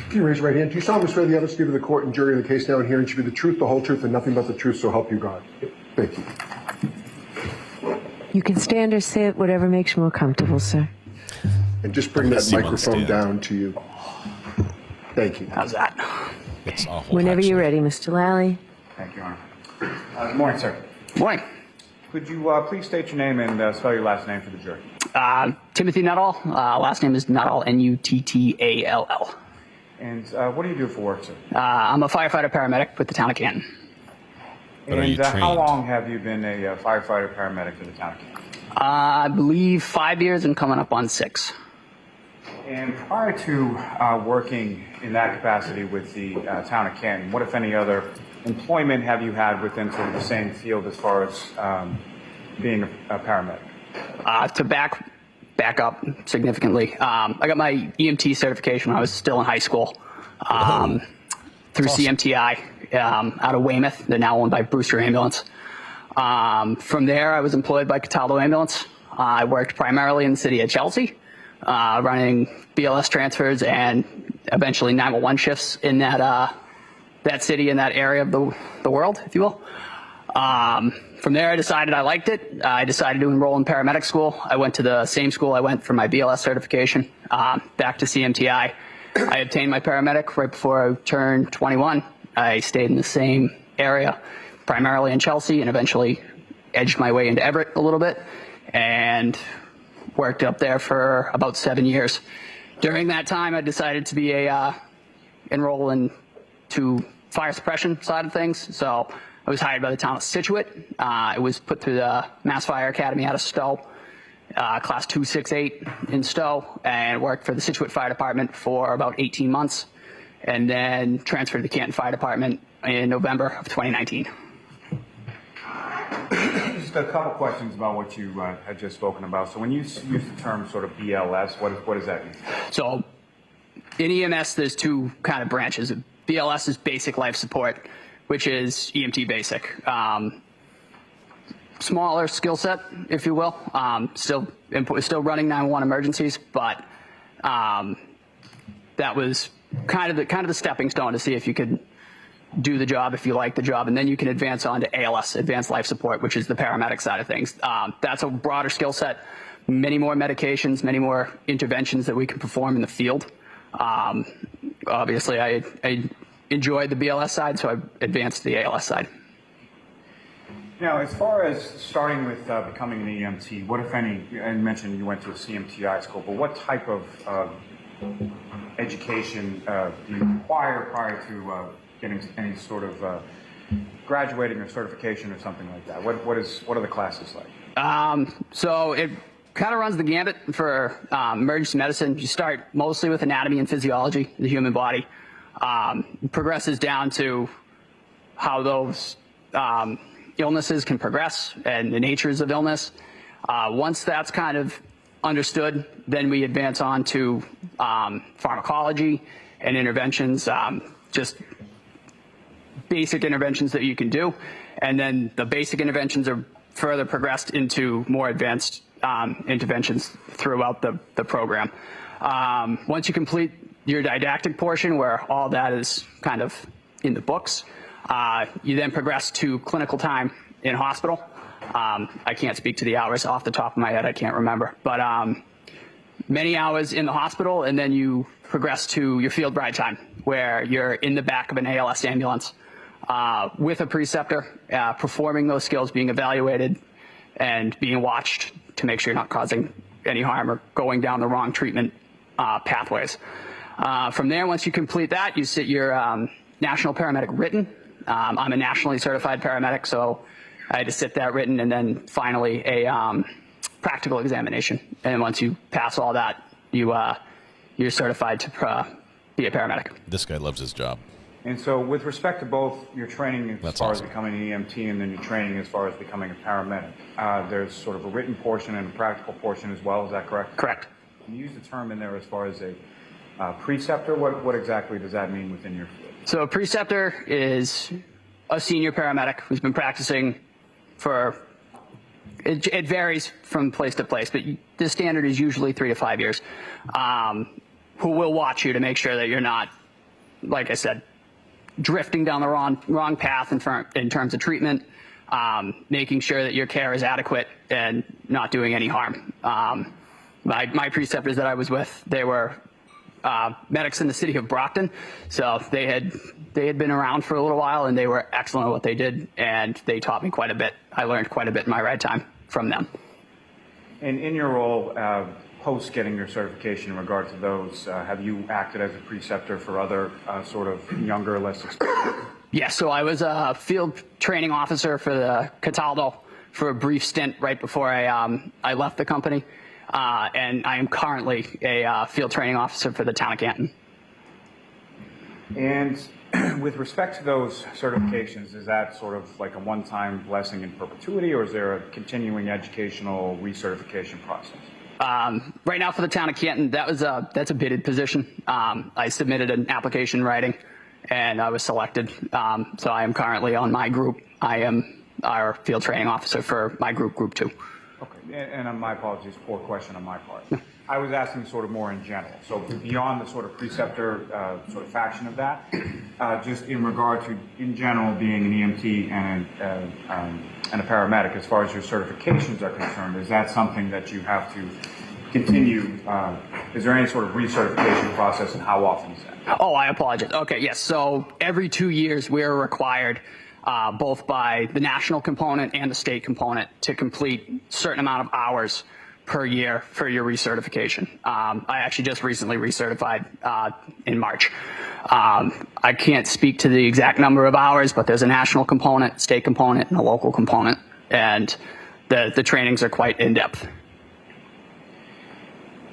Can you raise your right hand? Do you solemnly swear the evidence given to the court and jury in the case now and hearing should be the truth, the whole truth, and nothing but the truth, so help you God? Thank you. You can stand or sit, whatever makes you more comfortable, sir. And just bring that microphone down to you. Thank you. How's that? It's awful. Whenever you're ready, Mr. Lally. Thank you, Your Honor. Good morning, sir. Morning. Could you please state your name and spell your last name for the jury? Timothy Nuttall. Last name is Nuttall, Nuttall. And what do you do for work, sir? I'm a firefighter paramedic with the town of Canton. And how long have you been a firefighter paramedic for the town of Canton? I believe 5 years and coming up on 6. And prior to working in that capacity with the town of Canton, what, if any, other employment have you had within sort of the same field as far as being a paramedic? To back up significantly, I got my EMT certification when I was still in high school through CMTI out of Weymouth. They're now owned by Brewster Ambulance. From there, I was employed by Cataldo Ambulance. I worked primarily in the city of Chelsea, running BLS transfers and eventually 911 shifts in that city, in that area of the world, if you will. From there, I decided I liked it. I decided to enroll in paramedic school. I went to the same school I went for my BLS certification, back to CMTI. I obtained my paramedic right before I turned 21. I stayed in the same area, primarily in Chelsea, and eventually edged my way into Everett a little bit and worked up there for about 7 years. During that time, I decided to be enroll into fire suppression side of things. So I was hired by the town of Scituate. It was put through the Mass Fire Academy out of Stowe, class 268 in Stowe, and worked for the Scituate Fire Department for about 18 months, and then transferred to the Canton Fire Department in November of 2019. Just a couple questions about what you had just spoken about. So when you use the term sort of BLS, what does that mean? So in EMS, there's two kind of branches. BLS is basic life support, which is EMT basic. Smaller skill set, if you will. Still running 911 emergencies, but that was kind of the stepping stone to see if you could do the job, if you like the job, and then you can advance on to ALS, advanced life support, which is the paramedic side of things. That's a broader skill set, many more medications, many more interventions that we can perform in the field. Obviously, I enjoyed the BLS side, so I advanced to the ALS side. Now, as far as starting with becoming an EMT, what, if any, you mentioned you went to a CMTI school, but what type of education do you require prior to getting any sort of graduating or certification or something like that? What are the classes like? So it kind of runs the gambit for emergency medicine. You start mostly with anatomy and physiology, the human body. Progresses down to how those illnesses can progress and the natures of illness. Once that's kind of understood, then we advance on to pharmacology and interventions, just basic interventions that you can do. And then the basic interventions are further progressed into more advanced interventions throughout the program. Once you complete your didactic portion, where all that is kind of in the books, you then progress to clinical time in hospital. I can't speak to the hours off the top of my head, I can't remember, but many hours in the hospital, and then you progress to your field ride time, where you're in the back of an ALS ambulance with a preceptor, performing those skills, being evaluated, and being watched to make sure you're not causing any harm or going down the wrong treatment pathways. From there, once you complete that, you sit your National Paramedic Written. I'm a nationally certified paramedic, so I had to sit that written, and then finally a practical examination. And once you pass all that, you're certified to be a paramedic. This guy loves his job. And so with respect to both your training as far awesome. as becoming an EMT and then your training as far as becoming a paramedic, there's sort of a written portion and a practical portion as well, is that correct? Correct. Can you use the term in there as far as a preceptor? What exactly does that mean within your field? So a preceptor is a senior paramedic who's been practicing for, it varies from place to place, but the standard is usually 3 to 5 years, who will watch you to make sure that you're not, like I said, drifting down the wrong path in terms of treatment, making sure that your care is adequate and not doing any harm. My preceptors that I was with, they were medics in the city of Brockton, so they had been around for a little while, and they were excellent at what they did, and they taught me quite a bit. I learned quite a bit in my ride time from them. And in your role, post getting your certification in regard to those, have you acted as a preceptor for other sort of younger, less experienced? Yeah, so I was a field training officer for the Cataldo for a brief stint right before I left the company, and I am currently a field training officer for the town of Canton. And with respect to those certifications, is that sort of like a one-time blessing in perpetuity, or is there a continuing educational recertification process? Right now for the town of Canton, that's a bidded position. I submitted an application writing, and I was selected. So I am currently on my group. I am our field training officer for my group, Group 2. Okay, and my apologies, poor question on my part. I was asking sort of more in general. So beyond the sort of preceptor sort of faction of that, just in regard to, in general, being an EMT and a paramedic, as far as your certifications are concerned, is that something that you have to continue? Is there any sort of recertification process, and how often is that? Oh, I apologize. Okay, yes. So every 2 years, we are required, both by the national component and the state component, to complete a certain amount of hours per year for your recertification. I actually just recently recertified in March. I can't speak to the exact number of hours, but there's a national component, state component, and a local component, and the trainings are quite in-depth.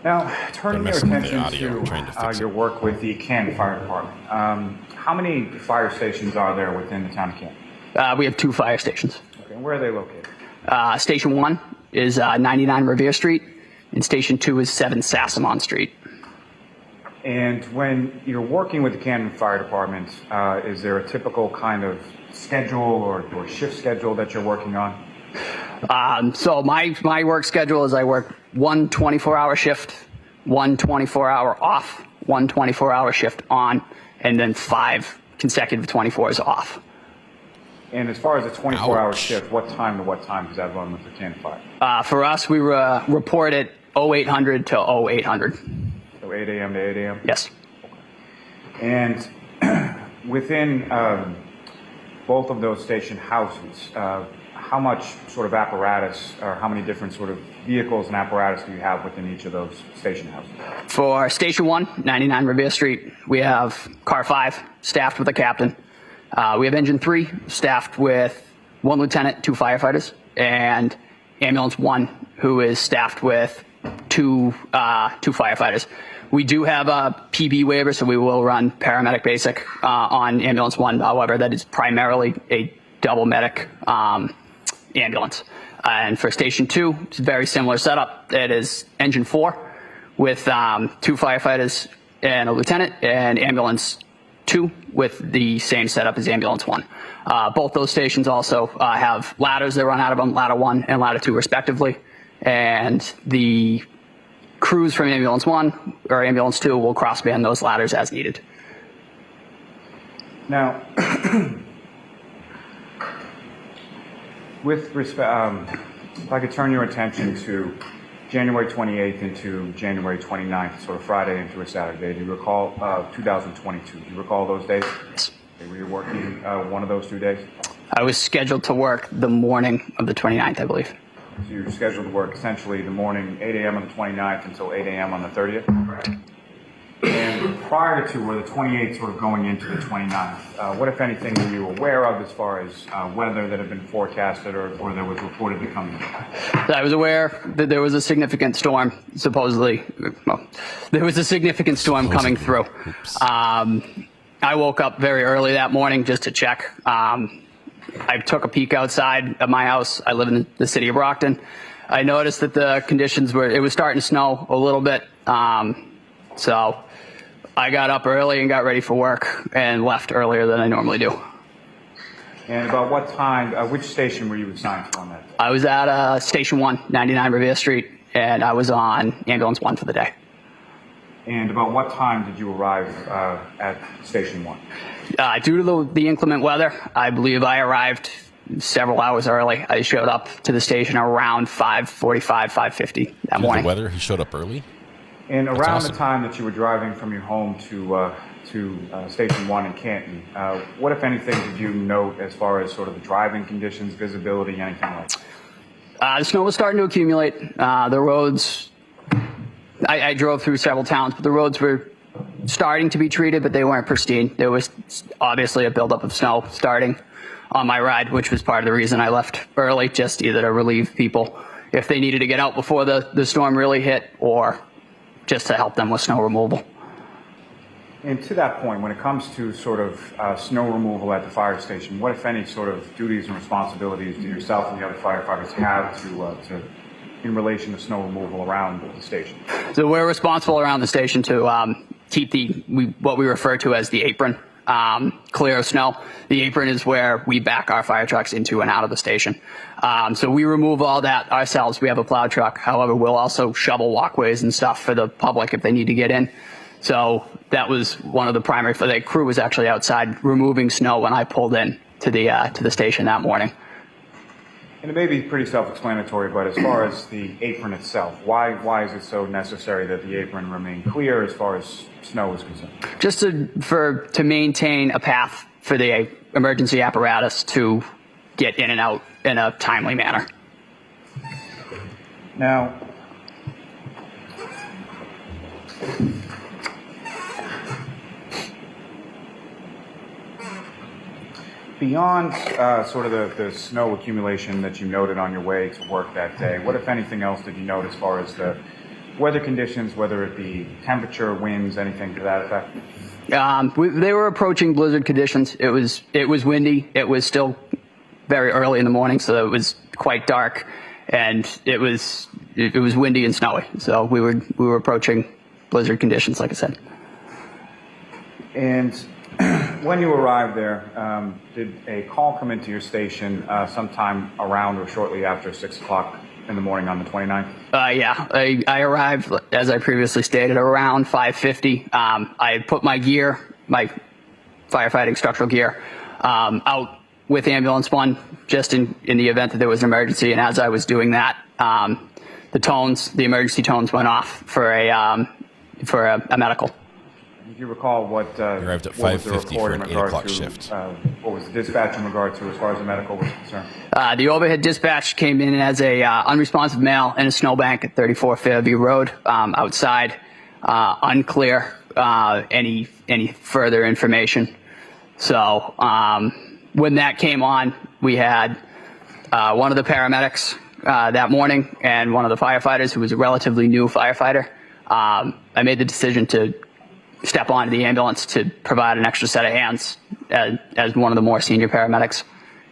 Now, turning your attention to your work with the Canton Fire Department, how many fire stations are there within the town of Canton? We have 2 fire stations. Okay, and where are they located? Station 1 is 99 Revere Street, and Station 2 is 7 Sassamon Street. And when you're working with the Canton Fire Department, is there a typical kind of schedule or shift schedule that you're working on? So my work schedule is I work 1 24-hour shift, 1 24-hour off, 1 24-hour shift on, and then 5 consecutive 24s off. And as far as a 24-hour shift, what time to what time does that run with the Canton Fire? For us, we report at 0800 to 0800. So 8 a.m. to 8 a.m.? Yes. And within both of those station houses, how much sort of apparatus, or how many different sort of vehicles and apparatus do you have within each of those station houses? For Station 1, 99 Revere Street, we have Car 5, staffed with a captain. We have Engine 3, staffed with 1 lieutenant, 2 firefighters, and Ambulance 1, who is staffed with 2 firefighters. We do have a PB waiver, so we will run paramedic basic on Ambulance 1. However, that is primarily a double medic ambulance. And for Station 2, it's a very similar setup. It is Engine 4 with 2 firefighters and a lieutenant, and Ambulance 2 with the same setup as Ambulance 1. Both those stations also have ladders that run out of them, Ladder 1 and Ladder 2 respectively. And the crews from Ambulance 1 or Ambulance 2 will cross-band those ladders as needed. Now, with respect, if I could turn your attention to January 28th into January 29th, sort of Friday into a Saturday. Do you recall 2022? Do you recall those days? Yes. Were you working one of those 2 days? I was scheduled to work the morning of the 29th, I believe. So you're scheduled to work essentially the morning 8 a.m. on the 29th until 8 a.m. on the 30th? Correct. And prior to, or the 28th sort of going into the 29th, what, if anything, were you aware of as far as weather that had been forecasted or that was reported to come in? I was aware that there was a significant storm, supposedly. Well, there was a significant storm coming through. I woke up very early that morning just to check. I took a peek outside of my house. I live in the city of Brockton. I noticed that the conditions were, it was starting to snow a little bit. So I got up early and got ready for work and left earlier than I normally do. And about what time, which station were you assigned to on that day? I was at Station 1, 99 Revere Street, and I was on Ambulance 1 for the day. And about what time did you arrive at Station 1? Due to the inclement weather, I believe I arrived several hours early. I showed up to the station around 5:45, 5:50 that morning. The weather, he showed up early? And around the time that you were driving from your home to Station 1 in Canton, what, if anything, did you note as far as sort of the driving conditions, visibility, anything like that? The snow was starting to accumulate. The roads, I drove through several towns, but the roads were starting to be treated, but they weren't pristine. There was obviously a buildup of snow starting on my ride, which was part of the reason I left early, just either to relieve people if they needed to get out before the storm really hit, or just to help them with snow removal. And to that point, when it comes to sort of snow removal at the fire station, what, if any, sort of duties and responsibilities do yourself and the other firefighters have to in relation to snow removal around the station? So we're responsible around the station to keep what we refer to as the apron clear of snow. The apron is where we back our fire trucks into and out of the station. So we remove all that ourselves. We have a plow truck. However, we'll also shovel walkways and stuff for the public if they need to get in. So that was one of the primary, for the crew was actually outside removing snow when I pulled in to the station that morning. And it may be pretty self-explanatory, but as far as the apron itself, why is it so necessary that the apron remain clear as far as snow is concerned? Just to maintain a path for the emergency apparatus to get in and out in a timely manner. Now, beyond sort of the snow accumulation that you noted on your way to work that day, what, if anything else, did you note as far as the weather conditions, whether it be temperature, winds, anything to that effect? They were approaching blizzard conditions. It was windy. It was still very early in the morning, so it was quite dark, and it was windy and snowy. So we were approaching blizzard conditions, like I said. And when you arrived there, did a call come into your station sometime around or shortly after 6 o'clock in the morning on the 29th? Yeah, I arrived, as I previously stated, around 5:50. I put my gear, my firefighting structural gear, out with Ambulance 1, just in the event that there was an emergency. And as I was doing that, the emergency tones went off for a medical. Do you recall what arrived at 5:50 for an 8 o'clock shift? What was the dispatch in regard to as far as the medical was concerned? The overhead dispatch came in as a unresponsive male in a snowbank at 34 Fairview Road outside. Unclear any further information. So when that came on, we had one of the paramedics that morning and one of the firefighters who was a relatively new firefighter. I made the decision to step onto the ambulance to provide an extra set of hands as one of the more senior paramedics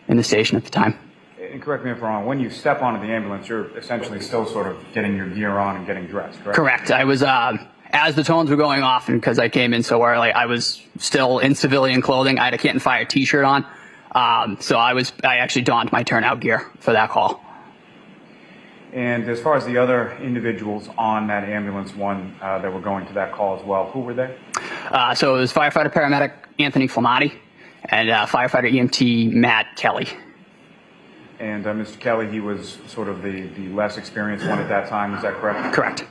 in the station at the time. And correct me if I'm wrong, when you step onto the ambulance, you're essentially still sort of getting your gear on and getting dressed, correct? Correct. I was, as the tones were going off, and because I came in so early, I was still in civilian clothing. I had a Canton Fire t-shirt on. So I actually donned my turnout gear for that call. And as far as the other individuals on that Ambulance 1 that were going to that call as well, who were they? So it was firefighter paramedic Anthony Flamati and firefighter EMT Matt Kelly. And Mr. Kelly, he was sort of the less experienced one at that time, is that correct? Correct.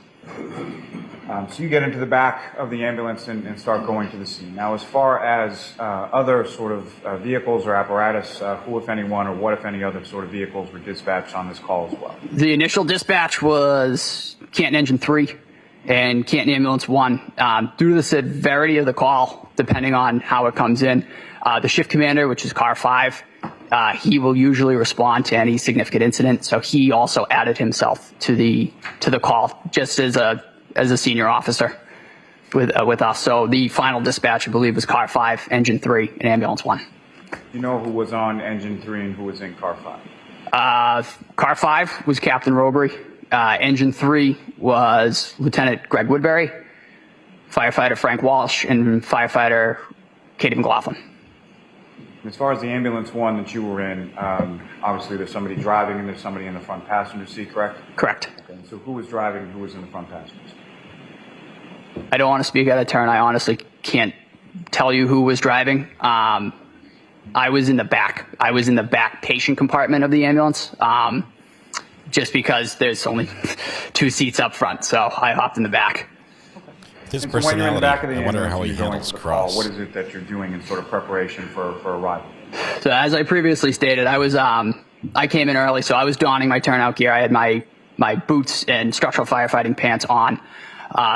So you get into the back of the ambulance and start going to the scene. Now, as far as other sort of vehicles or apparatus, who, if anyone, or what, if any, other sort of vehicles were dispatched on this call as well? The initial dispatch was Canton Engine 3 and Canton Ambulance 1. Due to the severity of the call, depending on how it comes in, the shift commander, which is Car 5, he will usually respond to any significant incident. So he also added himself to the call, just as a senior officer with us. So the final dispatch, I believe, was Car 5, Engine 3, and Ambulance 1. You know who was on Engine 3 and who was in Car 5? Car 5 was Captain Robery. Engine 3 was Lieutenant Greg Woodbury, Firefighter Frank Walsh, and Firefighter Katie McLaughlin. As far as the Ambulance 1 that you were in, obviously there's somebody driving and there's somebody in the front passenger seat, correct? Correct. Okay. So who was driving and who was in the front passenger seat? I don't want to speak out of turn. I honestly can't tell you who was driving. I was in the back. I was in the back patient compartment of the ambulance, just because there's only 2 seats up front, so I hopped in the back. His And so when you're in the personality, back of the I wonder ambulance how and he you're going handles to the cross. call, what is it that you're doing in sort of preparation for arrival? So as I previously stated, I came in early, so I was donning my turnout gear. I had my boots and structural firefighting pants on.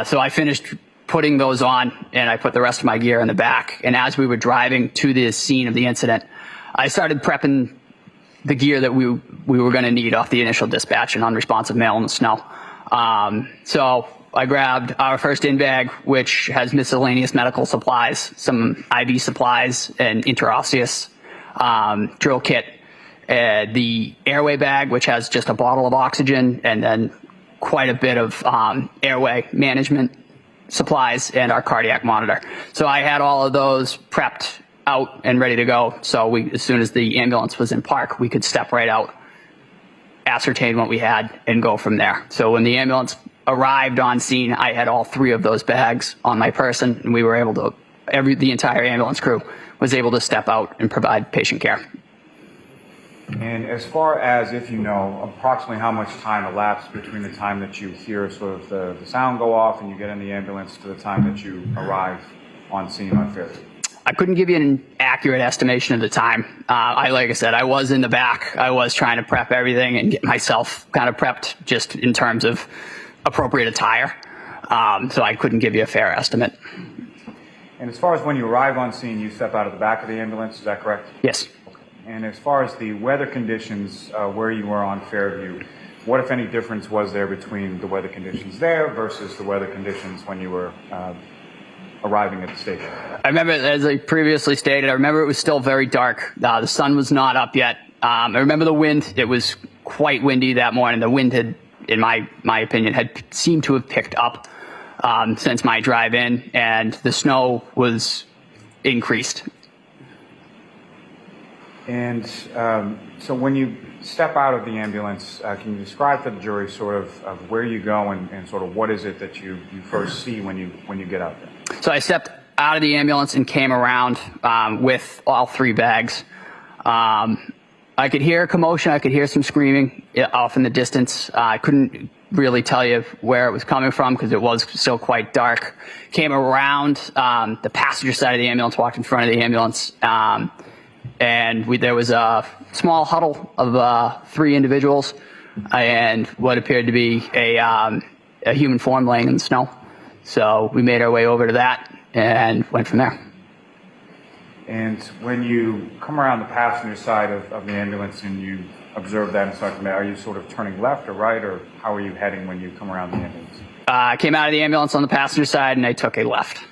So I finished putting those on, and I put the rest of my gear in the back. And as we were driving to the scene of the incident, I started prepping the gear that we were going to need off the initial dispatch and unresponsive mail in the snow. So I grabbed our first in bag, which has miscellaneous medical supplies, some IV supplies, and interosseous drill kit. The airway bag, which has just a bottle of oxygen, and then quite a bit of airway management supplies, and our cardiac monitor. So I had all of those prepped out and ready to go. So as soon as the ambulance was in park, we could step right out, ascertain what we had, and go from there. So when the ambulance arrived on scene, I had all 3 of those bags on my person, and we were able to, the entire ambulance crew was able to step out and provide patient care. And as far as, if you know, approximately how much time elapsed between the time that you hear sort of the sound go off and you get in the ambulance to the time that you arrive on scene on Fairview? I couldn't give you an accurate estimation of the time. Like I said, I was in the back. I was trying to prep everything and get myself kind of prepped just in terms of appropriate attire. So I couldn't give you a fair estimate. And as far as when you arrive on scene, you step out of the back of the ambulance, is that correct? Yes. And as far as the weather conditions where you were on Fairview, what, if any, difference was there between the weather conditions there versus the weather conditions when you were arriving at the station? I remember, as I previously stated, I remember it was still very dark. The sun was not up yet. I remember the wind. It was quite windy that morning. The wind had, in my opinion, had seemed to have picked up since my drive in, and the snow was increased. And so when you step out of the ambulance, can you describe to the jury sort of where you go and sort of what is it that you first see when you get out there? So I stepped out of the ambulance and came around with all 3 bags. I could hear a commotion. I could hear some screaming off in the distance. I couldn't really tell you where it was coming from because it was still quite dark. Came around the passenger side of the ambulance, walked in front of the ambulance, and there was a small huddle of 3 individuals and what appeared to be a human form laying in the snow. So we made our way over to that and went from there. And when you come around the passenger side of the ambulance and you observe that and start to, are you sort of turning left or right, or how are you heading when you come around the ambulance? I came out of the ambulance on the passenger side and I took a left.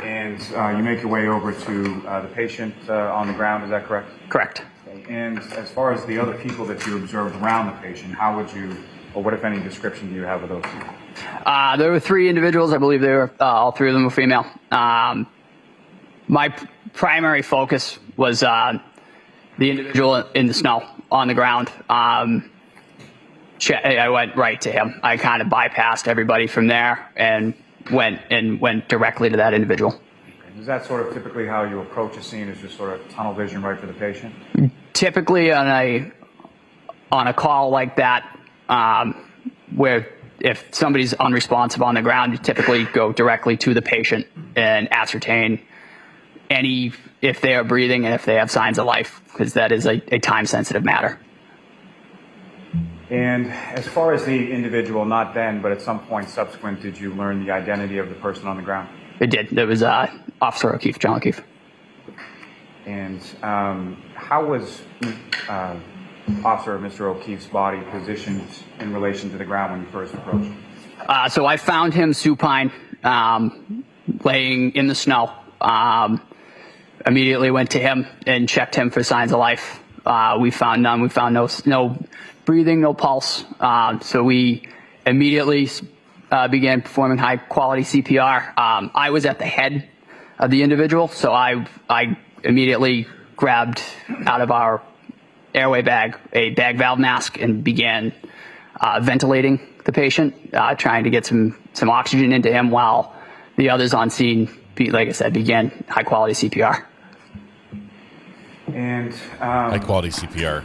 And you make your way over to the patient on the ground, is that correct? Correct. Okay. And as far as the other people that you observed around the patient, how would you, or what, if any, description do you have of those people? There were 3 individuals. I believe they were all 3 of them were female. My primary focus was the individual in the snow on the ground. I went right to him. I kind of bypassed everybody from there and went directly to that individual. Is that sort of typically how you approach a scene, is just sort of tunnel vision right for the patient? Typically on a call like that, where if somebody's unresponsive on the ground, you typically go directly to the patient and ascertain if they are breathing and if they have signs of life, because that is a time-sensitive matter. And as far as the individual, not then, but at some point subsequent, did you learn the identity of the person on the ground? It did. It was Officer O'Keefe, John O'Keefe. And how was Officer Mr. O'Keefe's body positioned in relation to the ground when you first approached? So I found him supine, laying in the snow. Immediately went to him and checked him for signs of life. We found none. We found no breathing, no pulse. So we immediately began performing high quality CPR. I was at the head of the individual, so I immediately grabbed out of our airway bag a bag valve mask and began ventilating the patient, trying to get some oxygen into him while the others on scene, like I said, began high quality CPR. And high quality CPR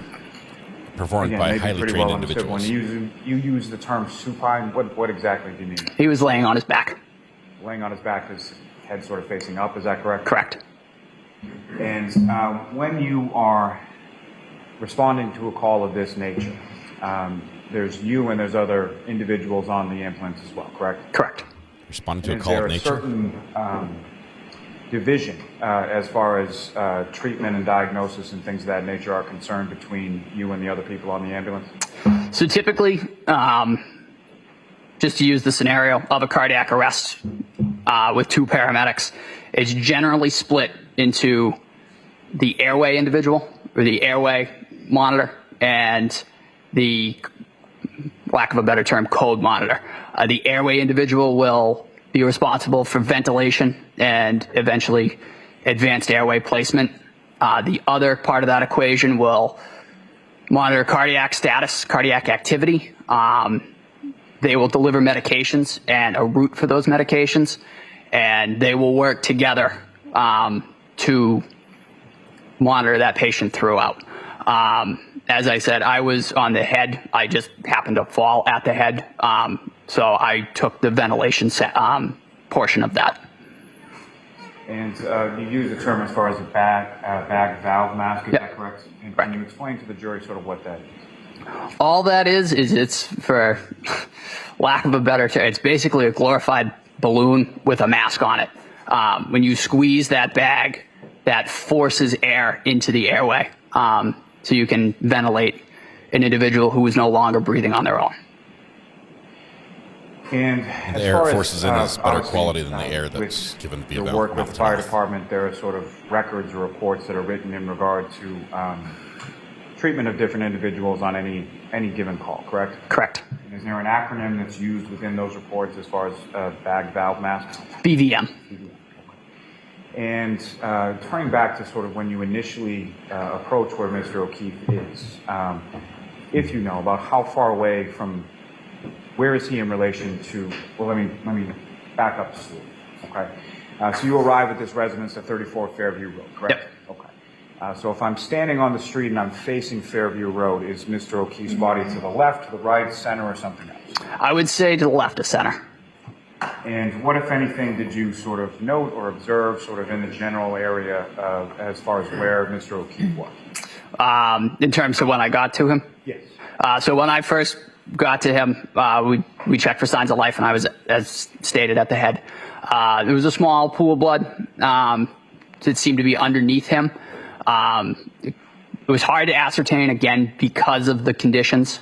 performed again, by highly trained individuals. When you use the term supine, what exactly do you mean? He was laying on his back. Laying on his back, his head sort of facing up, is that correct? Correct. And when you are responding to a call of this nature, there's you and there's other individuals on the ambulance as well, correct? Correct. Responding to a call of nature? Is there a certain division as far as treatment and diagnosis and things of that nature are concerned between you and the other people on the ambulance? So typically, just to use the scenario of a cardiac arrest with two paramedics, it's generally split into the airway individual or the airway monitor and the, lack of a better term, code monitor. The airway individual will be responsible for ventilation and eventually advanced airway placement. The other part of that equation will monitor cardiac status, cardiac activity. They will deliver medications and a route for those medications, and they will work together to monitor that patient throughout. As I said, I was on the head. I just happened to fall at the head, so I took the ventilation portion of that. And you use the term as far as a bag valve mask, is that correct? And can you explain to the jury sort of what that is? All that is it's, for lack of a better term, it's basically a glorified balloon with a mask on it. When you squeeze that bag, that forces air into the airway, so you can ventilate an individual who is no longer breathing on their own. And the air forces in is better quality than the air that's given via your work with the fire department, there are sort of records or reports that are written in regard to treatment of different individuals on any given call, correct? Correct. And is there an acronym that's used within those reports as far as bag valve mask? BVM. And turning back to sort of when you initially approach where Mr. O'Keefe is, if you know about how far away from, where is he in relation to, well, let me back up slowly, okay? So you arrive at this residence at 34 Fairview Road, correct? Yep. Okay. So if I'm standing on the street and I'm facing Fairview Road, is Mr. O'Keefe's body to the left, to the right, center, or something else? I would say to the left of center. And what, if anything, did you sort of note or observe sort of in the general area as far as where Mr. O'Keefe was? In terms of when I got to him? Yes. So when I first got to him, we checked for signs of life, and I was, as stated, at the head. There was a small pool of blood. It seemed to be underneath him. It was hard to ascertain, again, because of the conditions.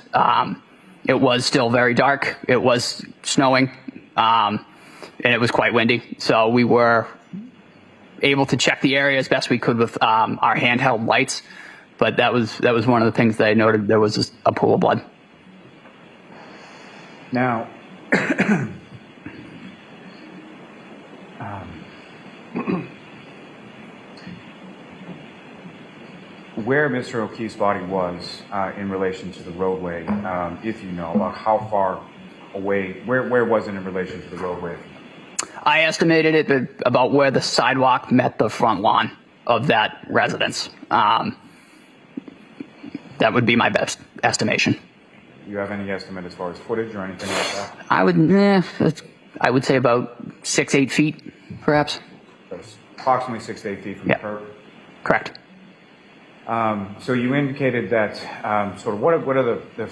It was still very dark. It was snowing. And it was quite windy. So we were able to check the area as best we could with our handheld lights. But that was one of the things that I noted. There was a pool of blood. Now, where Mr. O'Keefe's body was in relation to the roadway, if you know, about how far away, where was it in relation to the roadway? I estimated it about where the sidewalk met the front lawn of that residence. That would be my best estimation. you have any estimate as far as footage or anything like that? I would say about 6-8 feet, perhaps. That's approximately 6 to 8 feet from the curb? Correct. So you indicated that sort of what are the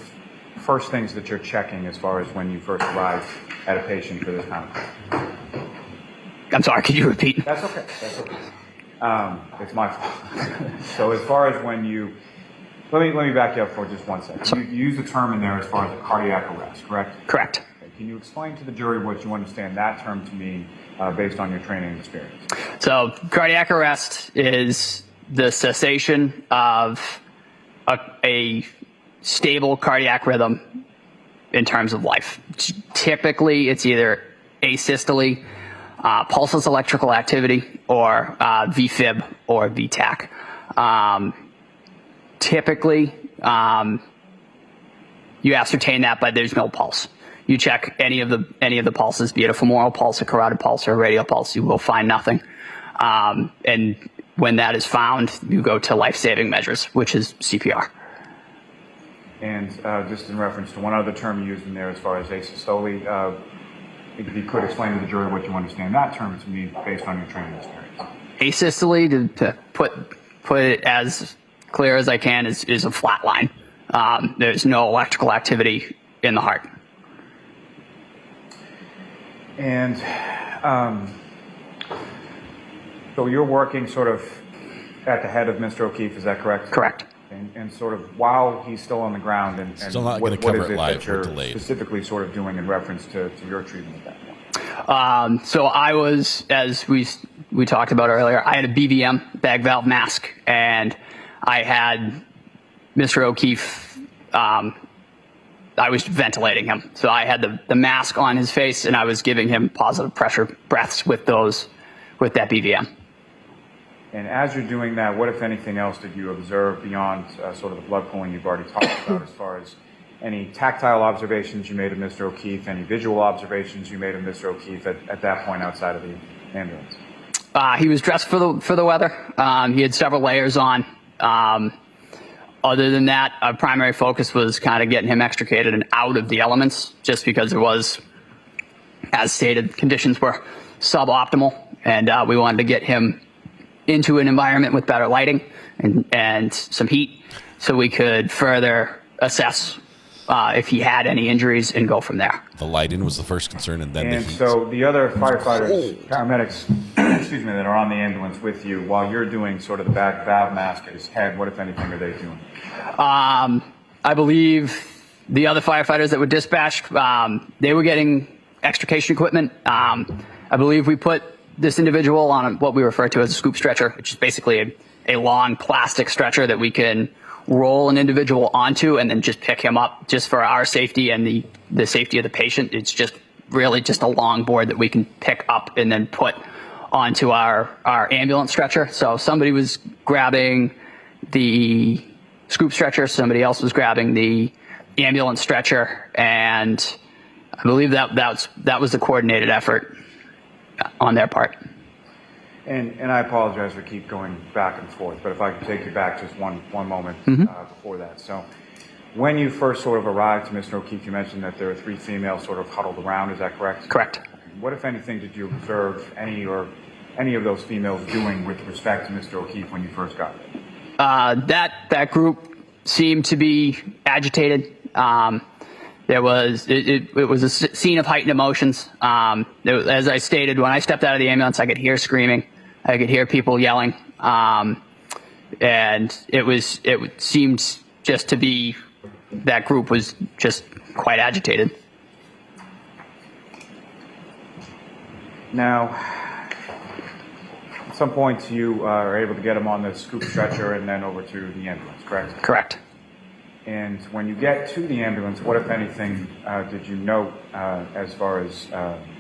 first things that you're checking as far as when you first arrive at a patient for this kind of thing? I'm sorry, could you repeat? That's okay. That's okay. It's my fault. So as far as when you, let me back you up for just 1 second. You use the term in there as far as a cardiac arrest, correct? Correct. Okay. Can you explain to the jury what you understand that term to mean based on your training and experience? So cardiac arrest is the cessation of a stable cardiac rhythm in terms of life. Typically, it's either asystole, pulseless electrical activity, or VFib or VTAC. Typically, you ascertain that by there's no pulse. You check any of the pulses, be it a femoral pulse, a carotid pulse, or a radial pulse, you will find nothing. And when that is found, you go to life-saving measures, which is CPR. And just in reference to one other term you used in there as far as asystole, if you could explain to the jury what you understand that term to mean based on your training experience. Asystole, to put it as clear as I can, is a flat line. There's no electrical activity in the heart. And so you're working sort of at the head of Mr. O'Keefe, is that correct? Correct. And sort of while he's still on the ground, and Still not what gonna is cover it it live, that we're you're delayed. specifically sort of doing in reference to your treatment at that point? So I was, as we talked about earlier, I had a BVM, bag valve mask, and I had Mr. O'Keefe, I was ventilating him. So I had the mask on his face, and I was giving him positive pressure breaths with that BVM. And as you're doing that, what, if anything else, did you observe beyond sort of the blood pooling you've already talked about, as far as any tactile observations you made of Mr. O'Keefe, any visual observations you made of Mr. O'Keefe at that point outside of the ambulance? He was dressed for the weather. He had several layers on. Other than that, our primary focus was kind of getting him extricated and out of the elements, just because it was, as stated, conditions were suboptimal, and we wanted to get him into an environment with better lighting and some heat, so we could further assess if he had any injuries and go from there. The lighting was the first concern, and then And the heat. so the other firefighters, paramedics, excuse me, that are on the ambulance with you, while you're doing sort of the back valve mask at his head, what, if anything, are they doing? I believe the other firefighters that were dispatched, they were getting extrication equipment. I believe we put this individual on what we refer to as a scoop stretcher, which is basically a long plastic stretcher that we can roll an individual onto and then just pick him up, just for our safety and the safety of the patient. It's just really just a long board that we can pick up and then put onto our ambulance stretcher. So somebody was grabbing the scoop stretcher, somebody else was grabbing the ambulance stretcher, and I believe that was the coordinated effort on their part. And I apologize for keep going back and forth, but if I could take you back just one moment before that. So when you first sort of arrived to Mr. O'Keefe, you mentioned that there were 3 females sort of huddled around, is that correct? Correct. What, if anything, did you observe any of those females doing with respect to Mr. O'Keefe when you first got there? That group seemed to be agitated. It was a scene of heightened emotions. As I stated, when I stepped out of the ambulance, I could hear screaming, I could hear people yelling, and it seemed just to be, that group was just quite agitated. Now, at some point you are able to get him on the scoop stretcher and then over to the ambulance, correct? Correct. And when you get to the ambulance, what, if anything, did you note as far as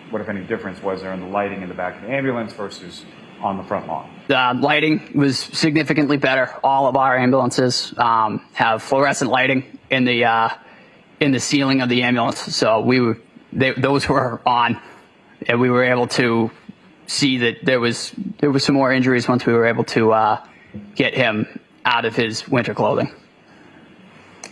what, if any, difference was there in the lighting in the back of the ambulance versus on the front lawn? The lighting was significantly better. All of our ambulances have fluorescent lighting in the ceiling of the ambulance, so those were on, and we were able to see that there was some more injuries once we were able to get him out of his winter clothing.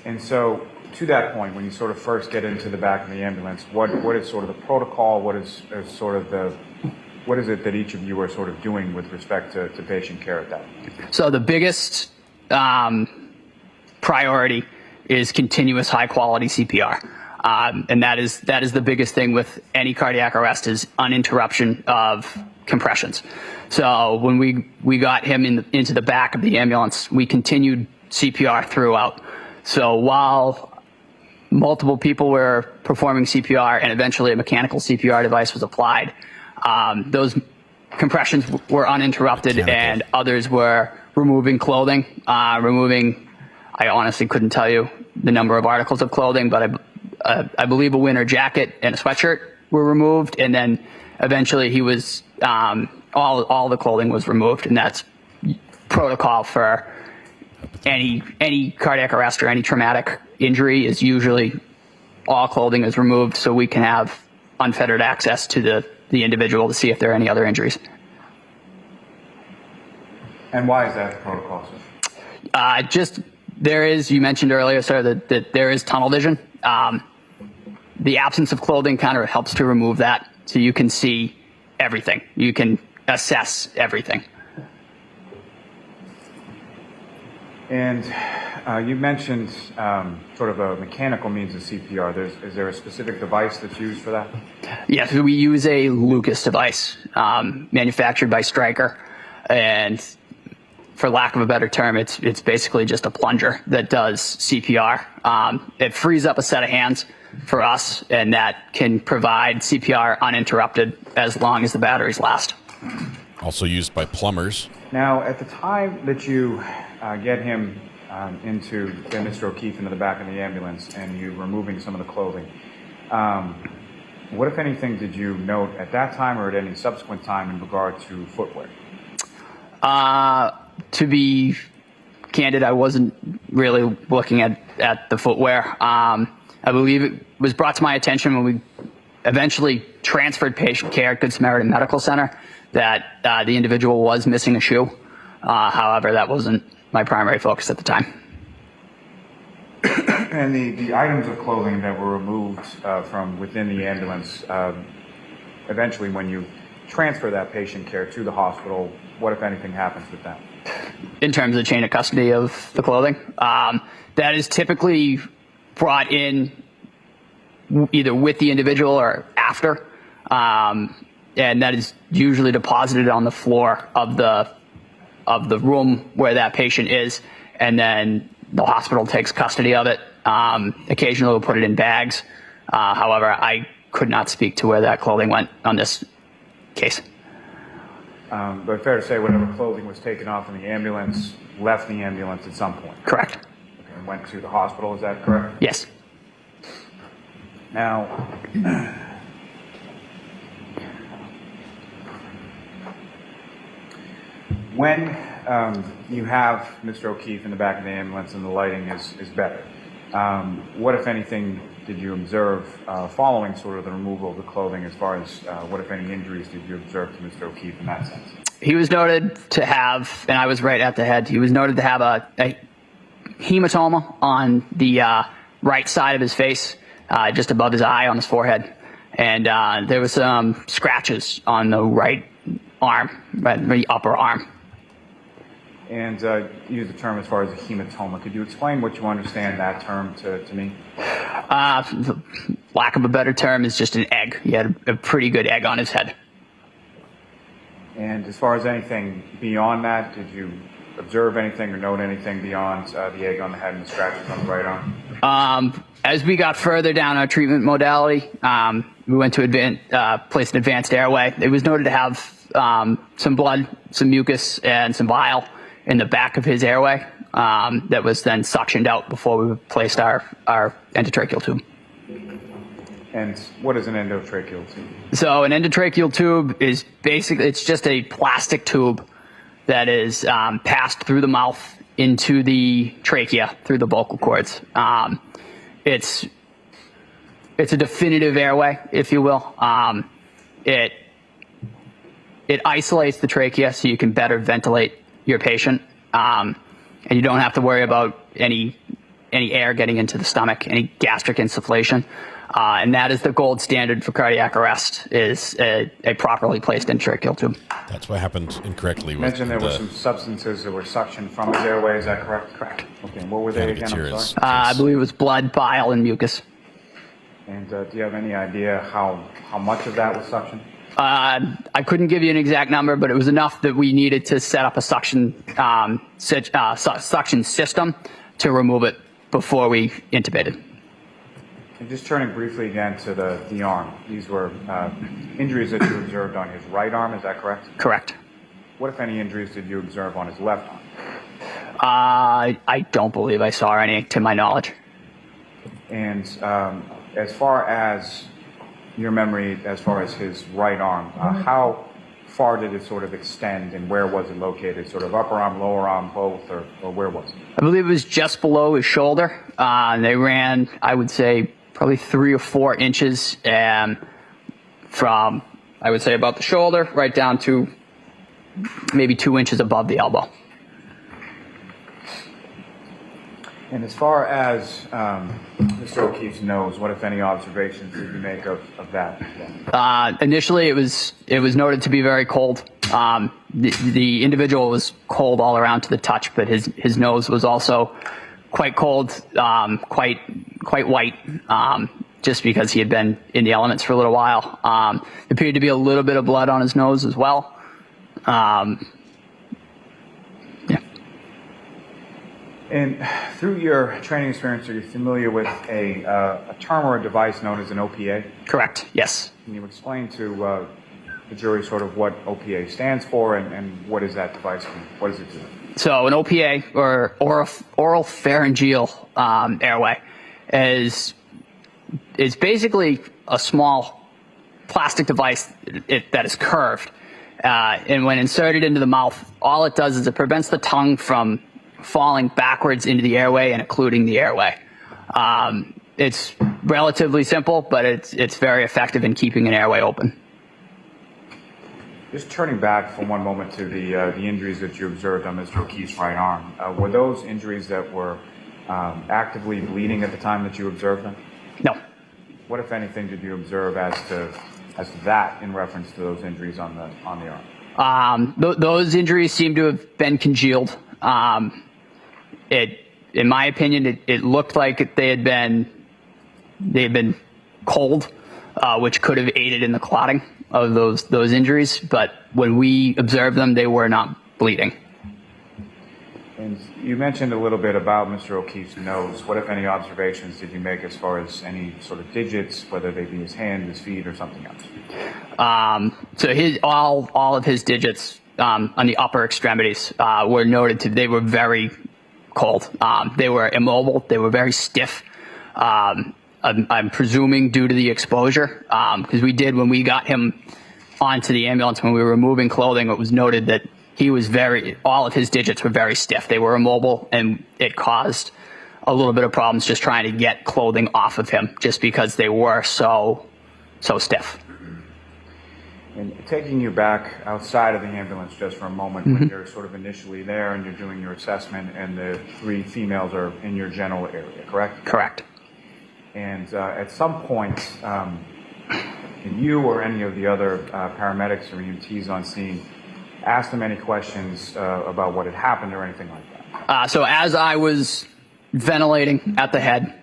And so to that point, when you sort of first get into the back of the ambulance, what is sort of the protocol? What is it that each of you are sort of doing with respect to patient care at that point? So the biggest priority is continuous high quality CPR. And that is the biggest thing with any cardiac arrest is uninterruption of compressions. So when we got him into the back of the ambulance, we continued CPR throughout. So while multiple people were performing CPR and eventually a mechanical CPR device was applied, those compressions were uninterrupted and others were removing clothing, I honestly couldn't tell you the number of articles of clothing, but I believe a winter jacket and a sweatshirt were removed, and then eventually he was all the clothing was removed, and that's protocol for any cardiac arrest or any traumatic injury is usually all clothing is removed so we can have unfettered access to the individual to see if there are any other injuries. And why is that the protocol, sir? You mentioned earlier, sir, that there is tunnel vision. The absence of clothing kind of helps to remove that so you can see everything. You can assess everything. And you mentioned sort of a mechanical means of CPR. Is there a specific device that's used for that? Yes, we use a Lucas device manufactured by Stryker, and for lack of a better term, it's basically just a plunger that does CPR. It frees up a set of hands for us, and that can provide CPR uninterrupted as long as the batteries last. Also used by plumbers. Now, at the time that you get him get Mr. O'Keefe into the back of the ambulance and you removing some of the clothing, what, if anything, did you note at that time or at any subsequent time in regard to footwear? To be candid, I wasn't really looking at the footwear. I believe it was brought to my attention when we eventually transferred patient care at Good Samaritan Medical Center that the individual was missing a shoe. However, that wasn't my primary focus at the time. And the items of clothing that were removed from within the ambulance, eventually when you transfer that patient care to the hospital, what, if anything, happens with that? In terms of chain of custody of the clothing, that is typically brought in either with the individual or after, and that is usually deposited on the floor of the room where that patient is, and then the hospital takes custody of it. Occasionally we'll put it in bags. However, I could not speak to where that clothing went on this case. But fair to say whatever clothing was taken off in the ambulance left the ambulance at some point? Correct. Okay, and went to the hospital, is that correct? Yes. Now, when you have Mr. O'Keefe in the back of the ambulance and the lighting is better, what, if anything, did you observe following sort of the removal of the clothing as far as what, if any, injuries did you observe to Mr. O'Keefe in that sense? He was noted to have, and I was right at the head, he was noted to have a hematoma on the right side of his face, just above his eye on his forehead. And there was some scratches on the right arm, the upper arm. And you used the term as far as a hematoma. Could you explain what you understand that term to me? Lack of a better term is just an egg. He had a pretty good egg on his head. And as far as anything beyond that, did you observe anything or note anything beyond the egg on the head and the scratches on the right arm? As we got further down our treatment modality, we went to place an advanced airway. It was noted to have some blood, some mucus, and some bile in the back of his airway that was then suctioned out before we placed our endotracheal tube. And what is an endotracheal tube? So an endotracheal tube is basically, it's just a plastic tube that is passed through the mouth into the trachea through the vocal cords. It's a definitive airway, if you will. It isolates the trachea so you can better ventilate your patient, and you don't have to worry about any any air getting into the stomach, any gastric insufflation. And that is the gold standard for cardiac arrest, is a properly placed intratracheal tube. That's what happened incorrectly. You mentioned there were some substances that were suctioned from his airway. Is that correct? Correct. Okay. What were they again? I'm sorry. I believe it was blood, bile, and mucus. And do you have any idea how much of that was suctioned? I couldn't give you an exact number, but it was enough that we needed to set up a suction system to remove it before we intubated. And just turning briefly again to the arm. These were injuries that you observed on his right arm, is that correct? Correct. What, if any, injuries did you observe on his left arm? I don't believe I saw any, to my knowledge. And as far as your memory, as far as his right arm, how far did it sort of extend and where was it located? Sort of upper arm, lower arm, both, or where was it? I believe it was just below his shoulder. They ran, I would say, probably 3 or 4 inches from, I would say, about the shoulder right down to maybe 2 inches above the elbow. And as far as Mr. O'Keefe's nose, what, if any, observations did you make of that? Initially, it was noted to be very cold. The individual was cold all around to the touch, but his nose was also quite cold, quite white, just because he had been in the elements for a little while. There appeared to be a little bit of blood on his nose as well. And through your training experience, are you familiar with a term or a device known as an OPA? Correct, yes. Can you explain to the jury sort of what OPA stands for and what is that device and what does it do? So an OPA, or oral pharyngeal airway, is basically a small plastic device that is curved. And when inserted into the mouth, all it does is it prevents the tongue from falling backwards into the airway and occluding the airway. It's relatively simple, but it's very effective in keeping an airway open. Just turning back for one moment to the injuries that you observed on Mr. O'Keefe's right arm, were those injuries that were actively bleeding at the time that you observed them? No. What, if anything, did you observe as to that in reference to those injuries on the arm? Those injuries seem to have been congealed. In my opinion, it looked like they had been cold, which could have aided in the clotting of those injuries. But when we observed them, they were not bleeding. And you mentioned a little bit about Mr. O'Keefe's nose. What, if any, observations did you make as far as any sort of digits, whether they be his hand, his feet, or something else? So all of his digits on the upper extremities were noted they were very cold. They were immobile. They were very stiff. I'm presuming due to the exposure, because when we got him onto the ambulance, when we were removing clothing, it was noted that all of his digits were very stiff. They were immobile, and it caused a little bit of problems just trying to get clothing off of him, just because they were so stiff. And taking you back outside of the ambulance just for a moment, when you're sort of initially there and you're doing your assessment and the 3 females are in your general area, correct? Correct. And at some point, can you or any of the other paramedics or EMTs on scene ask them any questions about what had happened or anything like that? So as I was ventilating at the head,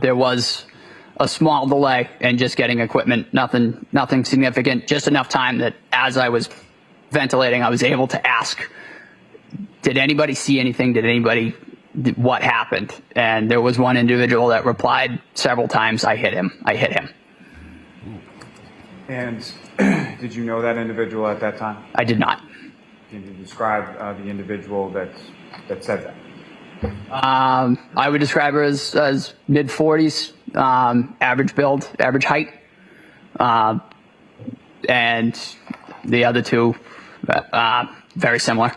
there was a small delay in just getting equipment, nothing significant, just enough time that as I was ventilating, I was able to ask, did anybody see anything? What happened? And there was one individual that replied several times, I hit him. And did you know that individual at that time? I did not. Can you describe the individual that said that? I would describe her as mid-40s, average build, average height, and the other 2 very similar.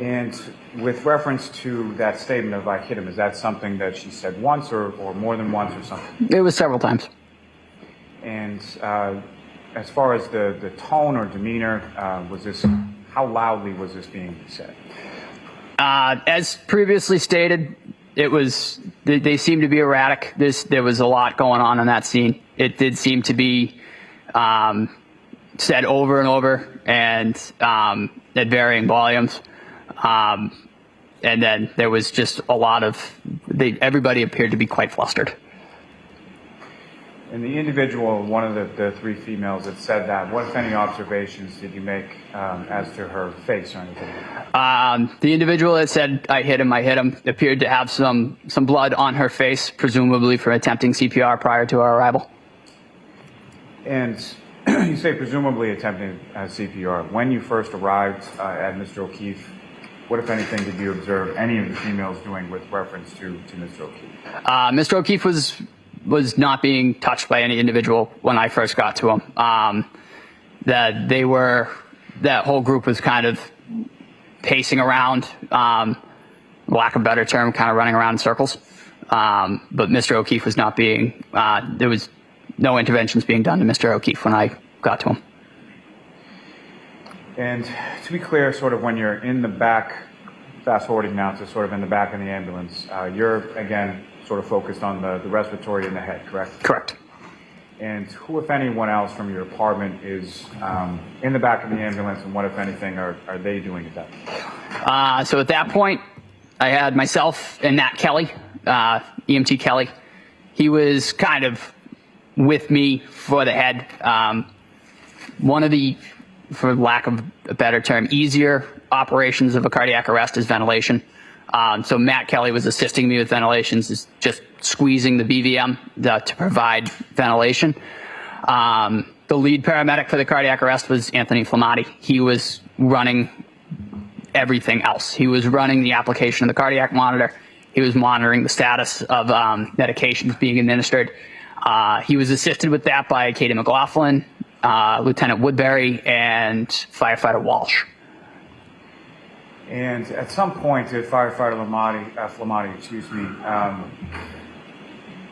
And with reference to that statement of I hit him, is that something that she said once or more than once or something? It was several times. And as far as the tone or demeanor, how loudly was this being said? As previously stated, they seemed to be erratic. There was a lot going on in that scene. It did seem to be said over and over and at varying volumes. And then there was just a lot of, everybody appeared to be quite flustered. And the individual, one of the three females that said that, what, if any, observations did you make as to her face or anything? The individual that said, I hit him, appeared to have some blood on her face, presumably for attempting CPR prior to our arrival. And you say presumably attempting CPR. When you first arrived at Mr. O'Keefe, what, if anything, did you observe any of the females doing with reference to Mr. O'Keefe? Mr. O'Keefe was not being touched by any individual when I first got to him. That whole group was kind of pacing around, lack of a better term, kind of running around in circles. But Mr. O'Keefe was not being, there was no interventions being done to Mr. O'Keefe when I got to him. And to be clear, sort of when you're in the back, fast forwarding now to sort of in the back of the ambulance, you're, again, sort of focused on the respiratory in the head, correct? Correct. And who, if anyone else from your apartment, is in the back of the ambulance, and what, if anything, are they doing at that point? So at that point, I had myself and Matt Kelly, EMT Kelly. He was kind of with me for the head. One of the, for lack of a better term, easier operations of a cardiac arrest is ventilation. So Matt Kelly was assisting me with ventilations, is just squeezing the BVM to provide ventilation. The lead paramedic for the cardiac arrest was Anthony Flamati. He was running everything else. He was running the application of the cardiac monitor. He was monitoring the status of medications being administered. He was assisted with that by Katie McLaughlin, Lieutenant Woodbury, and Firefighter Walsh. And at some point, Firefighter Flamati,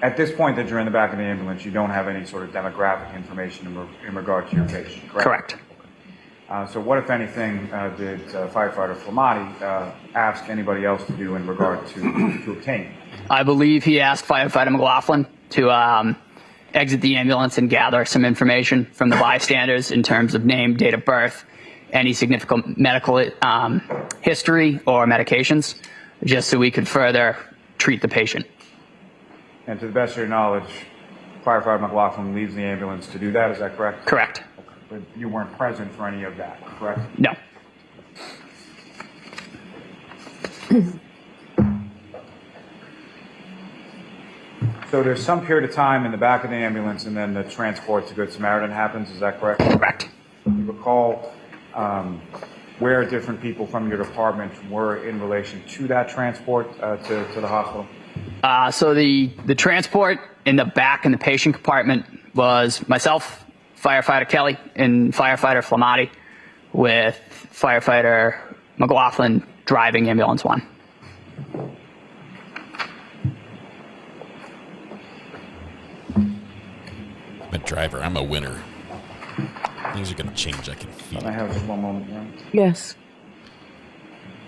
at this point that you're in the back of the ambulance, you don't have any sort of demographic information in regard to your patient, correct? Correct. So what, if anything, did Firefighter Flamati ask anybody else to do in regard to obtain? I believe he asked Firefighter McLaughlin to exit the ambulance and gather some information from the bystanders in terms of name, date of birth, any significant medical history or medications, just so we could further treat the patient. And to the best of your knowledge, Firefighter McLaughlin leaves the ambulance to do that, is that correct? Correct. Okay. But you weren't present for any of that, correct? No. So there's some period of time in the back of the ambulance and then the transport to Good Samaritan happens, is that correct? Correct. Do you recall where different people from your department were in relation to that transport to the hospital? So the transport in the back in the patient compartment was myself, Firefighter Kelly, and Firefighter Flamati, with Firefighter McLaughlin driving ambulance 1. I'm a driver. I'm a winner. Things are going to change. I can feel it. I have just one moment, right? Yes.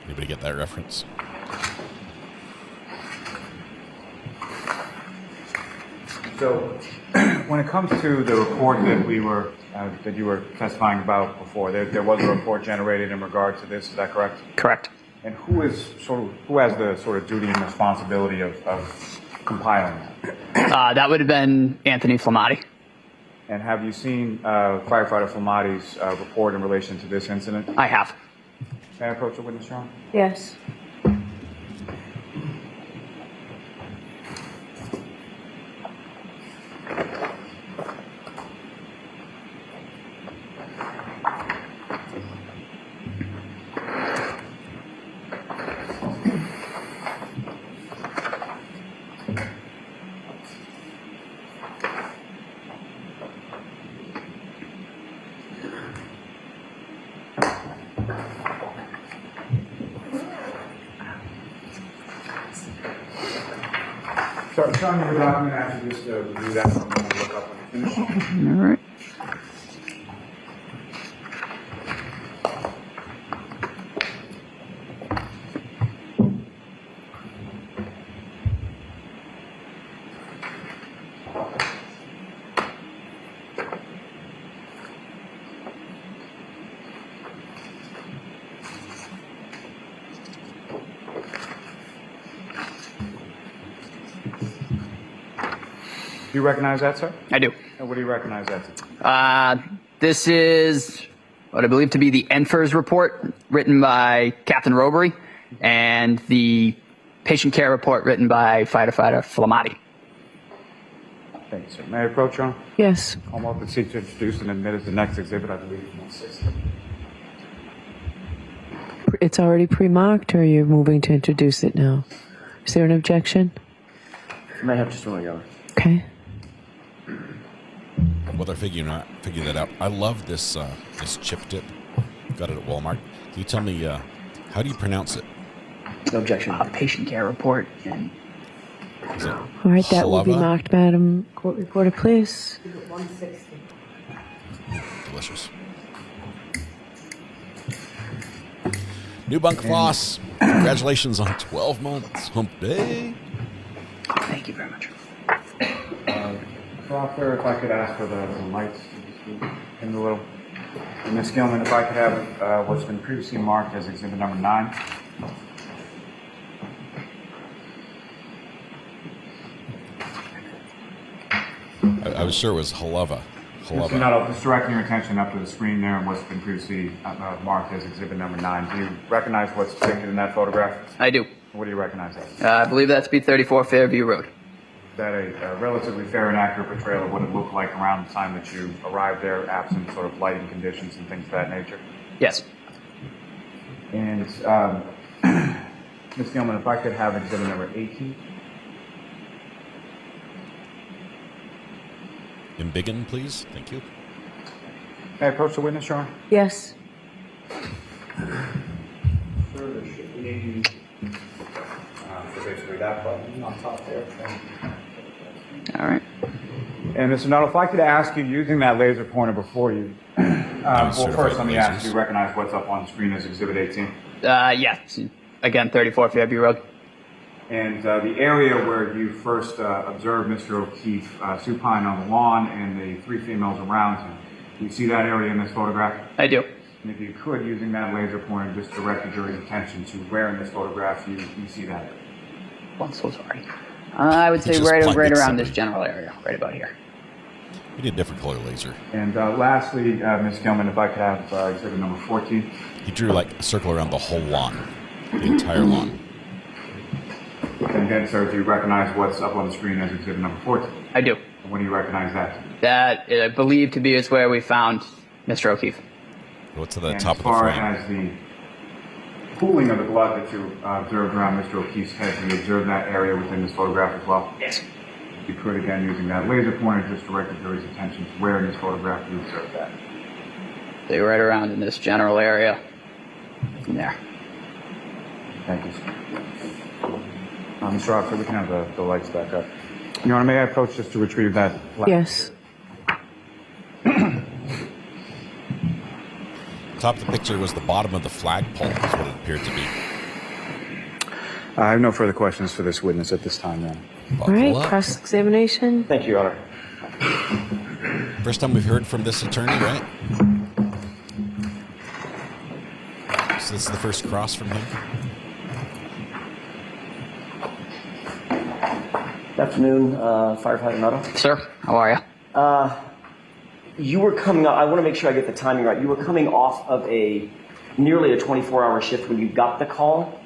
Anybody get that reference? So, when it comes to the report that that you were testifying about before, there was a report generated in regard to this. Is that correct? Correct. And who has the sort of duty and responsibility of compiling that? That would have been Anthony Flamati. And have you seen Firefighter Flamati's report in relation to this incident? I have. May I approach the witness, John? Yes. So I'm showing you the document after just review that and we'll look up when you finish. All right. you recognize that, sir? I do. And what do you recognize that to? This is what I believe to be the ENFERS report written by Captain Robery and the patient care report written by Firefighter Testimony. Thank you, sir. May I approach, Your Honor? Yes. I'll up and seek to introduce and admit as the next exhibit, I believe, 160. It's already pre-marked, or you're moving to introduce it now? Is there an objection? May I have just one, Your Honor? Okay. Well, they're figuring that out. I love this this chip dip. Got it at Walmart. Can you tell me how do you pronounce it? No objection. Patient care report. Is it All right, that will be halava? marked, Madam Court Reporter, please. 160. Delicious. New bunk floss. Congratulations on 12 months. Hump day. Thank you very much. Doctor, if I could ask for the lights in the little. And Ms. Gilman, if I could have what's been previously marked as exhibit number 9. I was sure it was halava. Mr. Nuttall, just directing your attention up to the screen there and what's been previously marked as exhibit number 9. Do you recognize what's depicted in that photograph? I do. What do you recognize as? I believe that's B34 Fairview Road. Is that a relatively fair and accurate portrayal of what it looked like around the time that you arrived there, absent sort of lighting conditions and things of that nature? Yes. And Ms. Gilman, if I could have exhibit number 18. Embiggen, please. Thank you. May I approach the witness, Your Honor? Yes. Sir, there should be basically that button on top there. All right. And Mr. Nuttall, if I could ask you, using that laser pointer before you, well, first let me ask you, recognize what's up on the screen as exhibit 18? Yes. Again, 34 Fairview Road. And the area where you first observed Mr. O'Keefe supine on the lawn and the 3 females around him, do you see that area in this photograph? I do. And if you could, using that laser pointer, just direct the jury's attention to where in this photograph you see that area. Oh, I'm so sorry. I would say right around this general area, right about here. We need a different color laser. And lastly, Ms. Gilman, if I could have exhibit number 14. He drew like a circle around the whole lawn, the entire lawn. And again, sir, do you recognize what's up on the screen as exhibit number 14? I do. And what do you recognize that? That I believe to be is where we found Mr. O'Keefe. What's to the top of the frame? As far as the pooling of the blood that you observed around Mr. O'Keefe's head, do you observe that area within this photograph as well? Yes. If you could, again, using that laser pointer, just direct the jury's attention to where in this photograph you observed that. They were right around in this general area. From there. Thank you, sir. Mr. Officer, we can have the lights back up. Your Honor, may I approach just to retrieve that light? Yes. Top of the picture was the bottom of the flagpole, is what it appeared to be. I have no further questions for this witness at this time, then. All right, cross-examination. Thank you, Your Honor. First time we've heard from this attorney, right? So this is the first cross from him? Good afternoon, Firefighter Nuttall. Sir, how are you? You were coming up, I want to make sure I get the timing right. You were coming off of nearly a 24-hour shift when you got the call?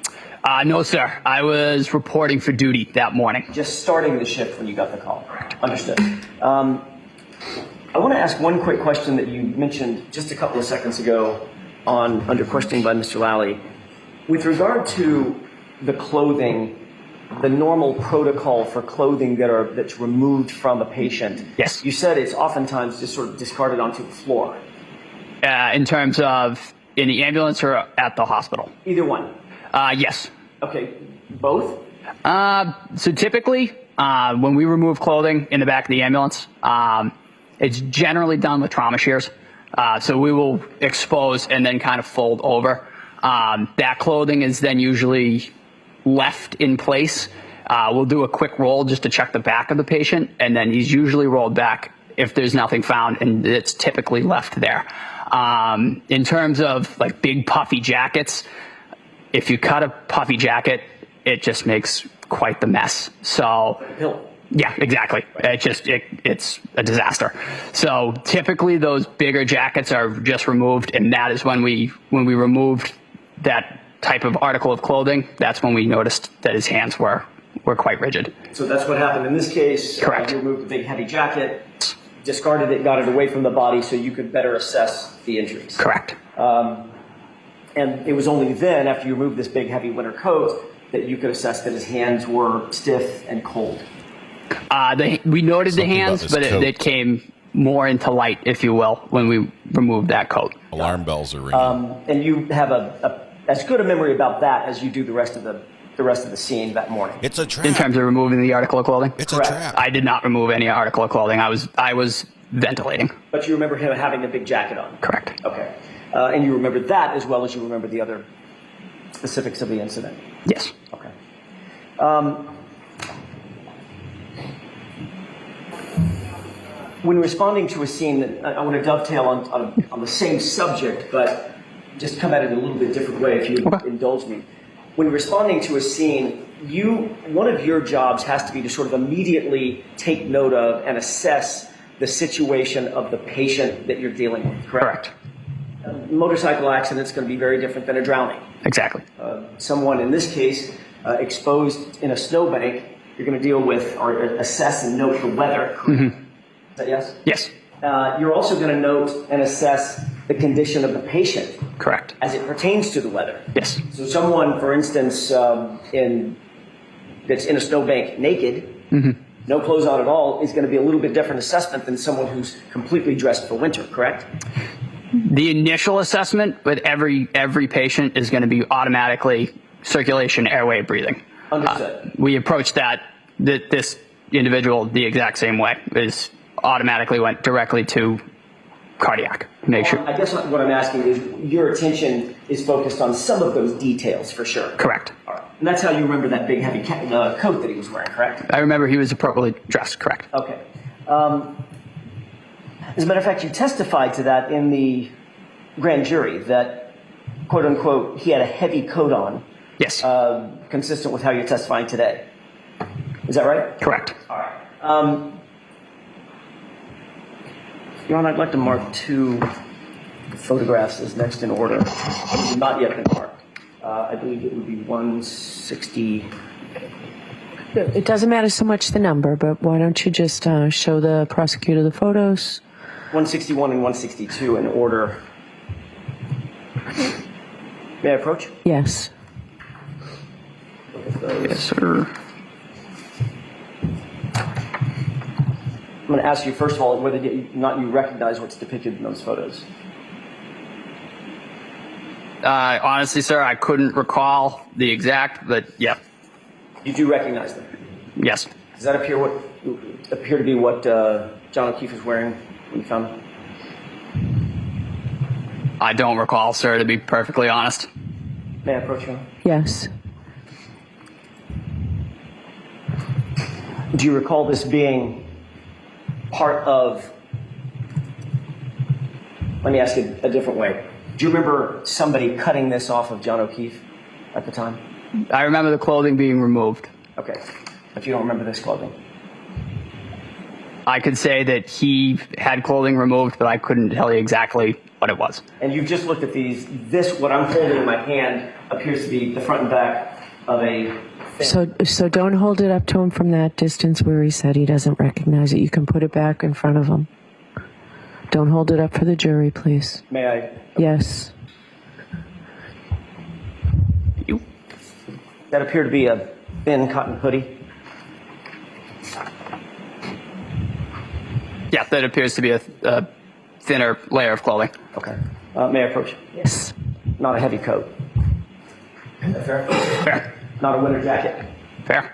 No, sir. I was reporting for duty that morning. Just starting the shift when you got the call? Understood. I want to ask one quick question that you mentioned just a couple of seconds ago under questioning by Mr. Lally. With regard to the clothing, the normal protocol for clothing that's removed from a patient. Yes. You said it's oftentimes just sort of discarded onto the floor. In terms of in the ambulance or at the hospital? Either one. Yes. Okay. Both? So typically, when we remove clothing in the back of the ambulance, it's generally done with trauma shears. So we will expose and then kind of fold over. That clothing is then usually left in place. We'll do a quick roll just to check the back of the patient, and then he's usually rolled back if there's nothing found, and it's typically left there. In terms of like big puffy jackets, if you cut a puffy jacket, it just makes quite the mess. So Yeah, exactly. It's a disaster. So typically those bigger jackets are just removed, and that is when we removed that type of article of clothing, that's when we noticed that his hands were quite rigid. So that's what happened in this case. Correct. You removed the big heavy jacket, discarded it, got it away from the body so you could better assess the injuries. Correct. And it was only then, after you removed this big heavy winter coat, that you could assess that his hands were stiff and cold. We noted the Something about hands, this but coat. it came more into light, if you will, when we removed that coat. Alarm bells are ringing. And you have as good a memory about that as you do the rest of the scene that morning. It's a trap. In terms of removing the article of clothing? It's Correct. a trap. I did not remove any article of clothing. I was ventilating. But you remember him having the big jacket on? Correct. Okay. And you remember that as well as you remember the other specifics of the incident? Yes. Okay. When responding to a scene, I want to dovetail on the same subject, but just come at it in a little bit different way, if you indulge me. When responding to a scene, one of your jobs has to be to sort of immediately take note of and assess the situation of the patient that you're dealing with, correct? A motorcycle accident is going to be very different than a drowning. Exactly. Someone, in this case, exposed in a snowbank, you're going to deal with or assess and note the weather. Mm-hmm. Is that yes? Yes. You're also going to note and assess the condition of the patient. Correct. As it pertains to the weather. Yes. So someone, for instance, that's in a snowbank naked, no clothes on at all, is going to be a little bit different assessment than someone who's completely dressed for winter, correct? The initial assessment with every patient is going to be automatically circulation, airway, breathing. Understood. We approached this individual the exact same way. Is automatically went directly to cardiac. Make sure. I guess what I'm asking is your attention is focused on some of those details for sure. Correct. All right. And that's how you remember that big heavy coat that he was wearing, correct? I remember he was appropriately dressed. Correct. Okay. As a matter of fact, you testified to that in the grand jury that, quote unquote, he had a heavy coat on. Yes. Consistent with how you're testifying today. Is that right? Correct. All right. Your Honor, I'd like to mark 2 photographs as next in order. Not yet been marked. I believe it would be 160. It doesn't matter so much the number, but why don't you just show the prosecutor the photos? 161 and 162 in order. May I approach? Yes. Yes, sir. I'm going to ask you, first of all, whether or not you recognize what's depicted in those photos. Honestly, sir, I couldn't recall the exact, but yeah. You do recognize them? Yes. Does that appear to be what John O'Keefe was wearing when you found him? I don't recall, sir, to be perfectly honest. May I approach you? Yes. Do you recall this being part of, let me ask it a different way. Do you remember somebody cutting this off of John O'Keefe at the time? I remember the clothing being removed. Okay, but you don't remember this clothing? I could say that he had clothing removed, but I couldn't tell you exactly what it was. And you've just looked at these. This, what I'm holding in my hand, appears to be the front and back of a... So don't hold it up to him from that distance where he said he doesn't recognize it. You can put it back in front of him. Don't hold it up for the jury, please. May I? Yes. That appeared to be a thin cotton hoodie. Yeah, that appears to be a thinner layer of clothing. Okay. May I approach? Yes. Not a heavy coat. Fair? Fair. Not a winter jacket. Fair.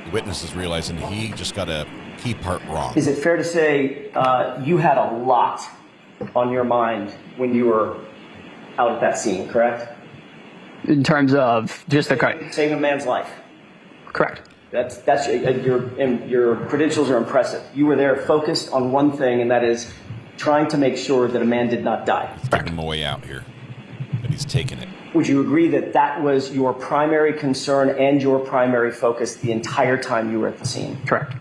The witness is realizing he just got a key part wrong. Is it fair to say you had a lot on your mind when you were out at that scene, correct? In terms of just the cut. Saving a man's life. Correct. That's your credentials are impressive. You were there focused on one thing, and that is trying to make sure that a man did not die. Backing him away out here, but he's taking it. Would you agree that that was your primary concern and your primary focus the entire time you were at the scene? Correct.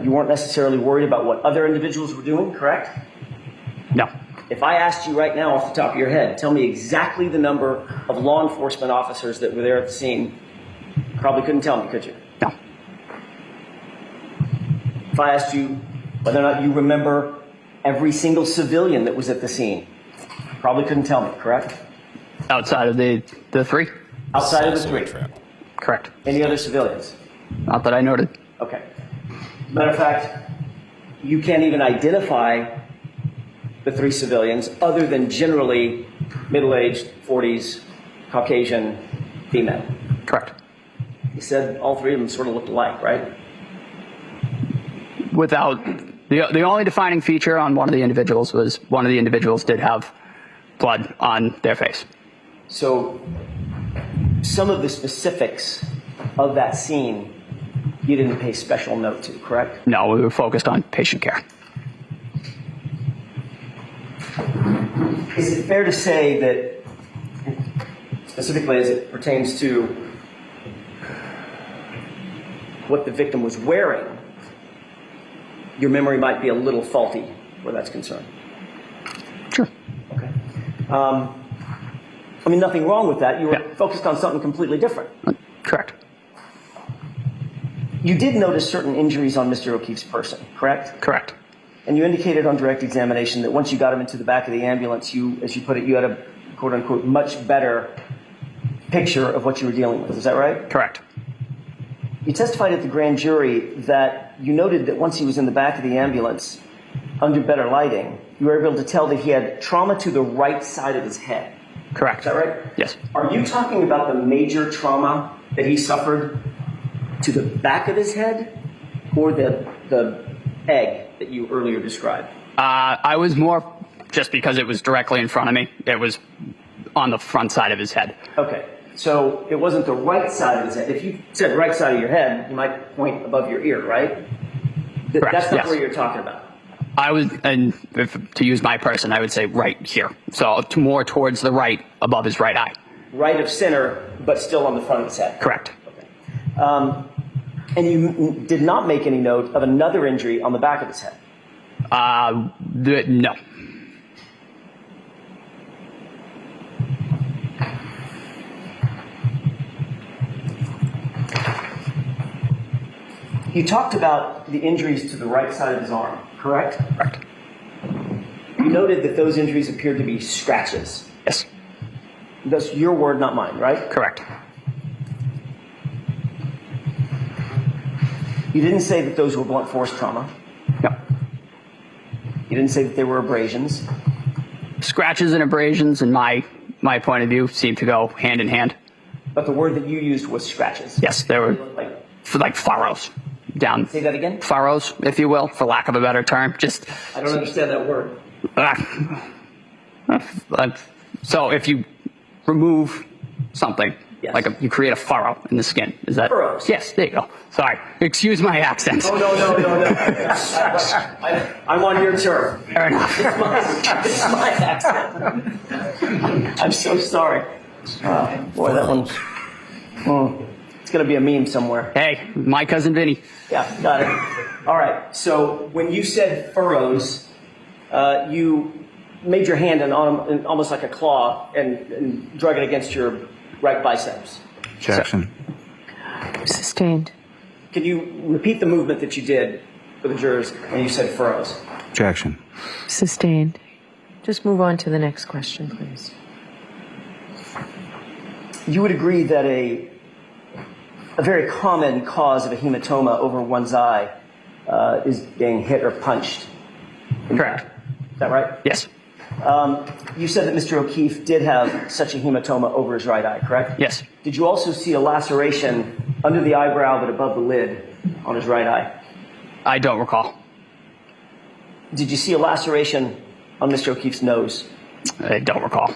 You weren't necessarily worried about what other individuals were doing, correct? No. If I asked you right now off the top of your head, tell me exactly the number of law enforcement officers that were there at the scene, you probably couldn't tell me, could you? No. If I asked you whether or not you remember every single civilian that was at the scene, you probably couldn't tell me, correct? Outside of the three? Outside of the three. Correct. Any other civilians? Not that I noted. Okay. Matter of fact, you can't even identify the three civilians other than generally middle-aged, 40s, Caucasian, female. Correct. You said all three of them sort of looked alike, right? Without the only defining feature on one of the individuals was one of the individuals did have blood on their face. So some of the specifics of that scene you didn't pay special note to, correct? No, we were focused on patient care. Is it fair to say that, specifically as it pertains to what the victim was wearing, your memory might be a little faulty where that's concerned? Sure. Okay. I mean, nothing wrong with that. You were focused on something completely different. Correct. You did notice certain injuries on Mr. O'Keefe's person, correct? Correct. And you indicated on direct examination that once you got him into the back of the ambulance, you, as you put it, you had a quote-unquote much better picture of what you were dealing with. Is that right? Correct. You testified at the grand jury that you noted that once he was in the back of the ambulance, under better lighting, you were able to tell that he had trauma to the right side of his head. Correct. Is that right? Yes. Are you talking about the major trauma that he suffered to the back of his head, or the egg that you earlier described? I was more just because it was directly in front of me. It was on the front side of his head. Okay. So it wasn't the right side of his head. If you said right side of your head, you might point above your ear, right? Correct. That's not Yes. where you're talking about. I was, and to use my person, I would say right here. So more towards the right, above his right eye. Right of center, but still on the front of his head. Correct. Okay. And you did not make any note of another injury on the back of his head? No. You talked about the injuries to the right side of his arm, correct? Correct. You noted that those injuries appeared to be scratches. Yes. That's your word, not mine, right? Correct. You didn't say that those were blunt force trauma. No. You didn't say that they were abrasions. Scratches and abrasions, in my point of view, seem to go hand in hand. But the word that you used was scratches. Yes, they were like furrows down. Say that again? Furrows, if you will, for lack of a better term. Just. I don't understand that word. So if you remove something, like you create a furrow in the skin. Is that? Furrows. Yes, there you go. Sorry. Excuse my accent. Oh, no. I'm on your turf. Fair enough. It's my accent. I'm so sorry. Boy, that one's... it's going to be a meme somewhere. Hey, my cousin Vinny. Yeah, got it. All right. So when you said furrows, you made your hand in almost like a claw and drug it against your right biceps. Jackson. Sustained. Can you repeat the movement that you did for the jurors when you said furrows? Jackson. Sustained. Just move on to the next question, please. You would agree that a very common cause of a hematoma over one's eye is being hit or punched. Correct. Is that right? Yes. You said that Mr. O'Keefe did have such a hematoma over his right eye, correct? Yes. Did you also see a laceration under the eyebrow but above the lid on his right eye? I don't recall. Did you see a laceration on Mr. O'Keefe's nose? I don't recall.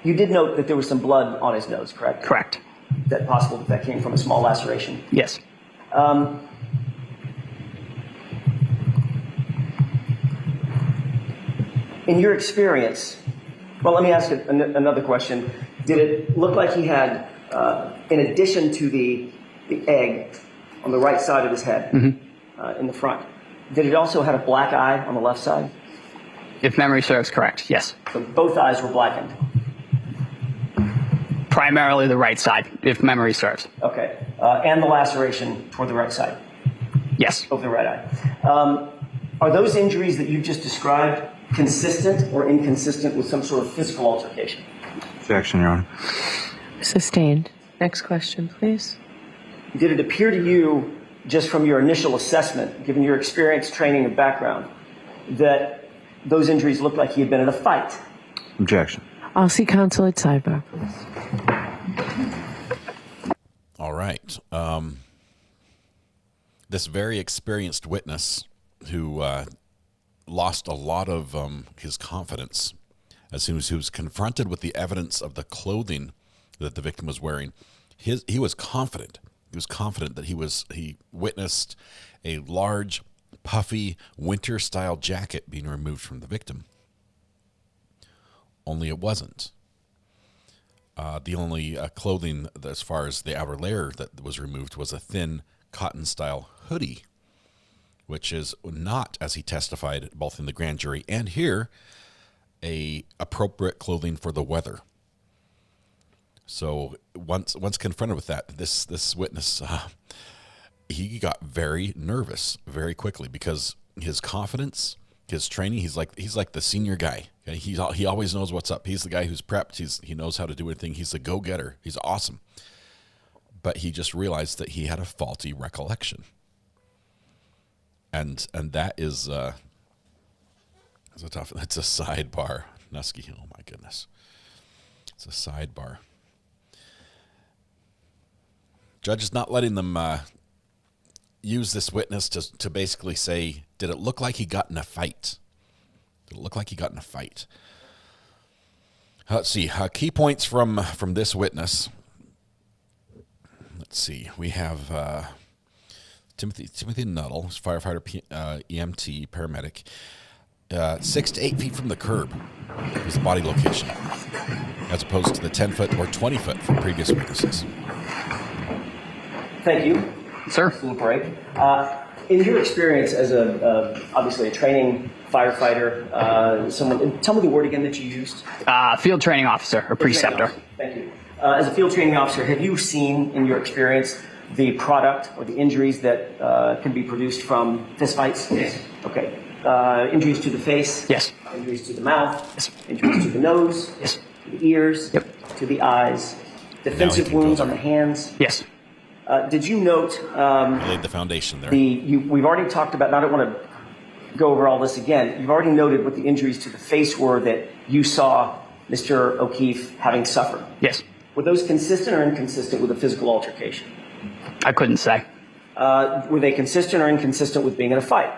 You did note that there was some blood on his nose, correct? Correct. Is that possible that that came from a small laceration? Yes. In your experience, well, let me ask another question. Did it look like he had, in addition to the egg on the right side of his head, in the front, did it also have a black eye on the left side? If memory serves correct, yes. So both eyes were blackened? Primarily the right side, if memory serves. Okay. And the laceration toward the right side? Yes. Over the right eye. Are those injuries that you just described consistent or inconsistent with some sort of physical altercation? Objection, Your Honor. Sustained. Next question, please. Did it appear to you, just from your initial assessment, given your experience, training, and background, that those injuries looked like he had been in a fight? Objection. I'll see counsel at sidebar, please. All right. This very experienced witness who lost a lot of his confidence as soon as he was confronted with the evidence of the clothing that the victim was wearing. He was confident. He was confident that he witnessed a large, puffy, winter-style jacket being removed from the victim. Only it wasn't. The only clothing, as far as the outer layer that was removed, was a thin cotton-style hoodie, which is not, as he testified both in the grand jury and here, a appropriate clothing for the weather. So once confronted with that, this witness, he got very nervous very quickly because his confidence, his training, he's like the senior guy. Okay? He always knows what's up. He's the guy who's prepped. He knows how to do anything. He's a go-getter. He's awesome. But he just realized that he had a faulty recollection. And that is it's a tough. It's a sidebar, Nusky. Oh my goodness, it's a sidebar. Judge is not letting them use this witness to basically say, did it look like he got in a fight? Did it look like he got in a fight? Let's see. Key points from this witness. Let's see. We have Timothy Nuttall, firefighter, EMT, paramedic. 6 to 8 feet from the curb is the body location, as opposed to the 10 foot or 20 foot from previous witnesses. Thank you, sir. Little break. In your experience as obviously a training firefighter, tell me the word again that you used. Field training officer or preceptor. Thank you. As a field training officer, have you seen in your experience the product or the injuries that can be produced from fistfights? Yes. Okay. Injuries to the face? Yes. Injuries to the mouth? Yes. Injuries to the nose? Yes. To the ears? Yep. To the eyes? Defensive wounds on the hands? Yes. Did you note... I laid the foundation there. We've already talked about, and I don't want to go over all this again, you've already noted what the injuries to the face were that you saw Mr. O'Keefe having suffered. Yes. Were those consistent or inconsistent with a physical altercation? I couldn't say. Were they consistent or inconsistent with being in a fight?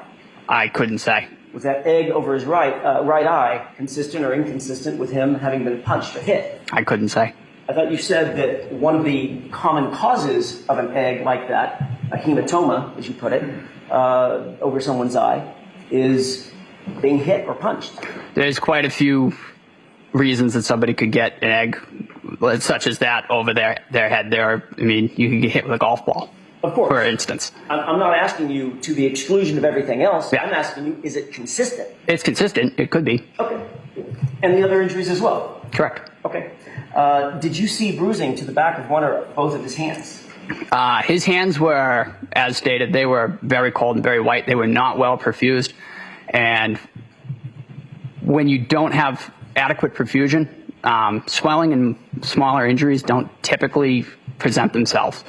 I couldn't say. Was that egg over his right eye consistent or inconsistent with him having been punched or hit? I couldn't say. I thought you said that one of the common causes of an egg like that, a hematoma, as you put it, over someone's eye, is being hit or punched. There's quite a few reasons that somebody could get an egg, such as that over their head there. I mean, you could get hit with a golf ball. Of course. For instance. I'm not asking you to the exclusion of everything else. Yeah. I'm asking you, is it consistent? It's consistent. It could be. Okay. And the other injuries as well? Correct. Okay. Did you see bruising to the back of one or both of his hands? His hands were, as stated, they were very cold and very white. They were not well perfused. And when you don't have adequate perfusion, swelling and smaller injuries don't typically present themselves,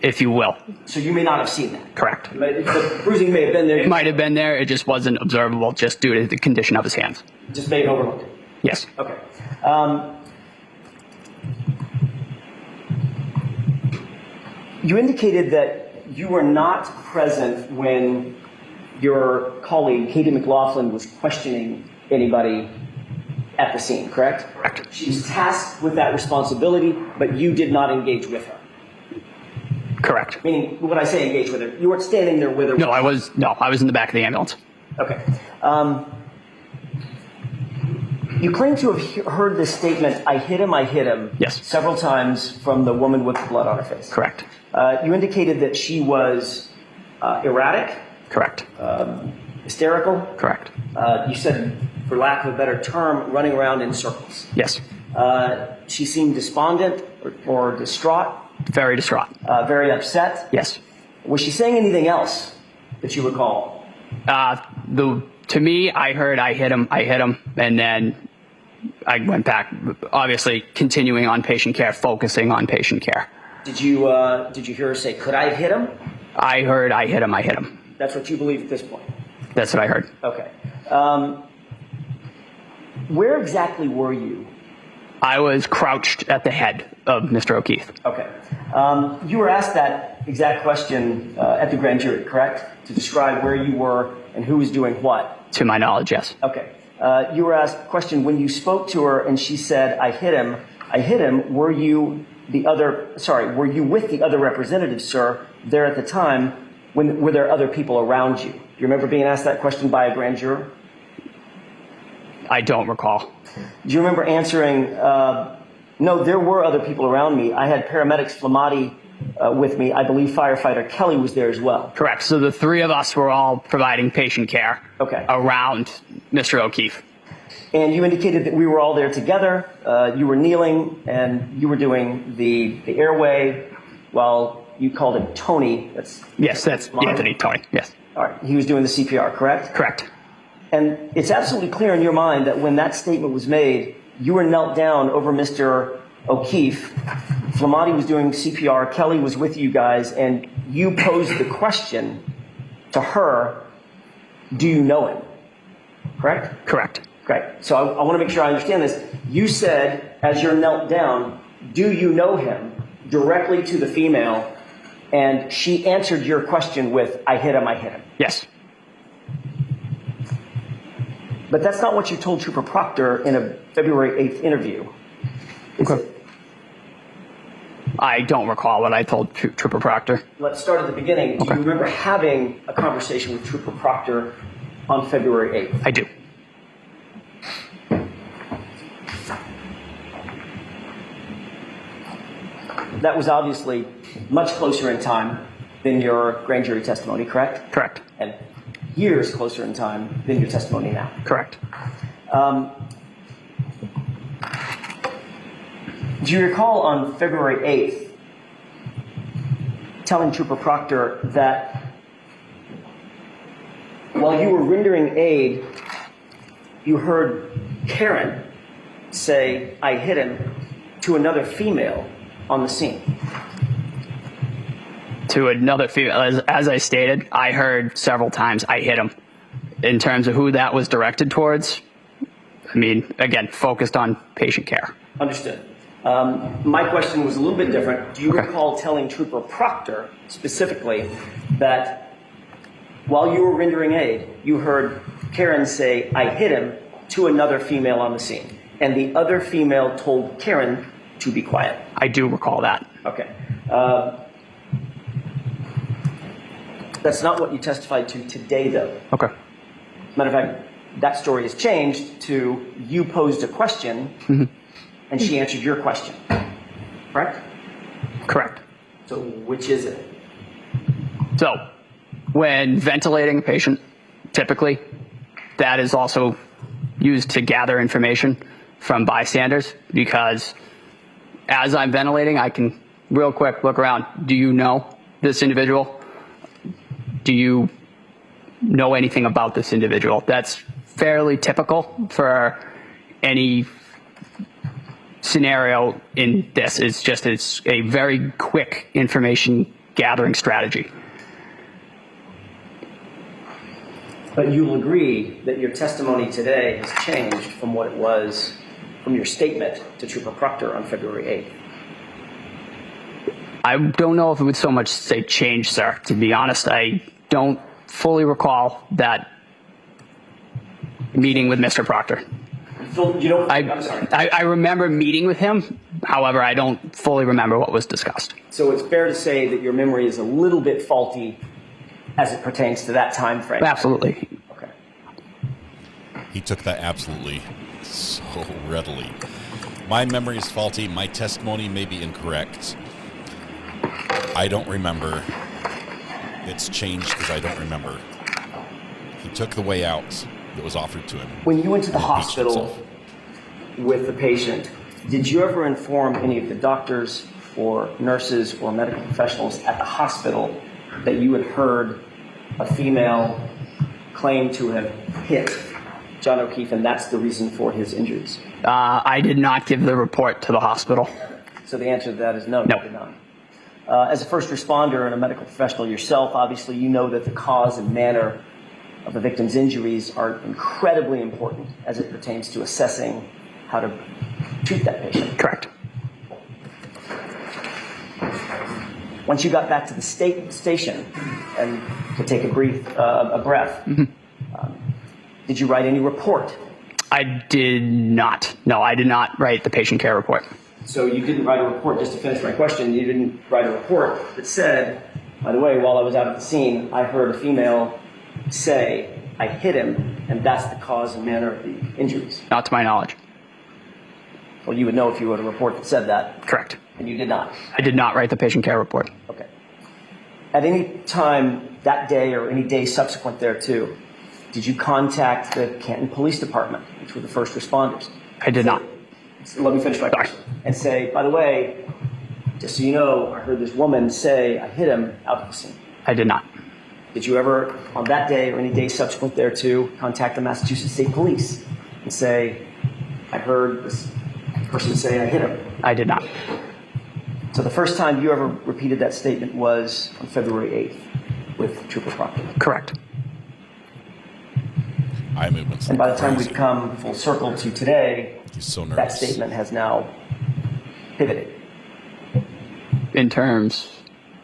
if you will. So you may not have seen that? Correct. The bruising may have been there? It might have been there. It just wasn't observable just due to the condition of his hands. Just may have overlooked it? Yes. Okay. You indicated that you were not present when your colleague, Katie McLaughlin, was questioning anybody at the scene, correct? Correct. She was tasked with that responsibility, but you did not engage with her. Correct. Meaning, when I say engage with her, you weren't standing there with her. No, I was in the back of the ambulance. Okay. You claim to have heard this statement, I hit him, Yes. several times from the woman with the blood on her face. Correct. You indicated that she was erratic? Correct. Hysterical? Correct. You said, for lack of a better term, running around in circles. Yes. She seemed despondent or distraught? Very distraught. Very upset? Yes. Was she saying anything else that you recall? To me, I heard I hit him, and then I went back, obviously continuing on patient care, focusing on patient care. Did you hear her say, could I have hit him? I heard I hit him. That's what you believe at this point? That's what I heard. Okay. Where exactly were you? I was crouched at the head of Mr. O'Keefe. Okay. You were asked that exact question at the grand jury, correct? To describe where you were and who was doing what? To my knowledge, yes. Okay. You were asked a question when you spoke to her and she said, I hit him. Were you were you with the other representatives, sir, there at the time? Were there other people around you? Do you remember being asked that question by a grand juror? I don't recall. Do you remember answering, no, there were other people around me. I had paramedics Flamati with me. I believe Firefighter Kelly was there as well. Correct. So the three of us were all providing patient care around Mr. O'Keefe. And you indicated that we were all there together. You were kneeling and you were doing the airway while you called him Tony. That's Anthony Tony. Yes. All right. He was doing the CPR, correct? Correct. And it's absolutely clear in your mind that when that statement was made, you were knelt down over Mr. O'Keefe. Flamati was doing CPR. Kelly was with you guys, and you posed the question to her, do you know him? Correct? Correct. Great. So I want to make sure I understand this. You said, as you're knelt down, do you know him? Directly to the female, and she answered your question with, I hit him. Yes. But that's not what you told Trooper Proctor in a February 8th interview. Okay. I don't recall what I told Trooper Proctor. Let's start at the beginning. Do you remember having a conversation with Trooper Proctor on February 8th? I do. That was obviously much closer in time than your grand jury testimony, correct? Correct. And years closer in time than your testimony now. Correct. Do you recall on February 8th telling Trooper Proctor that while you were rendering aid, you heard Karen say, I hit him, to another female on the scene? To another female, as I stated, I heard several times I hit him. In terms of who that was directed towards, I mean, again, focused on patient care. Understood. My question was a little bit different. Do you recall telling Trooper Proctor specifically that while you were rendering aid, you heard Karen say, I hit him, to another female on the scene, and the other female told Karen to be quiet? I do recall that. Okay. That's not what you testified to today, though. Okay. Matter of fact, that story has changed to you posed a question, and she answered your question. Correct? Correct. So which is it? So when ventilating a patient, typically, that is also used to gather information from bystanders, because as I'm ventilating, I can real quick look around. Do you know this individual? Do you know anything about this individual? That's fairly typical for any scenario in this. It's a very quick information gathering strategy. But you'll agree that your testimony today has changed from what it was from your statement to Trooper Proctor on February 8th. I don't know if it would so much say change, sir. To be honest, I don't fully recall that meeting with Mr. Proctor. I'm sorry. I remember meeting with him. However, I don't fully remember what was discussed. So it's fair to say that your memory is a little bit faulty as it pertains to that time frame. Absolutely. Okay. He took that absolutely so readily. My memory is faulty. My testimony may be incorrect. I don't remember. It's changed because I don't remember. He took the way out that was offered to him. When you went to the hospital with the patient, did you ever inform any of the doctors or nurses or medical professionals at the hospital that you had heard a female claim to have hit John O'Keefe, and that's the reason for his injuries? I did not give the report to the hospital. So the answer to that is no, No. you did not. As a first responder and a medical professional yourself, obviously you know that the cause and manner of the victim's injuries are incredibly important as it pertains to assessing how to treat that patient. Correct. Once you got back to the station and to take a breath, did you write any report? I did not. No, I did not write the patient care report. So you didn't write a report, just to finish my question, you didn't write a report that said, by the way, while I was out at the scene, I heard a female say, I hit him, and that's the cause and manner of the injuries. Not to my knowledge. Well, you would know if you wrote a report that said that. Correct. And you did not. I did not write the patient care report. Okay. At any time that day or any day subsequent thereto, did you contact the Canton Police Department, which were the first responders? I did not. So let me finish my question. And say, by the way, just so you know, I heard this woman say, I hit him out of the scene. I did not. Did you ever, on that day or any day subsequent thereto, contact the Massachusetts State Police and say, I heard this person say I hit him? I did not. So the first time you ever repeated that statement was on February 8th with Trooper Proctor? Correct. Eye movements. And by the time we come full circle to today, he's so nervous. That statement has now pivoted. In terms?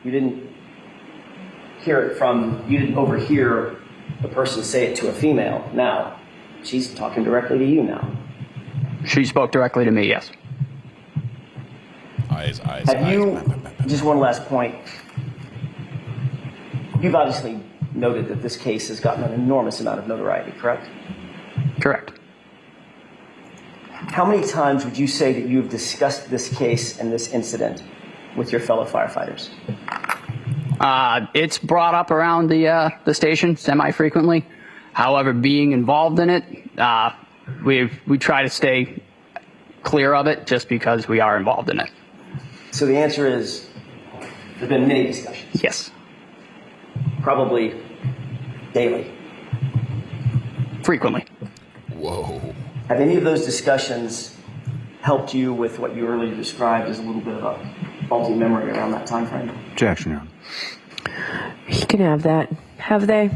You didn't overhear the person say it to a female. Now, she's talking directly to you now. She spoke directly to me, yes. Eyes. Have you, just one last point. You've obviously noted that this case has gotten an enormous amount of notoriety, correct? Correct. How many times would you say that you have discussed this case and this incident with your fellow firefighters? It's brought up around the station semi-frequently. However, being involved in it, we try to stay clear of it just because we are involved in it. So the answer is, there's been many discussions. Yes. Probably daily. Frequently. Whoa. Have any of those discussions helped you with what you earlier described as a little bit of a faulty memory around that time frame? Objection, Your Honor. He can have that. Have they?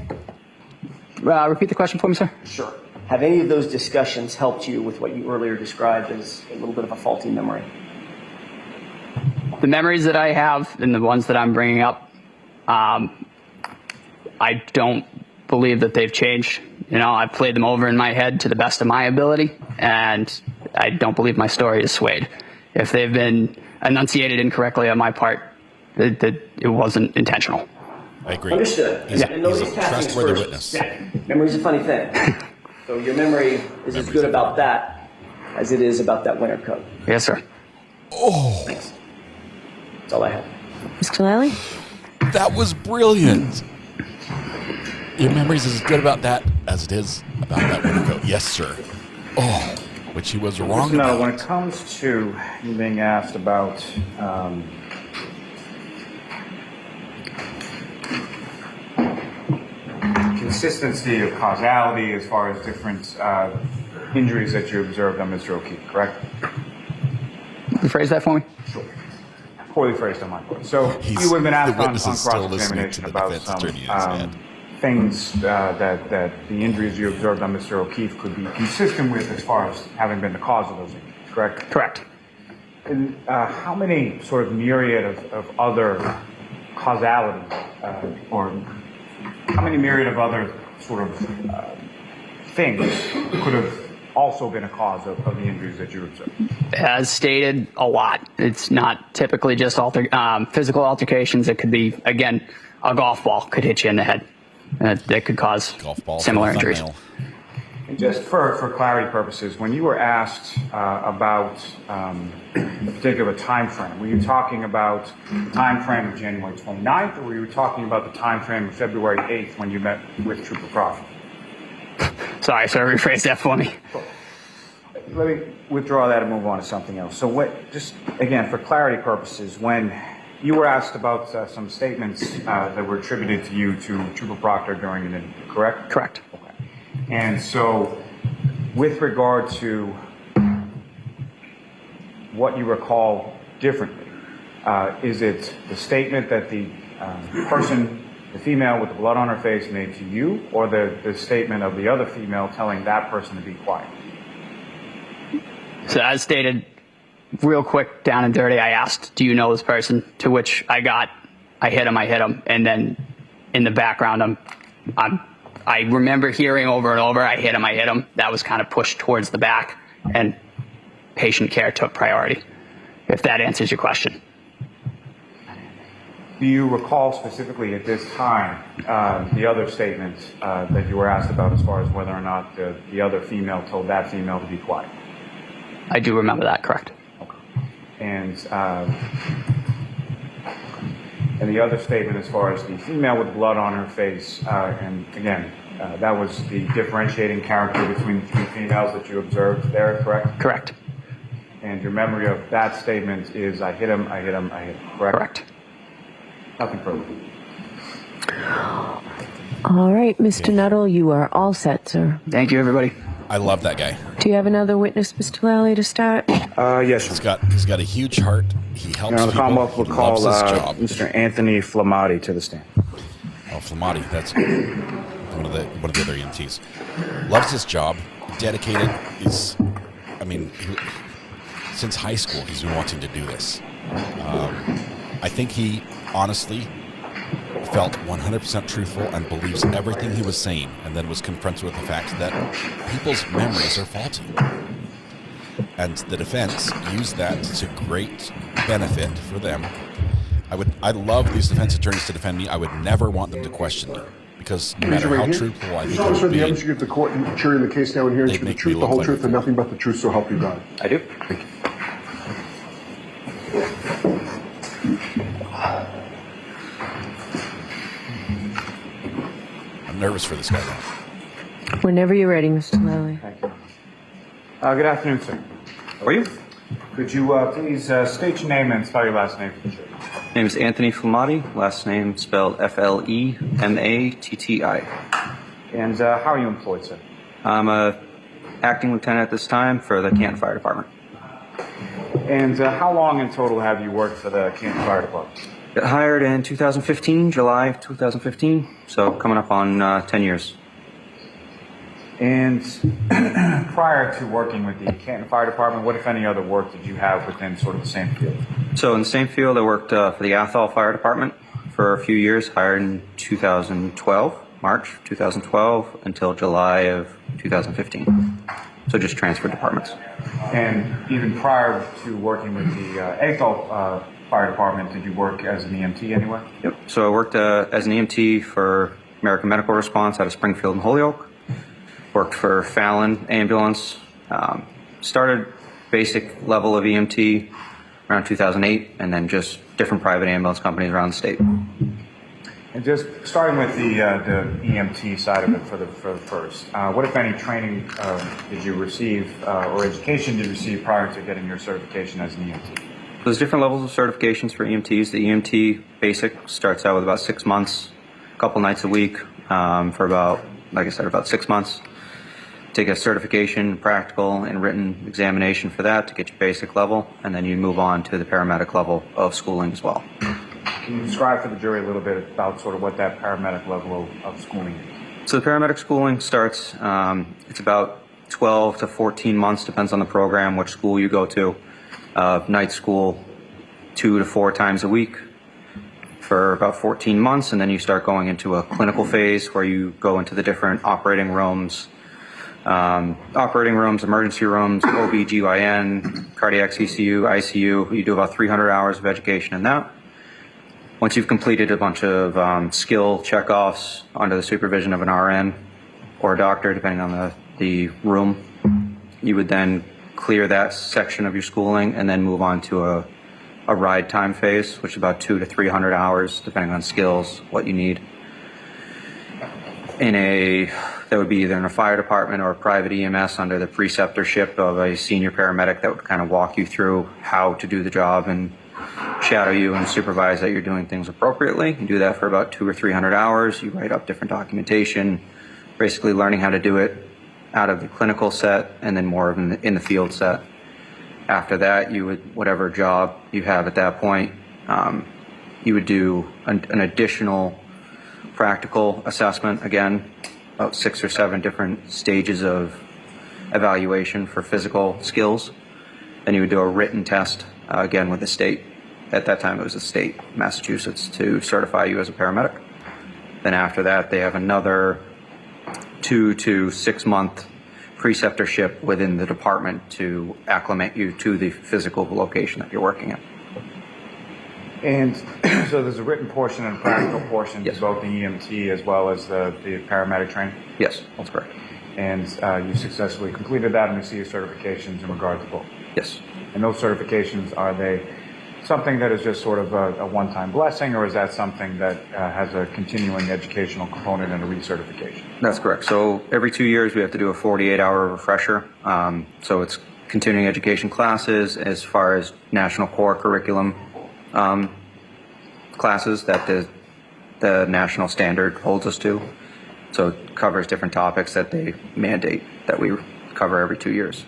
Repeat the question for me, sir. Sure. Have any of those discussions helped you with what you earlier described as a little bit of a faulty memory? The memories that I have and the ones that I'm bringing up, I don't believe that they've changed. You know, I've played them over in my head to the best of my ability, and I don't believe my story is swayed. If they've been enunciated incorrectly on my part, it wasn't intentional. I agree. Understood. He's And a nobody's casting trustworthy aspersions. witness. Yeah. Memory's a funny thing. So your memory is as good about that as it is about that winter coat. Yes, sir. Oh. Thanks. That's all I have. Mr. Lally? That was brilliant. Your memory's as good about that as it is about that winter coat. Yes, sir. Oh, which he was wrong No, about. when it comes to you being asked about consistency of causality as far as different injuries that you observed on Mr. O'Keefe, correct? Rephrase that for me? Sure. Poorly phrased on my part. So you would have been asked on cross-examination about some things that the injuries you observed on Mr. O'Keefe could be consistent with as far as having been the cause of those injuries, correct? Correct. And how many sort of myriad of other causality or how many myriad of other sort of things could have also been a cause of the injuries that you observed? As stated, a lot. It's not typically just physical altercations. It could be, again, a golf ball could hit you in the head. That could cause similar injuries. And just for clarity purposes, when you were asked about a particular time frame, were you talking about the time frame of January 29th, or were you talking about the time frame of February 8th when you met with Trooper Crawford? Sorry, rephrase that for me. Let me withdraw that and move on to something else. So just again, for clarity purposes, when you were asked about some statements that were attributed to you to Trooper Proctor during an interview, correct? Correct. Okay. And so with regard to what you recall differently, is it the statement that the person, the female with the blood on her face, made to you, or the statement of the other female telling that person to be quiet? So as stated, real quick, down and dirty, I asked, do you know this person? To which I hit him. And then in the background, I remember hearing over and over, I hit him. That was kind of pushed towards the back, and patient care took priority, if that answers your question. Do you recall specifically at this time the other statement that you were asked about as far as whether or not the other female told that female to be quiet? I do remember that, correct. Okay. And the other statement as far as the female with blood on her face, and again, that was the differentiating character between the three females that you observed there, correct? Correct. And your memory of that statement is, I hit him, correct? Correct. Nothing further. All right, Mr. Nuttall, you are all set, sir. Thank you, everybody. I love that guy. Do you have another witness, Mr. Lally, to start? Yes. He's got a huge heart. He helps Now, the people. Commonwealth will He call loves his job. Mr. Anthony Flamati to the stand. Oh, Flamati, that's one of the other EMTs. Loves his job. Dedicated. Since high school, he's been wanting to do this. I think he honestly felt 100% truthful and believes everything he was saying, and then was confronted with the fact that people's memories are faulty. And the defense used that to great benefit for them. I love these defense attorneys to defend me. I would never want them to question me, because no matter how truthful I think I would be, the evidence you give the court and jury in the case now and here, and the truth, the whole truth, and nothing but the truth, so help you God. I do. Thank you. I'm nervous for this guy now. Whenever you're ready, Mr. Lally. Thank you. Good afternoon, sir. How are you? Could you please state your name and spell your last name for the jury? Name is Anthony Flamati. Last name spelled Flematti. And how are you employed, sir? I'm a acting lieutenant at this time for the Canton Fire Department. And how long in total have you worked for the Canton Fire Department? Got hired in 2015, July of 2015, so coming up on 10 years. And prior to working with the Canton Fire Department, what, if any, other work did you have within sort of the same field? So in the same field, I worked for the Athol Fire Department for a few years, hired in 2012, March 2012, until July of 2015. So just transferred departments. And even prior to working with the Athol Fire Department, did you work as an EMT anywhere? Yep. So I worked as an EMT for American Medical Response out of Springfield and Holyoke. Worked for Fallon Ambulance. Started basic level of EMT around 2008, and then just different private ambulance companies around the state. And just starting with the EMT side of it for the first, what, if any, training did you receive or education did you receive prior to getting your certification as an EMT? There's different levels of certifications for EMTs. The EMT basic starts out with about 6 months, a couple nights a week for about, like I said, about 6 months. Take a certification, practical, and written examination for that to get your basic level, and then you move on to the paramedic level of schooling as well. Can you describe for the jury a little bit about sort of what that paramedic level of schooling is? So the paramedic schooling starts, it's about 12 to 14 months, depends on the program, which school you go to. Night school 2 to 4 times a week for about 14 months, and then you start going into a clinical phase where you go into the different operating rooms, emergency rooms, OB/GYN, cardiac CCU, ICU. You do about 300 hours of education in that. Once you've completed a bunch of skill checkoffs under the supervision of an RN or a doctor, depending on the room. You would then clear that section of your schooling and then move on to a ride time phase, which is about 200 to 300 hours, depending on skills, what you need. That would be either in a fire department or a private EMS under the preceptorship of a senior paramedic that would kind of walk you through how to do the job and shadow you and supervise that you're doing things appropriately. You do that for about 200 or 300 hours. You write up different documentation, basically learning how to do it out of the clinical set and then more of in the field set. After that, you would, whatever job you have at that point, you would do an additional practical assessment, again, about 6 or 7 different stages of evaluation for physical skills. Then you would do a written test, again with the state. At that time it was the state, Massachusetts, to certify you as a paramedic. Then after that they have another 2 to 6 month preceptorship within the department to acclimate you to the physical location that you're working at. And so there's a written portion and a practical portion to both the EMT as well as the paramedic training? Yes, that's correct. And you successfully completed that and received certifications in regard to both? Yes. And those certifications, are they something that is just sort of a one-time blessing, or is that something that has a continuing educational component and a recertification? That's correct. So every 2 years we have to do a 48-hour refresher. So it's continuing education classes as far as national core curriculum classes that the national standard holds us to. So it covers different topics that they mandate that we cover every 2 years.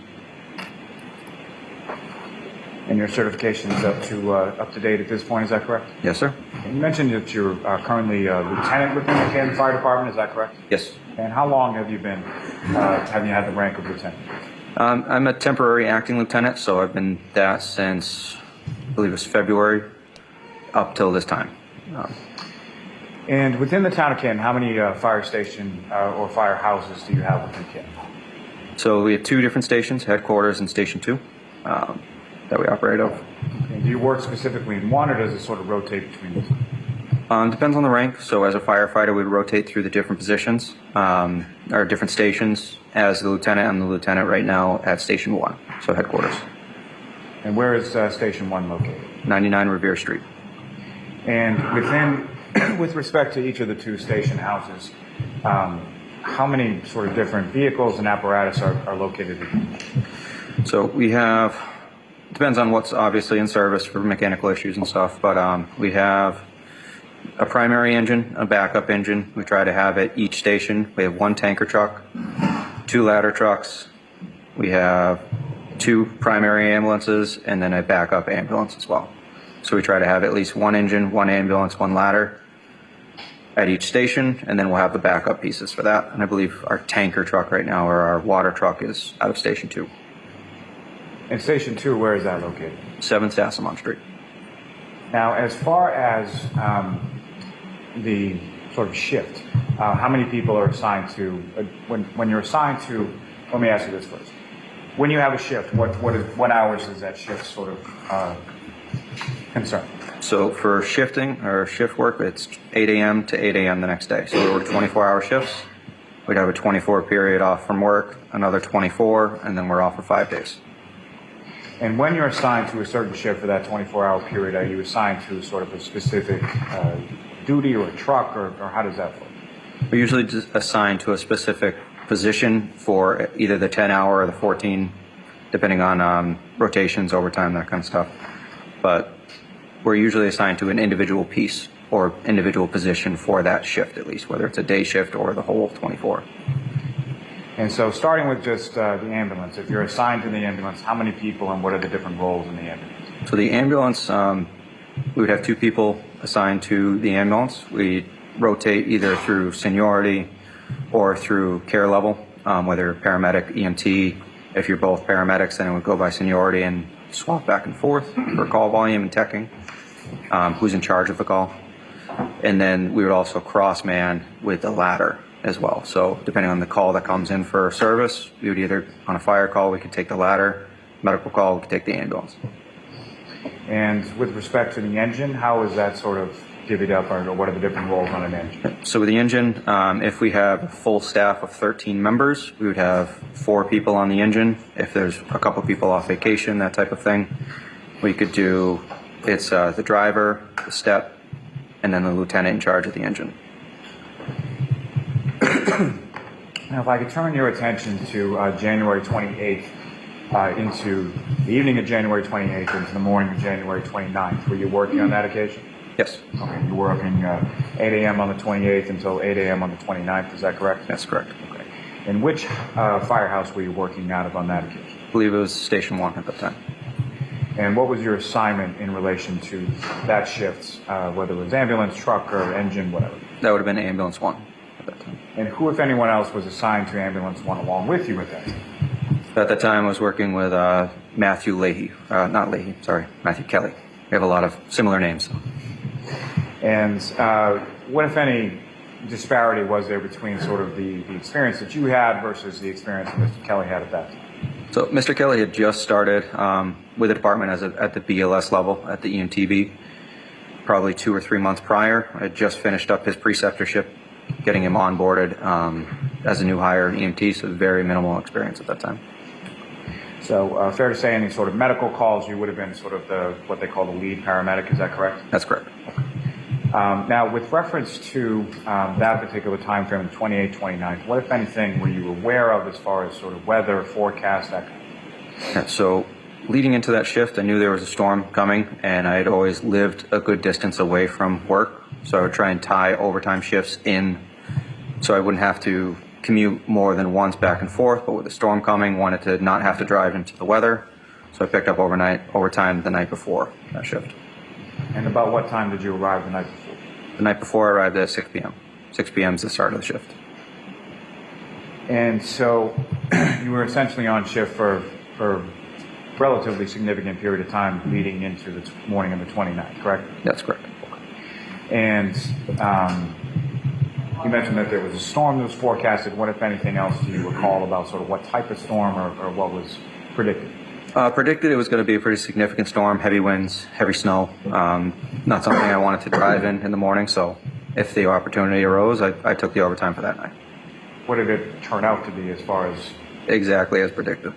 And your certification is up to date at this point, is that correct? Yes, sir. And you mentioned that you're currently a lieutenant within the Canton Fire Department, is that correct? Yes. And how long have you had the rank of lieutenant? I'm a temporary acting lieutenant, so I've been that since, I believe it was February, up till this time. And within the town of Canton, how many fire station or firehouses do you have within Canton? So we have 2 different stations, headquarters and Station 2, that we operate of. Okay. Do you work specifically in one, or does it sort of rotate between the 2? Depends on the rank. So as a firefighter, we'd rotate through the different positions, or different stations. As the lieutenant, I'm the lieutenant right now at Station 1, so headquarters. And where is Station 1 located? 99 Revere Street. And with respect to each of the 2 station houses, how many sort of different vehicles and apparatus are located in? So we have, depends on what's obviously in service for mechanical issues and stuff, but we have a primary engine, a backup engine. We try to have at each station. We have 1 tanker truck, 2 ladder trucks. We have 2 primary ambulances and then a backup ambulance as well. So we try to have at least 1 engine, 1 ambulance, 1 ladder at each station, and then we'll have the backup pieces for that. And I believe our tanker truck right now, or our water truck, is out of Station 2. And Station 2, where is that located? 7 Sassamon Street. Now, as far as the sort of shift, how many people are assigned to, when you're assigned to, let me ask you this first. When you have a shift, what hours is that shift sort of concern? So for shifting or shift work, it's 8 a.m. to 8 a.m. the next day. So we work 24-hour shifts. We'd have a 24 period off from work, another 24, and then we're off for 5 days. And when you're assigned to a certain shift for that 24-hour period, are you assigned to sort of a specific duty or a truck, or how does that work? We're usually just assigned to a specific position for either the 10-hour or the 14, depending on rotations, overtime, that kind of stuff. But we're usually assigned to an individual piece or individual position for that shift, at least, whether it's a day shift or the whole 24. And so starting with just the ambulance, if you're assigned to the ambulance, how many people and what are the different roles in the ambulance? So the ambulance, we would have 2 people assigned to the ambulance. We rotate either through seniority or through care level, whether paramedic, EMT. If you're both paramedics, then it would go by seniority and swap back and forth for call volume and teching, who's in charge of the call. And then we would also cross-man with the ladder as well. So depending on the call that comes in for service, we would either, on a fire call, we could take the ladder, medical call, we could take the ambulance. And with respect to the engine, how is that sort of divvied up, or what are the different roles on an engine? So with the engine, if we have a full staff of 13 members, we would have 4 people on the engine. If there's a couple people off vacation, that type of thing, we could do, it's the driver, the step, and then the lieutenant in charge of the engine. Now, if I could turn your attention to January 28th, into the evening of January 28th into the morning of January 29th, were you working on that occasion? Yes. Okay, you were working 8 a.m. on the 28th until 8 a.m. on the 29th, is that correct? That's correct. Okay. And which firehouse were you working out of on that occasion? I believe it was Station 1 at that time. And what was your assignment in relation to that shift, whether it was ambulance, truck, or engine, whatever? That would have been Ambulance 1 at that time. And who, if anyone else, was assigned to Ambulance 1 along with you at that time? At that time, I was working with Matthew Leahy. Not Leahy, sorry, Matthew Kelly. We have a lot of similar names. And what, if any, disparity was there between sort of the experience that you had versus the experience that Mr. Kelly had at that time? So Mr. Kelly had just started with the department at the BLS level at the EMTB, probably 2 or 3 months prior. I had just finished up his preceptorship, getting him onboarded as a new hire EMT, so very minimal experience at that time. So fair to say any sort of medical calls, you would have been sort of what they call the lead paramedic, is that correct? That's correct. Now, with reference to that particular time frame, the 28th, 29th, what, if anything, were you aware of as far as sort of weather, forecast, that kind of thing? Yeah, so leading into that shift, I knew there was a storm coming, and I had always lived a good distance away from work, so I would try and tie overtime shifts in so I wouldn't have to commute more than once back and forth, but with the storm coming, wanted to not have to drive into the weather, so I picked up overtime the night before that shift. And about what time did you arrive the night before? The night before, I arrived at 6 p.m. 6 p.m. is the start of the shift. And so you were essentially on shift for a relatively significant period of time leading into the morning of the 29th, correct? That's correct. And you mentioned that there was a storm that was forecasted. What, if anything else, do you recall about sort of what type of storm or what was predicted? Predicted it was going to be a pretty significant storm, heavy winds, heavy snow. Not something I wanted to drive in the morning, so if the opportunity arose, I took the overtime for that night. What did it turn out to be as far as? Exactly as predicted.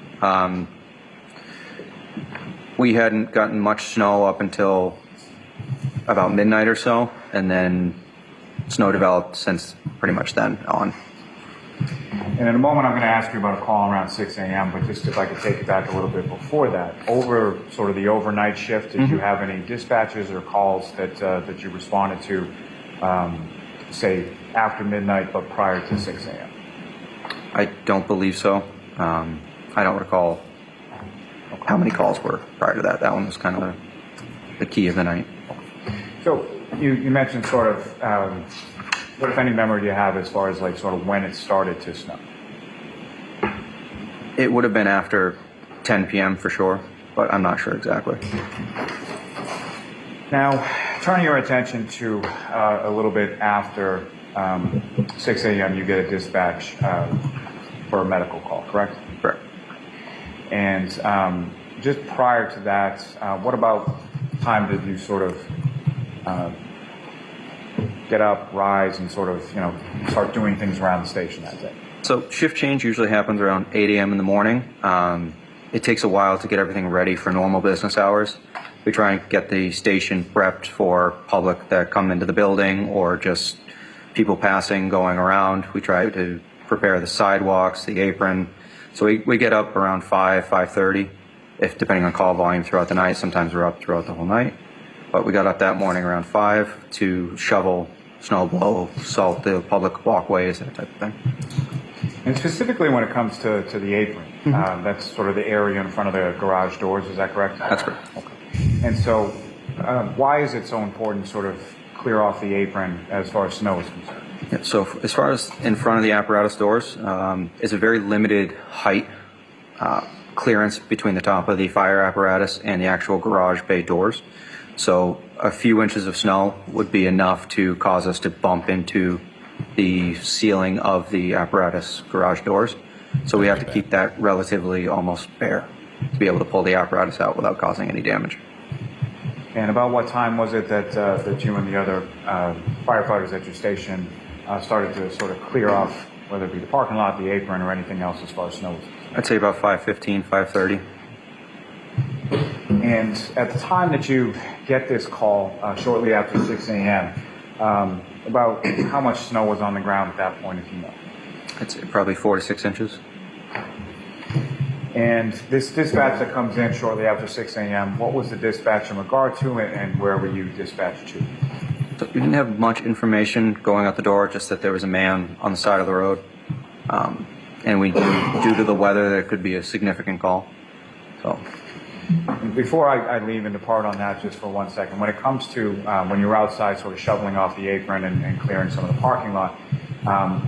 We hadn't gotten much snow up until about midnight or so, and then snow developed since pretty much then on. And in a moment, I'm going to ask you about a call around 6 a.m., but just if I could take you back a little bit before that, over sort of the overnight shift, did you have any dispatches or calls that you responded to, say, after midnight but prior to 6 a.m.? I don't believe so. I don't recall how many calls were prior to that. That one was kind of the key of the night. So you mentioned sort of, what, if any, memory do you have as far as like sort of when it started to snow? It would have been after 10 p.m. for sure, but I'm not sure exactly. Now, turning your attention to a little bit after 6 a.m., you get a dispatch for a medical call, correct? Correct. And just prior to that, what about time did you sort of get up, rise, and sort of, start doing things around the station that day? So shift change usually happens around 8 a.m. in the morning. It takes a while to get everything ready for normal business hours. We try and get the station prepped for public that come into the building or just people passing, going around. We try to prepare the sidewalks, the apron. So we get up around 5:30, if depending on call volume throughout the night. Sometimes we're up throughout the whole night. But we got up that morning around 5 to shovel, snow blow, salt the public walkways, that type of thing. And specifically when it comes to the apron, that's sort of the area in front of the garage doors, is that correct? That's correct. Okay. And so why is it so important to sort of clear off the apron as far as snow is concerned? Yeah, so as far as in front of the apparatus doors, it's a very limited height clearance between the top of the fire apparatus and the actual garage bay doors. So a few inches of snow would be enough to cause us to bump into the ceiling of the apparatus garage doors. So we have to keep that relatively almost bare to be able to pull the apparatus out without causing any damage. And about what time was it that you and the other firefighters at your station started to sort of clear off, whether it be the parking lot, the apron, or anything else as far as snow? I'd say about 5:15, 5:30. And at the time that you get this call, shortly after 6 a.m., about how much snow was on the ground at that point, if you know? I'd say probably 4 to 6 inches. And this dispatch that comes in shortly after 6 a.m., what was the dispatch in regard to it, and where were you dispatched to? So we didn't have much information going out the door, just that there was a man on the side of the road. And we knew, due to the weather, that it could be a significant call. So. Before I leave and depart on that just for 1 second, when it comes to when you're outside sort of shoveling off the apron and clearing some of the parking lot,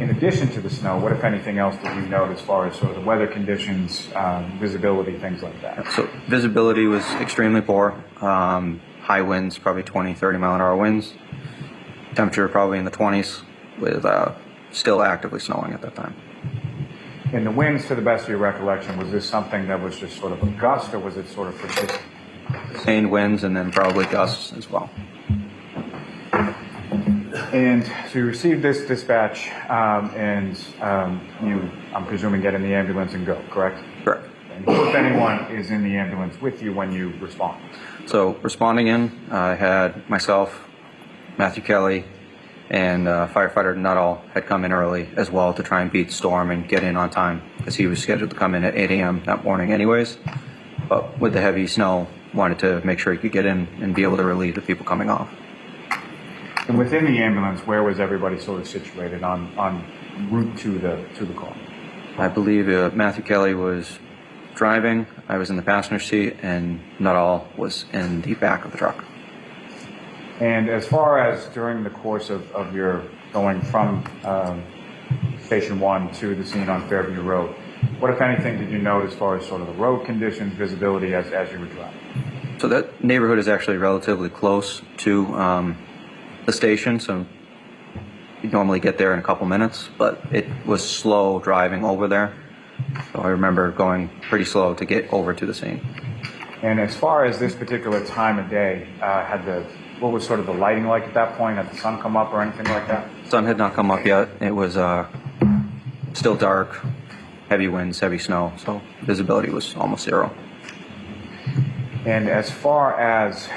in addition to the snow, what, if anything else, did you note as far as sort of the weather conditions, visibility, things like that? So visibility was extremely poor. High winds, probably 20, 30 mile an hour winds. Temperature probably in the 20s with still actively snowing at that time. And the winds, to the best of your recollection, was this something that was just sort of a gust, or was it sort of persistent? Sustained winds and then probably gusts as well. And so you received this dispatch, and you, I'm presuming, get in the ambulance and go, correct? Correct. And who, if anyone, is in the ambulance with you when you respond? So responding in, I had myself, Matthew Kelly, and firefighter Nuttall had come in early as well to try and beat the storm and get in on time, because he was scheduled to come in at 8 a.m. that morning anyways. But with the heavy snow, wanted to make sure he could get in and be able to relieve the people coming off. And within the ambulance, where was everybody sort of situated on route to the call? I believe Matthew Kelly was driving, I was in the passenger seat, and Nuttall was in the back of the truck. And as far as during the course of your going from Station 1 to the scene on Fairview Road, what, if anything, did you note as far as sort of the road conditions, visibility as you were driving? So that neighborhood is actually relatively close to the station, so you normally get there in a couple minutes, but it was slow driving over there. So I remember going pretty slow to get over to the scene. And as far as this particular time of day, what was sort of the lighting like at that point? Had the sun come up or anything like that? Sun had not come up yet. It was still dark, heavy winds, heavy snow, so visibility was almost zero. And as far as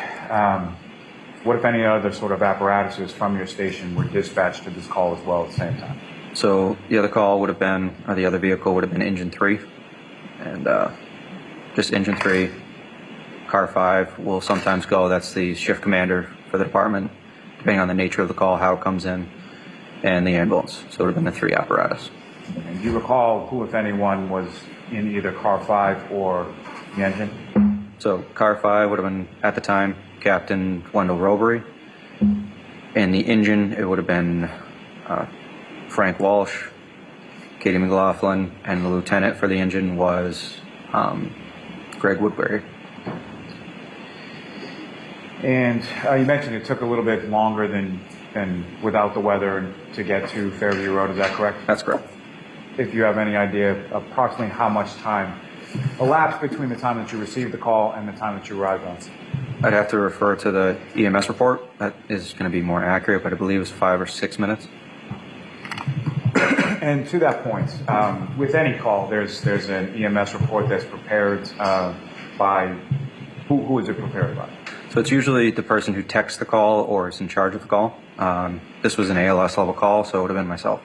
what, if any, other sort of apparatuses from your station were dispatched to this call as well at the same time? So the other call would have been, or the other vehicle would have been Engine 3, and just Engine 3. Car 5 will sometimes go. That's the shift commander for the department, depending on the nature of the call, how it comes in, and the ambulance. So it would have been the 3 apparatus. And do you recall who, if anyone, was in either Car 5 or the engine? So Car 5 would have been, at the time, Captain Wendell Robery. And the engine, it would have been Frank Walsh, Katie McLaughlin, and the lieutenant for the engine was Greg Woodbury. And you mentioned it took a little bit longer than without the weather to get to Fairview Road. Is that correct? That's correct. If you have any idea approximately how much time elapsed between the time that you received the call and the time that you arrived on scene? I'd have to refer to the EMS report. That is going to be more accurate, but I believe it was 5 or 6 minutes. And to that point, with any call, there's an EMS report that's prepared by who is it prepared by? So it's usually the person who texts the call or is in charge of the call. This was an ALS level call, so it would have been myself.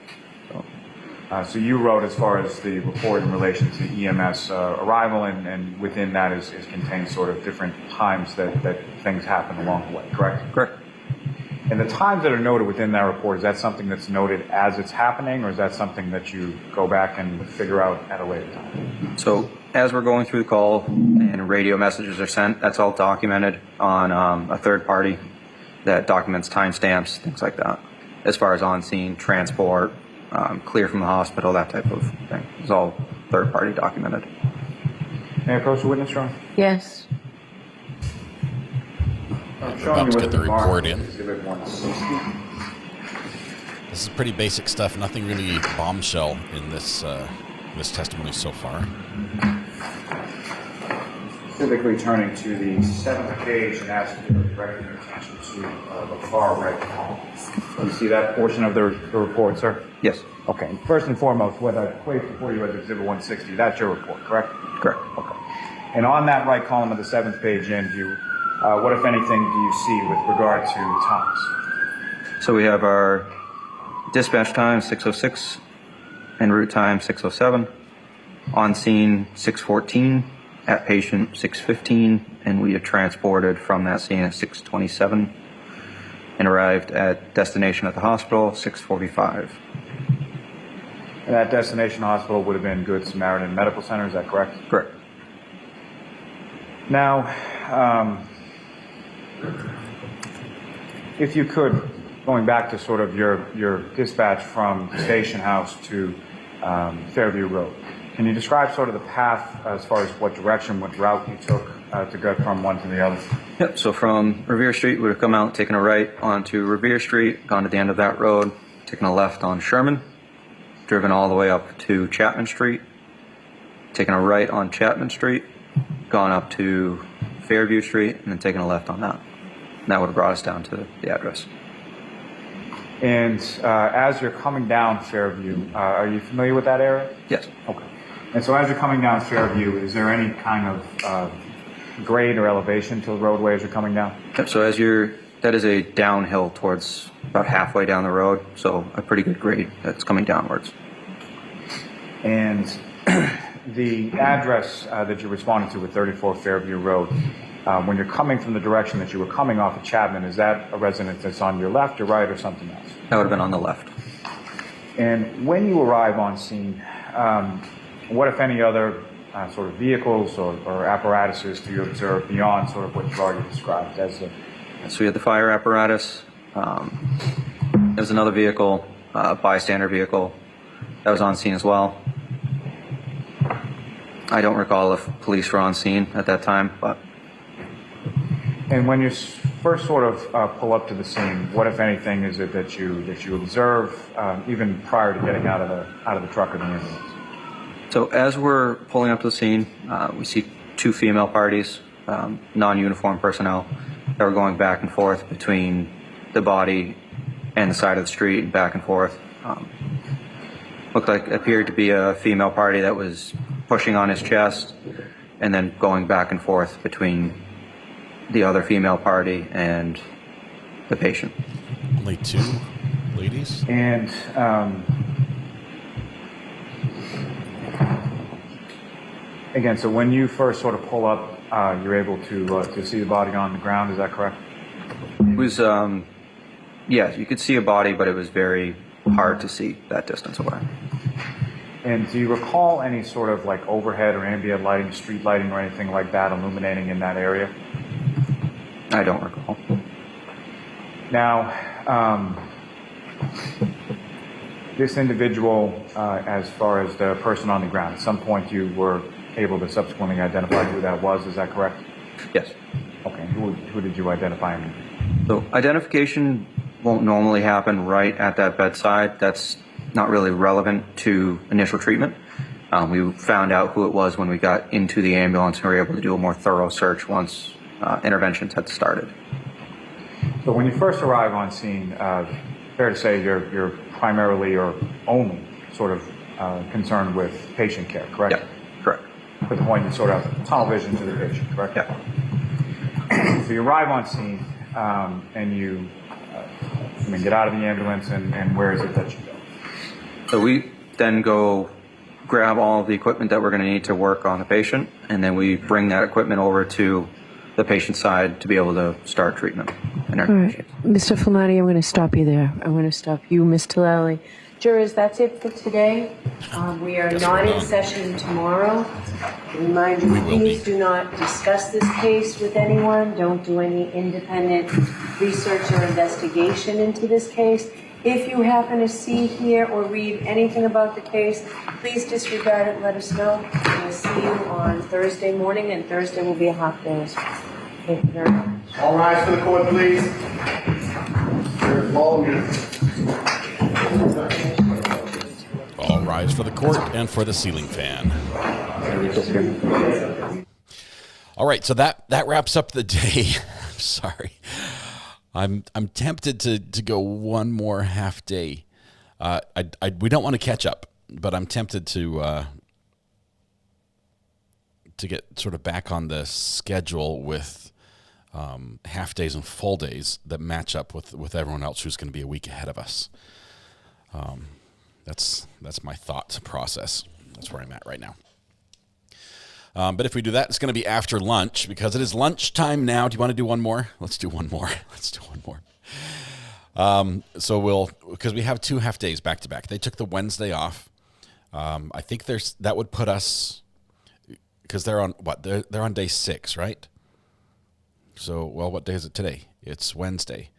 So you wrote as far as the report in relation to EMS arrival, and within that is contained sort of different times that things happen along the way, correct? Correct. And the times that are noted within that report, is that something that's noted as it's happening, or is that something that you go back and figure out at a later time? So as we're going through the call and radio messages are sent, that's all documented on a third party that documents timestamps, things like that. As far as on-scene, transport, clear from the hospital, that type of thing. It's all third party documented. May I approach the witness, Ron? Yes. We're about to get the report in. This is pretty basic stuff. Nothing really bombshell in this this testimony so far. specifically turning to the 7th page and asking you to direct your attention to the far right column. You see that portion of the report, sir? Yes. Okay. First and foremost, what I placed before you as Exhibit 160, that's your report, correct? Correct. Okay. And on that right column of the 7th page in view, what, if anything, do you see with regard to times? So we have our dispatch time 6:06, en route time 6:07, on scene 6:14, at patient 6:15, and we are transported from that scene at 6:27 and arrived at destination at the hospital 6:45. And that destination hospital would have been Good Samaritan Medical Center, is that correct? Correct. Now, if you could, going back to sort of your dispatch from Station House to Fairview Road, can you describe sort of the path as far as what direction, what route you took to go from one to the other? Yep, so from Revere Street, we would have come out, taken a right onto Revere Street, gone to the end of that road, taken a left on Sherman, driven all the way up to Chapman Street, taken a right on Chapman Street, gone up to Fairview Street, and then taken a left on that. And that would have brought us down to the address. And as you're coming down Fairview, are you familiar with that area? Yes. Okay. And so as you're coming down Fairview, is there any kind of grade or elevation to the roadway as you're coming down? Yep, so that is a downhill towards about halfway down the road, so a pretty good grade that's coming downwards. And the address that you responded to with 34 Fairview Road, when you're coming from the direction that you were coming off of Chapman, is that a residence that's on your left or right or something else? That would have been on the left. And when you arrive on scene, what, if any, other sort of vehicles or apparatuses do you observe beyond sort of what you've already described as the... So we had the fire apparatus. There's another vehicle, a bystander vehicle, that was on scene as well. I don't recall if police were on scene at that time, but... And when you first sort of pull up to the scene, what, if anything, is it that you observe even prior to getting out of the truck or the ambulance? So as we're pulling up to the scene, we see two female parties, non-uniformed personnel, that were going back and forth between the body and the side of the street and back and forth. Appeared to be a female party that was pushing on his chest and then going back and forth between the other female party and the patient. Only two ladies? And again, so when you first sort of pull up, you're able to see the body on the ground, is that correct? It was, yeah, you could see a body, but it was very hard to see that distance away. And do you recall any sort of like overhead or ambient lighting, street lighting or anything like that illuminating in that area? I don't recall. Now, this individual, as far as the person on the ground, at some point you were able to subsequently identify who that was, is that correct? Yes. Okay, who did you identify him? So identification won't normally happen right at that bedside. That's not really relevant to initial treatment. We found out who it was when we got into the ambulance and were able to do a more thorough search once interventions had started. So when you first arrive on scene, fair to say you're primarily or only sort of concerned with patient care, correct? Yeah, correct. To the point you sort of tunnel vision to the patient, correct? Yeah. So you arrive on scene and you get out of the ambulance and where is it that you go? So we then go grab all of the equipment that we're going to need to work on the patient, and then we bring that equipment over to the patient's side to be able to start treatment. All right. Mr. Flamati, I'm going to stop you there. I'm going to stop you, Ms. Tallali. Jurors, that's it for today. We are not in session tomorrow. Remind you, please do not discuss this case with anyone. Don't do any independent research or investigation into this case. If you happen to see, hear, or read anything about the case, please disregard it and let us know. We'll see you on Thursday morning, and Thursday will be a hot day. Thank you very much. All rise for the court, please. All rise for the court and for the ceiling fan. All right, so that wraps up the day. I'm sorry. I'm tempted to go one more half day. We don't want to catch up, but I'm tempted to get sort of back on the schedule with half days and full days that match up with everyone else who's going to be a week ahead of us. That's my thought process. That's where I'm at right now. But if we do that, it's going to be after lunch because it is lunchtime now. Do you want to do one more? Let's do one more. So because we have 2 half days back to back. They took the Wednesday off. I think that would put us, because they're on what? They're on day 6, right? So, well, what day is it today? It's Wednesday.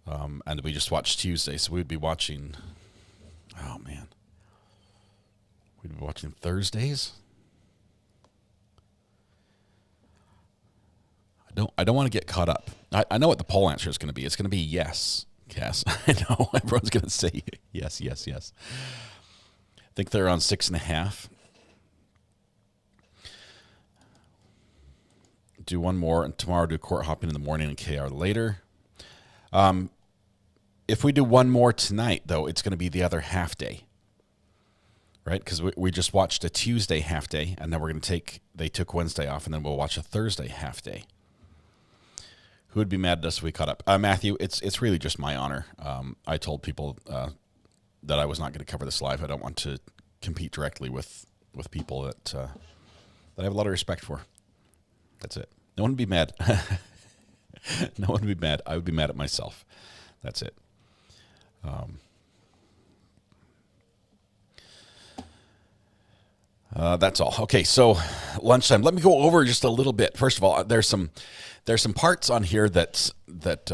And we just watched Tuesday, so we'd be watching, oh man. We'd be watching Thursdays? I don't want to get caught up. I know what the poll answer is going to be. It's going to be yes. Yes. I know. Everyone's going to say yes. I think they're on 6.5. Do one more, and tomorrow do court hopping in the morning and KR later. If we do one more tonight, though, it's going to be the other half day, right? Because we just watched a Tuesday half day, and then they took Wednesday off, and then we'll watch a Thursday half day. Who would be mad at us if we caught up? Matthew, it's really just my honor. I told people that I was not going to cover this live. I don't want to compete directly with people that I have a lot of respect for. That's it. No one would be mad. No one would be mad. I would be mad at myself. That's it. That's all. Okay, so lunchtime. Let me go over just a little bit. First of all, there's some parts on here that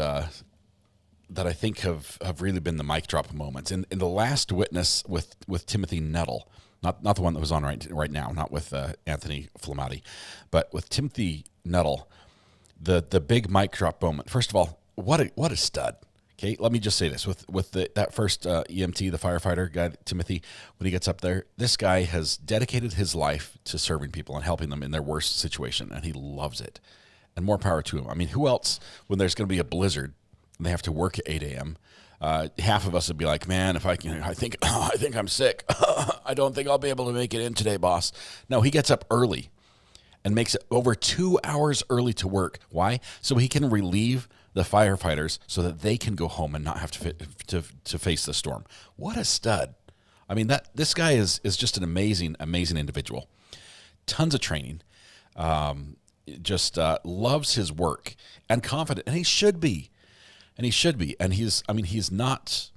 I think have really been the mic drop moments. In the last witness with Timothy Nettle, not the one that was on right now, not with Anthony Flamati, but with Timothy Nettle, the big mic drop moment. First of all, what a stud. Okay, let me just say this with that first EMT, the firefighter guy, Timothy, when he gets up there, this guy has dedicated his life to serving people and helping them in their worst situation, and he loves it. And more power to him. I mean, who else, when there's going to be a blizzard and they have to work at 8 a.m., half of us would be like, man, I think I'm sick. I don't think I'll be able to make it in today, boss. No, he gets up early and makes it over 2 hours early to work. Why? So he can relieve the firefighters so that they can go home and not have to face the storm. What a stud. I mean, this guy is just an amazing individual. Tons of training. Just loves his work and confident, and he should be. And he's not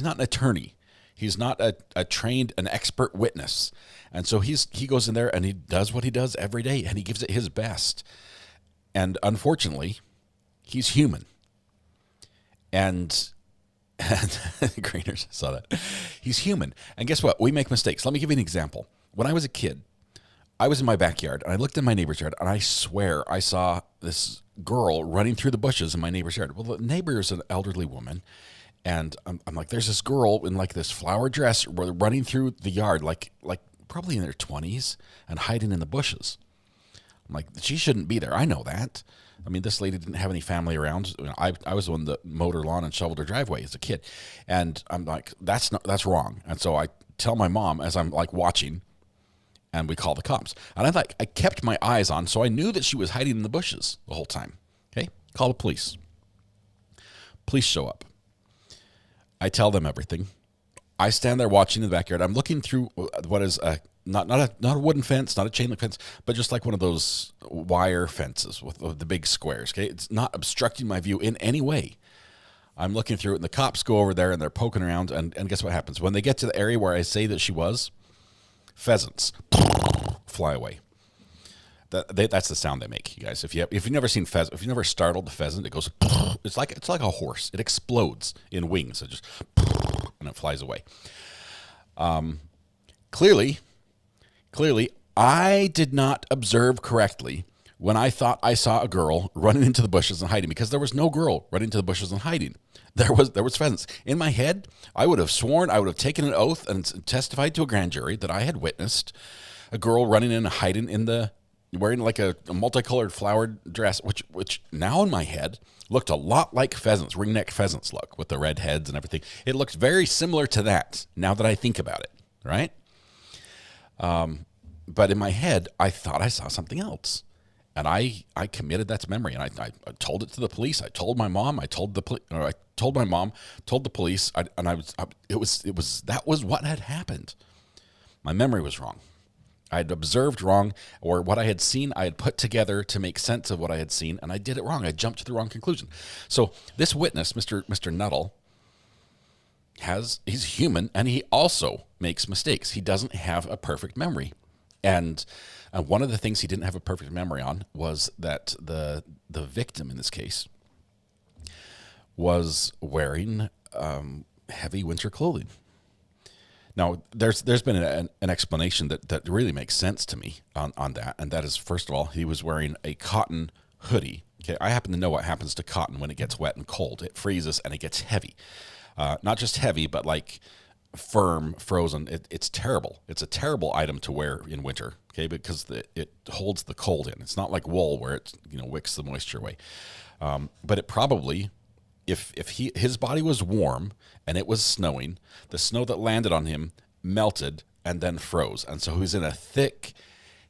an attorney. He's not a trained, an expert witness. And so he goes in there and he does what he does every day, and he gives it his best. And unfortunately, he's human. And Greeners saw that. He's human. And guess what? We make mistakes. Let me give you an example. When I was a kid, I was in my backyard, and I looked in my neighbor's yard, and I swear I saw this girl running through the bushes in my neighbor's yard. Well, the neighbor is an elderly woman, and I'm like, there's this girl in like this flower dress running through the yard, like probably in their 20s, and hiding in the bushes. I'm like, she shouldn't be there. I know that. I mean, this lady didn't have any family around. I was the one that mowed her lawn and shoveled her driveway as a kid, and I'm like, that's wrong. And so I tell my mom as I'm like watching. And we call the cops. And I kept my eyes on, so I knew that she was hiding in the bushes the whole time. Okay? Call the police. Police show up. I tell them everything. I stand there watching in the backyard. I'm looking through what is not a wooden fence, not a chain link fence, but just like one of those wire fences with the big squares. Okay? It's not obstructing my view in any way. I'm looking through it, and the cops go over there, and they're poking around, and guess what happens? When they get to the area where I say that she was, pheasants fly away. That's the sound they make, you guys. If you've never seen pheasant, if you've never startled the pheasant, it goes. It's like a horse. It explodes in wings. It just and it flies away. Clearly, I did not observe correctly when I thought I saw a girl running into the bushes and hiding, because there was no girl running into the bushes and hiding. There was pheasants. In my head, I would have sworn, I would have taken an oath and testified to a grand jury that I had witnessed a girl running and hiding in the wearing like a multicolored flowered dress, which now in my head looked a lot like pheasants, ringneck pheasants look with the red heads and everything. It looked very similar to that now that I think about it, right? But in my head, I thought I saw something else. And I committed that to memory, and I told it to the police. I told my mom. I told my mom. Told the police. That was what had happened. My memory was wrong. I had observed wrong, or what I had seen, I had put together to make sense of what I had seen, and I did it wrong. I jumped to the wrong conclusion. So this witness, Mr. Nuttall, he's human, and he also makes mistakes. He doesn't have a perfect memory, and one of the things he didn't have a perfect memory on was that the victim in this case was wearing heavy winter clothing. Now, there's been an explanation that really makes sense to me on that, and that is, first of all, he was wearing a cotton hoodie. Okay, I happen to know what happens to cotton when it gets wet and cold. It freezes and it gets heavy. Not just heavy, but like firm, frozen. It's terrible. It's a terrible item to wear in winter, okay, because it holds the cold in. It's not like wool where it wicks the moisture away. But it probably, if his body was warm and it was snowing, the snow that landed on him melted and then froze. And so he was in a thick,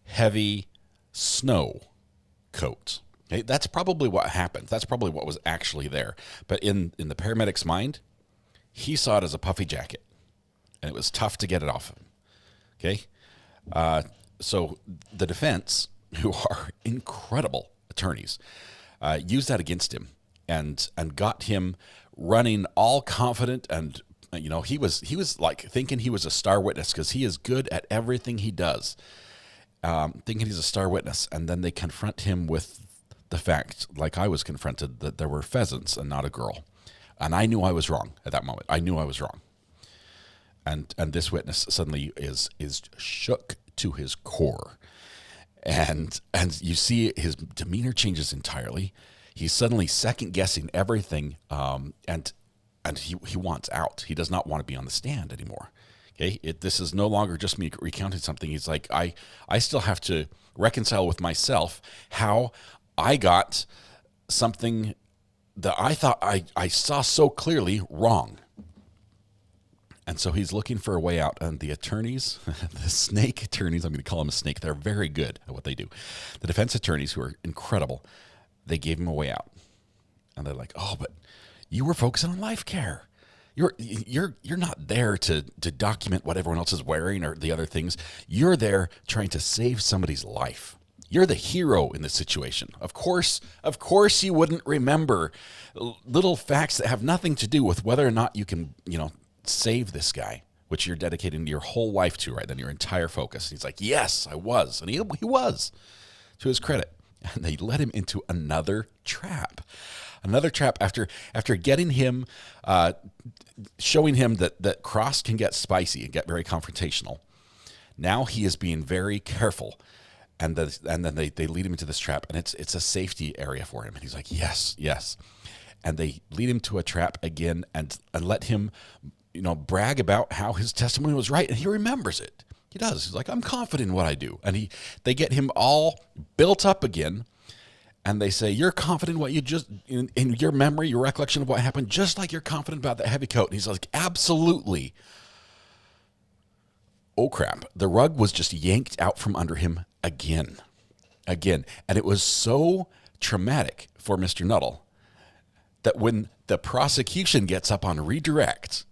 heavy snow coat. Okay? That's probably what happened. That's probably what was actually there. But in the paramedic's mind, he saw it as a puffy jacket, and it was tough to get it off him. Okay? So the defense, who are incredible attorneys, used that against him and got him running all confident, and he was like thinking he was a star witness because he is good at everything he does, thinking he's a star witness, and then they confront him with the fact, like I was confronted, that there were pheasants and not a girl. And I knew I was wrong at that moment. I knew I was wrong. And this witness suddenly is shook to his core. And you see his demeanor changes entirely. He's suddenly second guessing everything, and he wants out. He does not want to be on the stand anymore. Okay, this is no longer just me recounting something. He's like, I still have to reconcile with myself how I got something that I thought I saw so clearly wrong. And so he's looking for a way out. And the attorneys, the snake attorneys, I'm going to call them a snake, they're very good at what they do. The defense attorneys, who are incredible, they gave him a way out. And they're like, oh, but you were focusing on life care. You're not there to document what everyone else is wearing or the other things. You're there trying to save somebody's life. You're the hero in this situation. Of course you wouldn't remember little facts that have nothing to do with whether or not you can, save this guy, which you're dedicating your whole life to, right? Then your entire focus. He's like, yes, I was. And he was, to his credit. And they led him into another trap. Another trap after getting him, showing him that cross can get spicy and get very confrontational. Now he is being very careful. And then they lead him into this trap, and it's a safety area for him. And he's like, yes. And they lead him to a trap again and let him, brag about how his testimony was right. And he remembers it. He does. He's like, I'm confident in what I do. And they get him all built up again. And they say, you're confident in what you just, in your memory, your recollection of what happened, just like you're confident about that heavy coat. And he's like, absolutely. Oh, crap. The rug was just yanked out from under him again. And it was so traumatic for Mr. Nuttall that when the prosecution gets up on redirect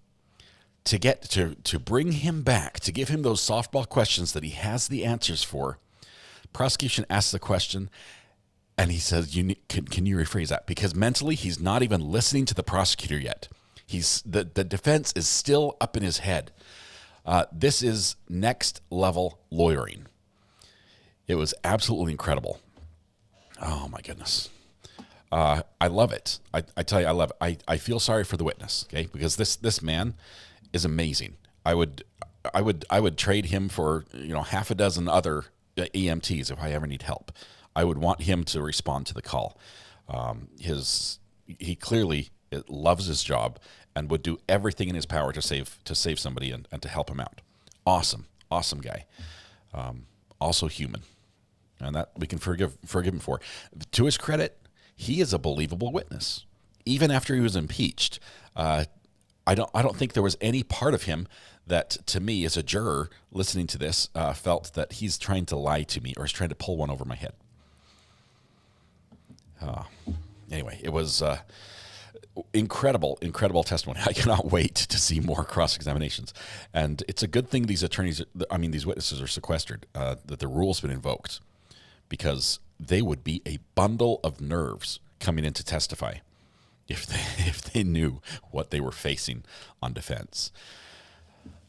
to get to bring him back, to give him those softball questions that he has the answers for, prosecution asks the question, and he says, can you rephrase that? Because mentally, he's not even listening to the prosecutor yet. The defense is still up in his head. This is next level lawyering. It was absolutely incredible. Oh my goodness. I love it. I tell you, I love it. I feel sorry for the witness, okay? Because this man is amazing. I would trade him for, half a dozen other EMTs if I ever need help. I would want him to respond to the call. He clearly loves his job and would do everything in his power to save somebody and to help him out. Awesome guy. Also human. and that we can forgive him for. To his credit, he is a believable witness, even after he was impeached. I don't think there was any part of him that, to me, as a juror listening to this, felt that he's trying to lie to me or is trying to pull one over my head. Anyway, it was incredible testimony. I cannot wait to see more cross-examinations. And it's a good thing these witnesses are sequestered, that the rule's been invoked, because they would be a bundle of nerves coming in to testify if they knew what they were facing on defense.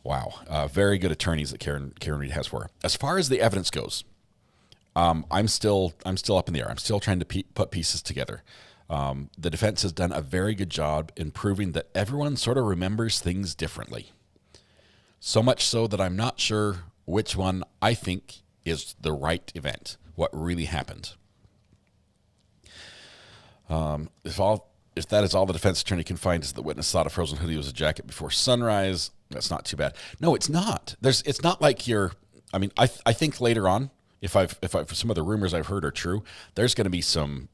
Wow. Very good attorneys that Karen Reed has for her. As far as the evidence goes, I'm still up in the air. I'm still trying to put pieces together. The defense has done a very good job in proving that everyone sort of remembers things differently. So much so that I'm not sure which one I think is the right event, what really happened. If that is all the defense attorney can find is the witness thought a frozen hoodie was a jacket before sunrise, that's not too bad. No, it's not. It's not like I think later on, if some of the rumors I've heard are true, there's going to be some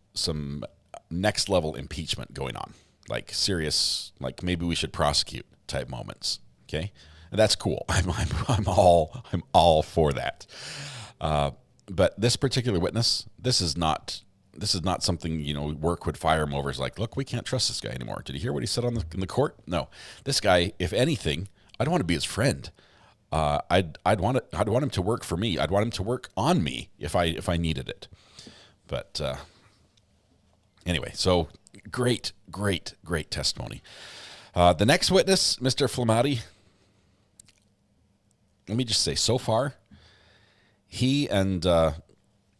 next level impeachment going on, like serious, like maybe we should prosecute type moments. Okay, and that's cool. I'm all for that. But this particular witness, this is not something work would fire him over. It's like, look, we can't trust this guy anymore. Did you hear what he said in the court? No, this guy, if anything, I'd want to be his friend. I'd want him to work for me. I'd want him to work on me if I needed it. But anyway, so great testimony. The next witness, Mr. Flamati, let me just say, so far, he and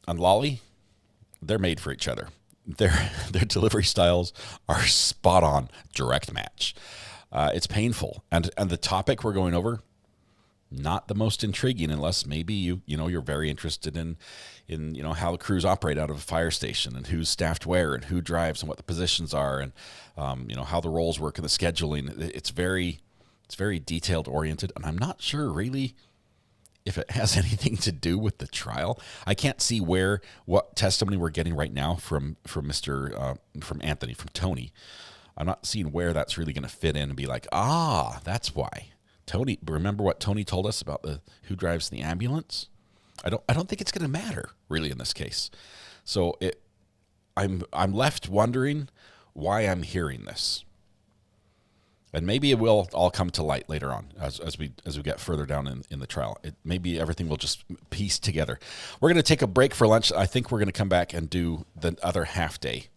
Lolly, they're made for each other. Their delivery styles are spot on, direct match. It's painful, and the topic we're going over, not the most intriguing, unless maybe you're very interested in how the crews operate out of a fire station, and who's staffed where, and who drives, and what the positions are, and how the roles work and the scheduling. It's very detailed oriented, and I'm not sure really if it has anything to do with the trial. I can't see what testimony we're getting right now from Anthony, from Tony. I'm not seeing where that's really going to fit in and be like, that's why. Tony, remember what Tony told us about who drives the ambulance? I don't think it's going to matter really in this case. So I'm left wondering why I'm hearing this. And maybe it will all come to light later on as we get further down in the trial. Maybe everything will just piece together. We're going to take a break for lunch. I think we're going to come back and do the other half day.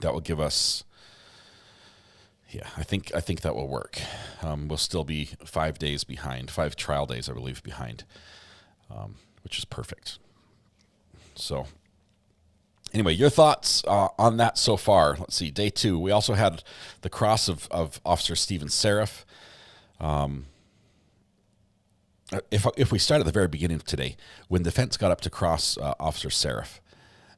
That will give us, I think that will work. We'll still be 5 days behind, 5 trial days, I believe, behind, which is perfect. So anyway, your thoughts on that so far? Let's see, day 2. We also had the cross of Officer Stephen Seraph. If we start at the very beginning of today, when defense got up to cross Officer Seraph,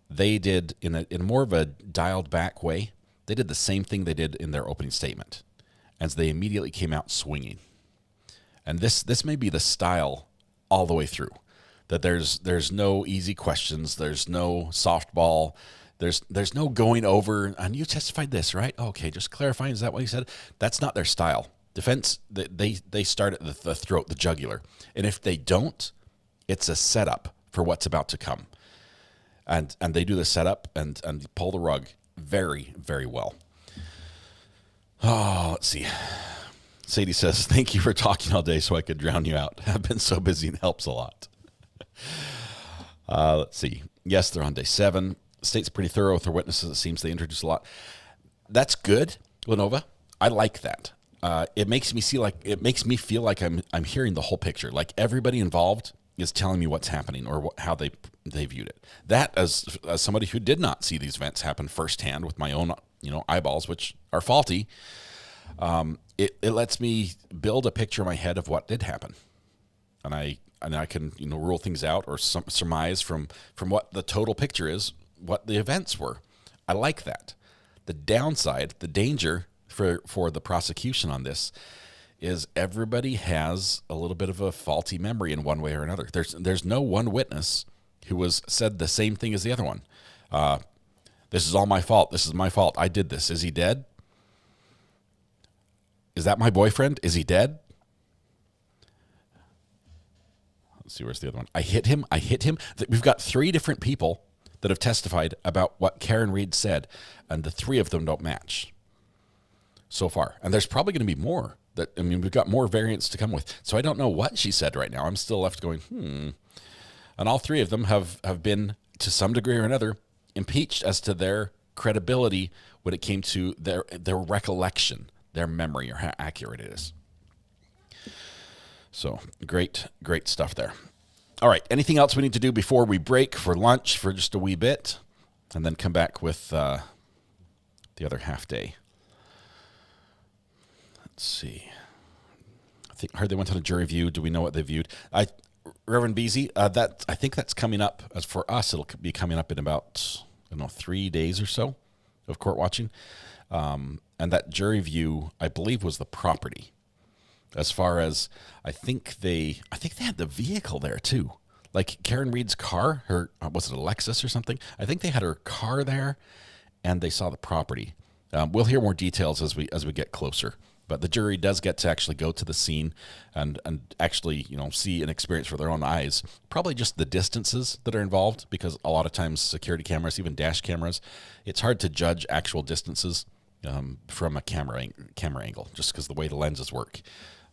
they did, in more of a dialed back way, they did the same thing they did in their opening statement, and so they immediately came out swinging. And this may be the style all the way through. That there's no easy questions, there's no softball, there's no going over, and you testified this, right? Okay, just clarifying, is that what you said? That's not their style. Defense, they start at the throat, the jugular. And if they don't, it's a setup for what's about to come. And they do the setup and pull the rug very, very well. Oh, let's see. Sadie says, thank you for talking all day so I could drown you out. I've been so busy and it helps a lot. Let's see. Yes, they're on day 7. The state's pretty thorough with their witnesses. It seems they introduce a lot. That's good, Lenova. I like that. It makes me feel like I'm hearing the whole picture. Like everybody involved is telling me what's happening or how they viewed it. That, as somebody who did not see these events happen firsthand with my own eyeballs, which are faulty, it lets me build a picture in my head of what did happen, and I can rule things out or surmise from what the total picture is, what the events were. I like that. The downside, the danger for the prosecution on this is everybody has a little bit of a faulty memory in one way or another. There's no one witness who said the same thing as the other one. This is all my fault. This is my fault. I did this. Is he dead? Is that my boyfriend? Is he dead? Let's see, where's the other one? I hit him. We've got 3 different people that have testified about what Karen Reed said, and the 3 of them don't match so far. And there's probably going to be more. We've got more variants to come with. So I don't know what she said right now. I'm still left going, And all 3 of them have been, to some degree or another, impeached as to their credibility when it came to their recollection, their memory, or how accurate it is. So great stuff there. All right, anything else we need to do before we break for lunch for just a wee bit, and then come back with the other half day? Let's see. I heard they went on a jury view. Do we know what they viewed? Reverend Beasy, I think that's coming up. As for us, it'll be coming up in about 3 days or so of court watching. And that jury view, I believe, was the property. As far as I think they had the vehicle there too, like Karen Reed's car. Was it a Lexus or something? I think they had her car there, and they saw the property. We'll hear more details as we get closer. But the jury does get to actually go to the scene and actually see and experience for their own eyes. Probably just the distances that are involved, because a lot of times security cameras, even dash cameras, it's hard to judge actual distances from a camera angle, just because the way the lenses work.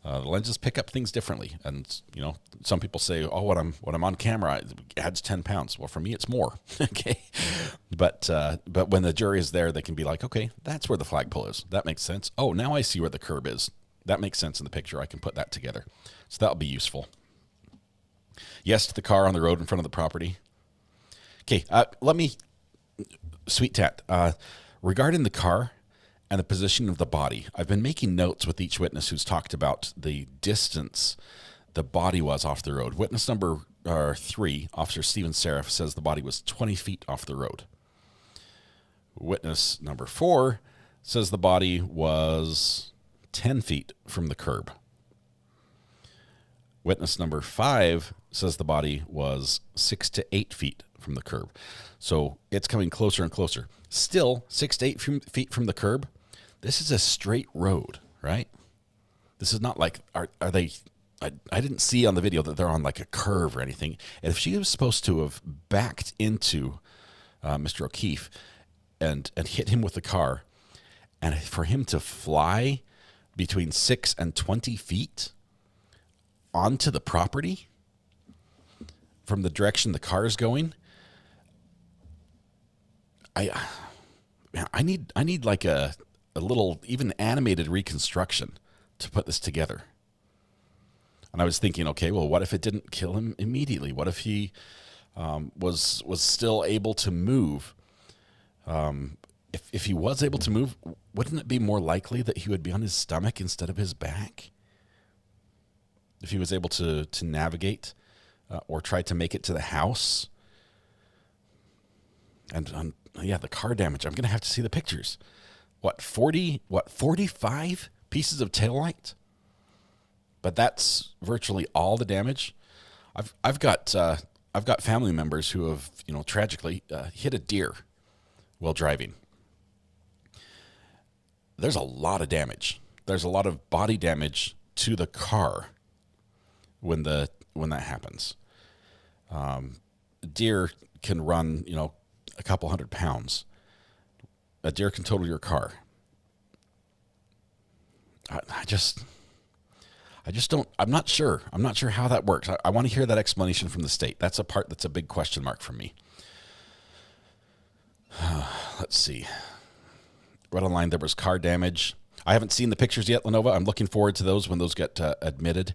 The lenses pick up things differently, and some people say, "Oh, when I'm on camera, it adds 10 pounds." Well, for me, it's more. Okay, but when the jury is there, they can be like, "Okay, that's where the flagpole is. That makes sense. Oh, now I see where the curb is. That makes sense in the picture. I can put that together." So that'll be useful. Yes to the car on the road in front of the property. Okay, let me, Sweet Tat, regarding the car and the position of the body, I've been making notes with each witness who's talked about the distance the body was off the road. Witness number 3, Officer Stephen Seraph, says the body was 20 feet off the road. Witness number 4 says the body was 10 feet from the curb. Witness number 5 says the body was 6 to 8 feet from the curb. So it's coming closer and closer. Still, 6 to 8 feet from the curb. This is a straight road, right? This is not like, are they, I didn't see on the video that they're on like a curve or anything. And if she was supposed to have backed into Mr. O'Keefe and hit him with the car, and for him to fly between 6 and 20 feet onto the property from the direction the car is going, I need like a little even animated reconstruction to put this together. And I was thinking, okay, well, what if it didn't kill him immediately? What if he was still able to move? If he was able to move, wouldn't it be more likely that he would be on his stomach instead of his back? If he was able to navigate or try to make it to the house? And yeah, the car damage. I'm going to have to see the pictures. 45 pieces of taillight? But that's virtually all the damage. I've got family members who have, tragically hit a deer while driving. There's a lot of damage. There's a lot of body damage to the car when that happens. Deer can run, a couple 100 pounds. A deer can total your car. I just don't, I'm not sure how that works. I want to hear that explanation from the state. That's a part that's a big question mark for me. Let's see. Read online there was car damage. I haven't seen the pictures yet, Lenova. I'm looking forward to those when those get admitted.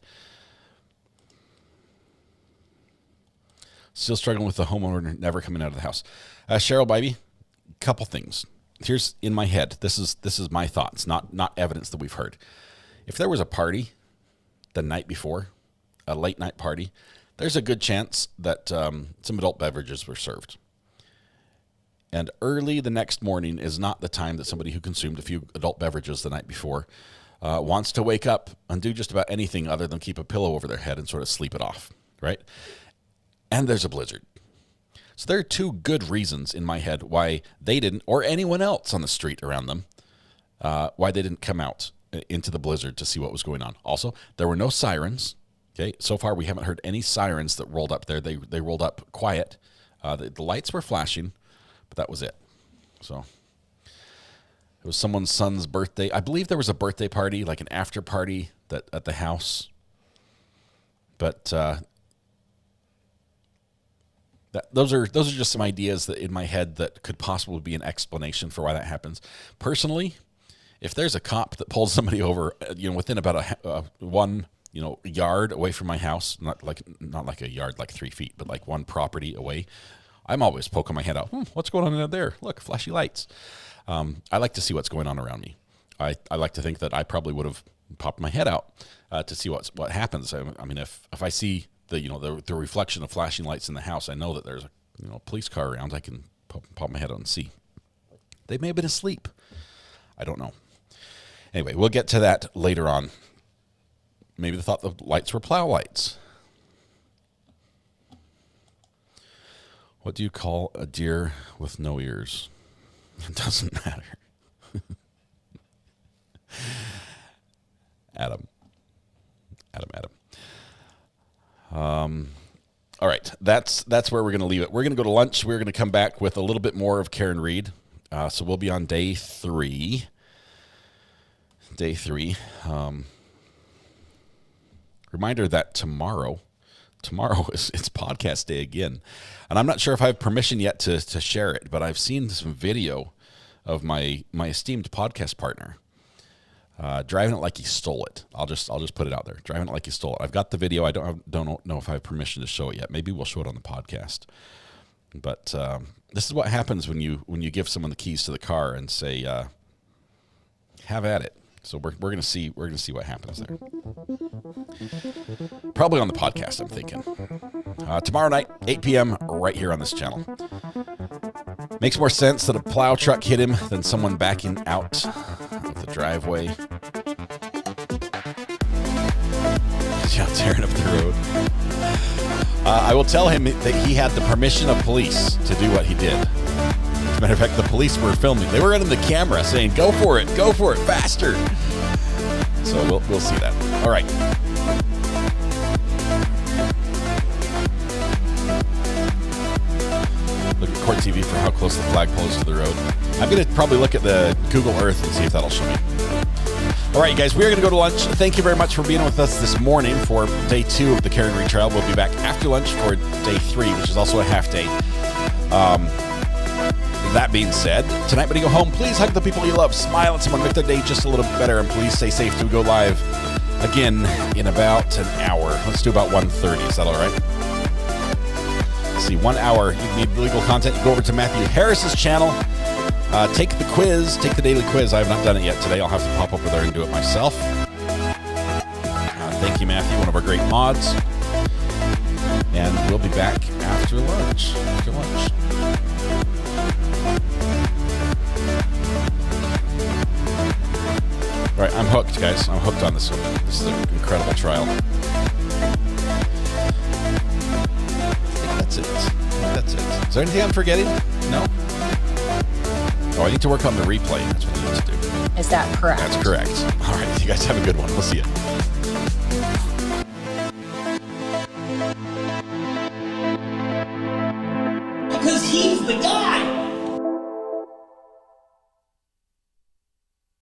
Still struggling with the homeowner never coming out of the house. Cheryl Bybee, couple things. Here's in my head. This is my thoughts, not evidence that we've heard. If there was a party the night before, a late night party, there's a good chance that some adult beverages were served. And early the next morning is not the time that somebody who consumed a few adult beverages the night before wants to wake up and do just about anything other than keep a pillow over their head and sort of sleep it off, right? And there's a blizzard. So there are two good reasons in my head why they didn't, or anyone else on the street around them, why they didn't come out into the blizzard to see what was going on. Also, there were no sirens. Okay, so far we haven't heard any sirens that rolled up there. They rolled up quiet. The lights were flashing, but that was it. So it was someone's son's birthday. I believe there was a birthday party, like an after party at the house. But those are just some ideas that in my head that could possibly be an explanation for why that happens. Personally, if there's a cop that pulls somebody over, within about one yard away from my house, not like a yard like 3 feet, but like one property away, I'm always poking my head out. What's going on in there? Look, flashy lights. I like to see what's going on around me. I like to think that I probably would have popped my head out to see what happens. I mean, if I see the reflection of flashing lights in the house, I know that there's a police car around. I can pop my head out and see. They may have been asleep. I don't know. Anyway, we'll get to that later on. Maybe they thought the lights were plow lights. What do you call a deer with no ears? It doesn't matter. Adam. All right, that's where we're going to leave it. We're going to go to lunch. We're going to come back with a little bit more of Karen Reed. So we'll be on day 3. Reminder that tomorrow it's podcast day again. And I'm not sure if I have permission yet to share it, but I've seen some video of my esteemed podcast partner driving it like he stole it. I'll just put it out there. Driving it like he stole it. I've got the video. I don't know if I have permission to show it yet. Maybe we'll show it on the podcast. But this is what happens when you give someone the keys to the car and say, "Have at it." So we're gonna see what happens there. Probably on the podcast, I'm thinking. Tomorrow night, 8 p.m. right here on this channel. Makes more sense that a plow truck hit him than someone backing out of the driveway. Yeah, tearing up the road. I will tell him that he had the permission of police to do what he did. As a matter of fact, the police were filming. They were running the camera saying, go for it, faster. So we'll see that. All right. Look at Court TV for how close the flagpole is to the road. I'm going to probably look at the Google Earth and see if that'll show me. All right, guys, we are going to go to lunch. Thank you very much for being with us this morning for day 2 of the Karen Reed trial. We'll be back after lunch for day 3, which is also a half day. That being said, tonight when you go home, please hug the people you love, smile at someone, make their day just a little bit better, and please stay safe till we go live again in about an hour. Let's do about 1:30. Is that all right? Let's see, 1 hour. You need legal content. You go over to Matthew Harris's channel. Take the quiz. Take the daily quiz. I have not done it yet today. I'll have to pop over there and do it myself. Thank you, Matthew, one of our great mods. And we'll be back after lunch. All right, I'm hooked, guys. I'm hooked on this one. This is an incredible trial. I think that's it. Is there anything I'm forgetting? No? Oh, I need to work on the replay. That's what I need to do. Is that correct? That's correct. All right, you guys have a good one. We'll see you. Because he's the guy.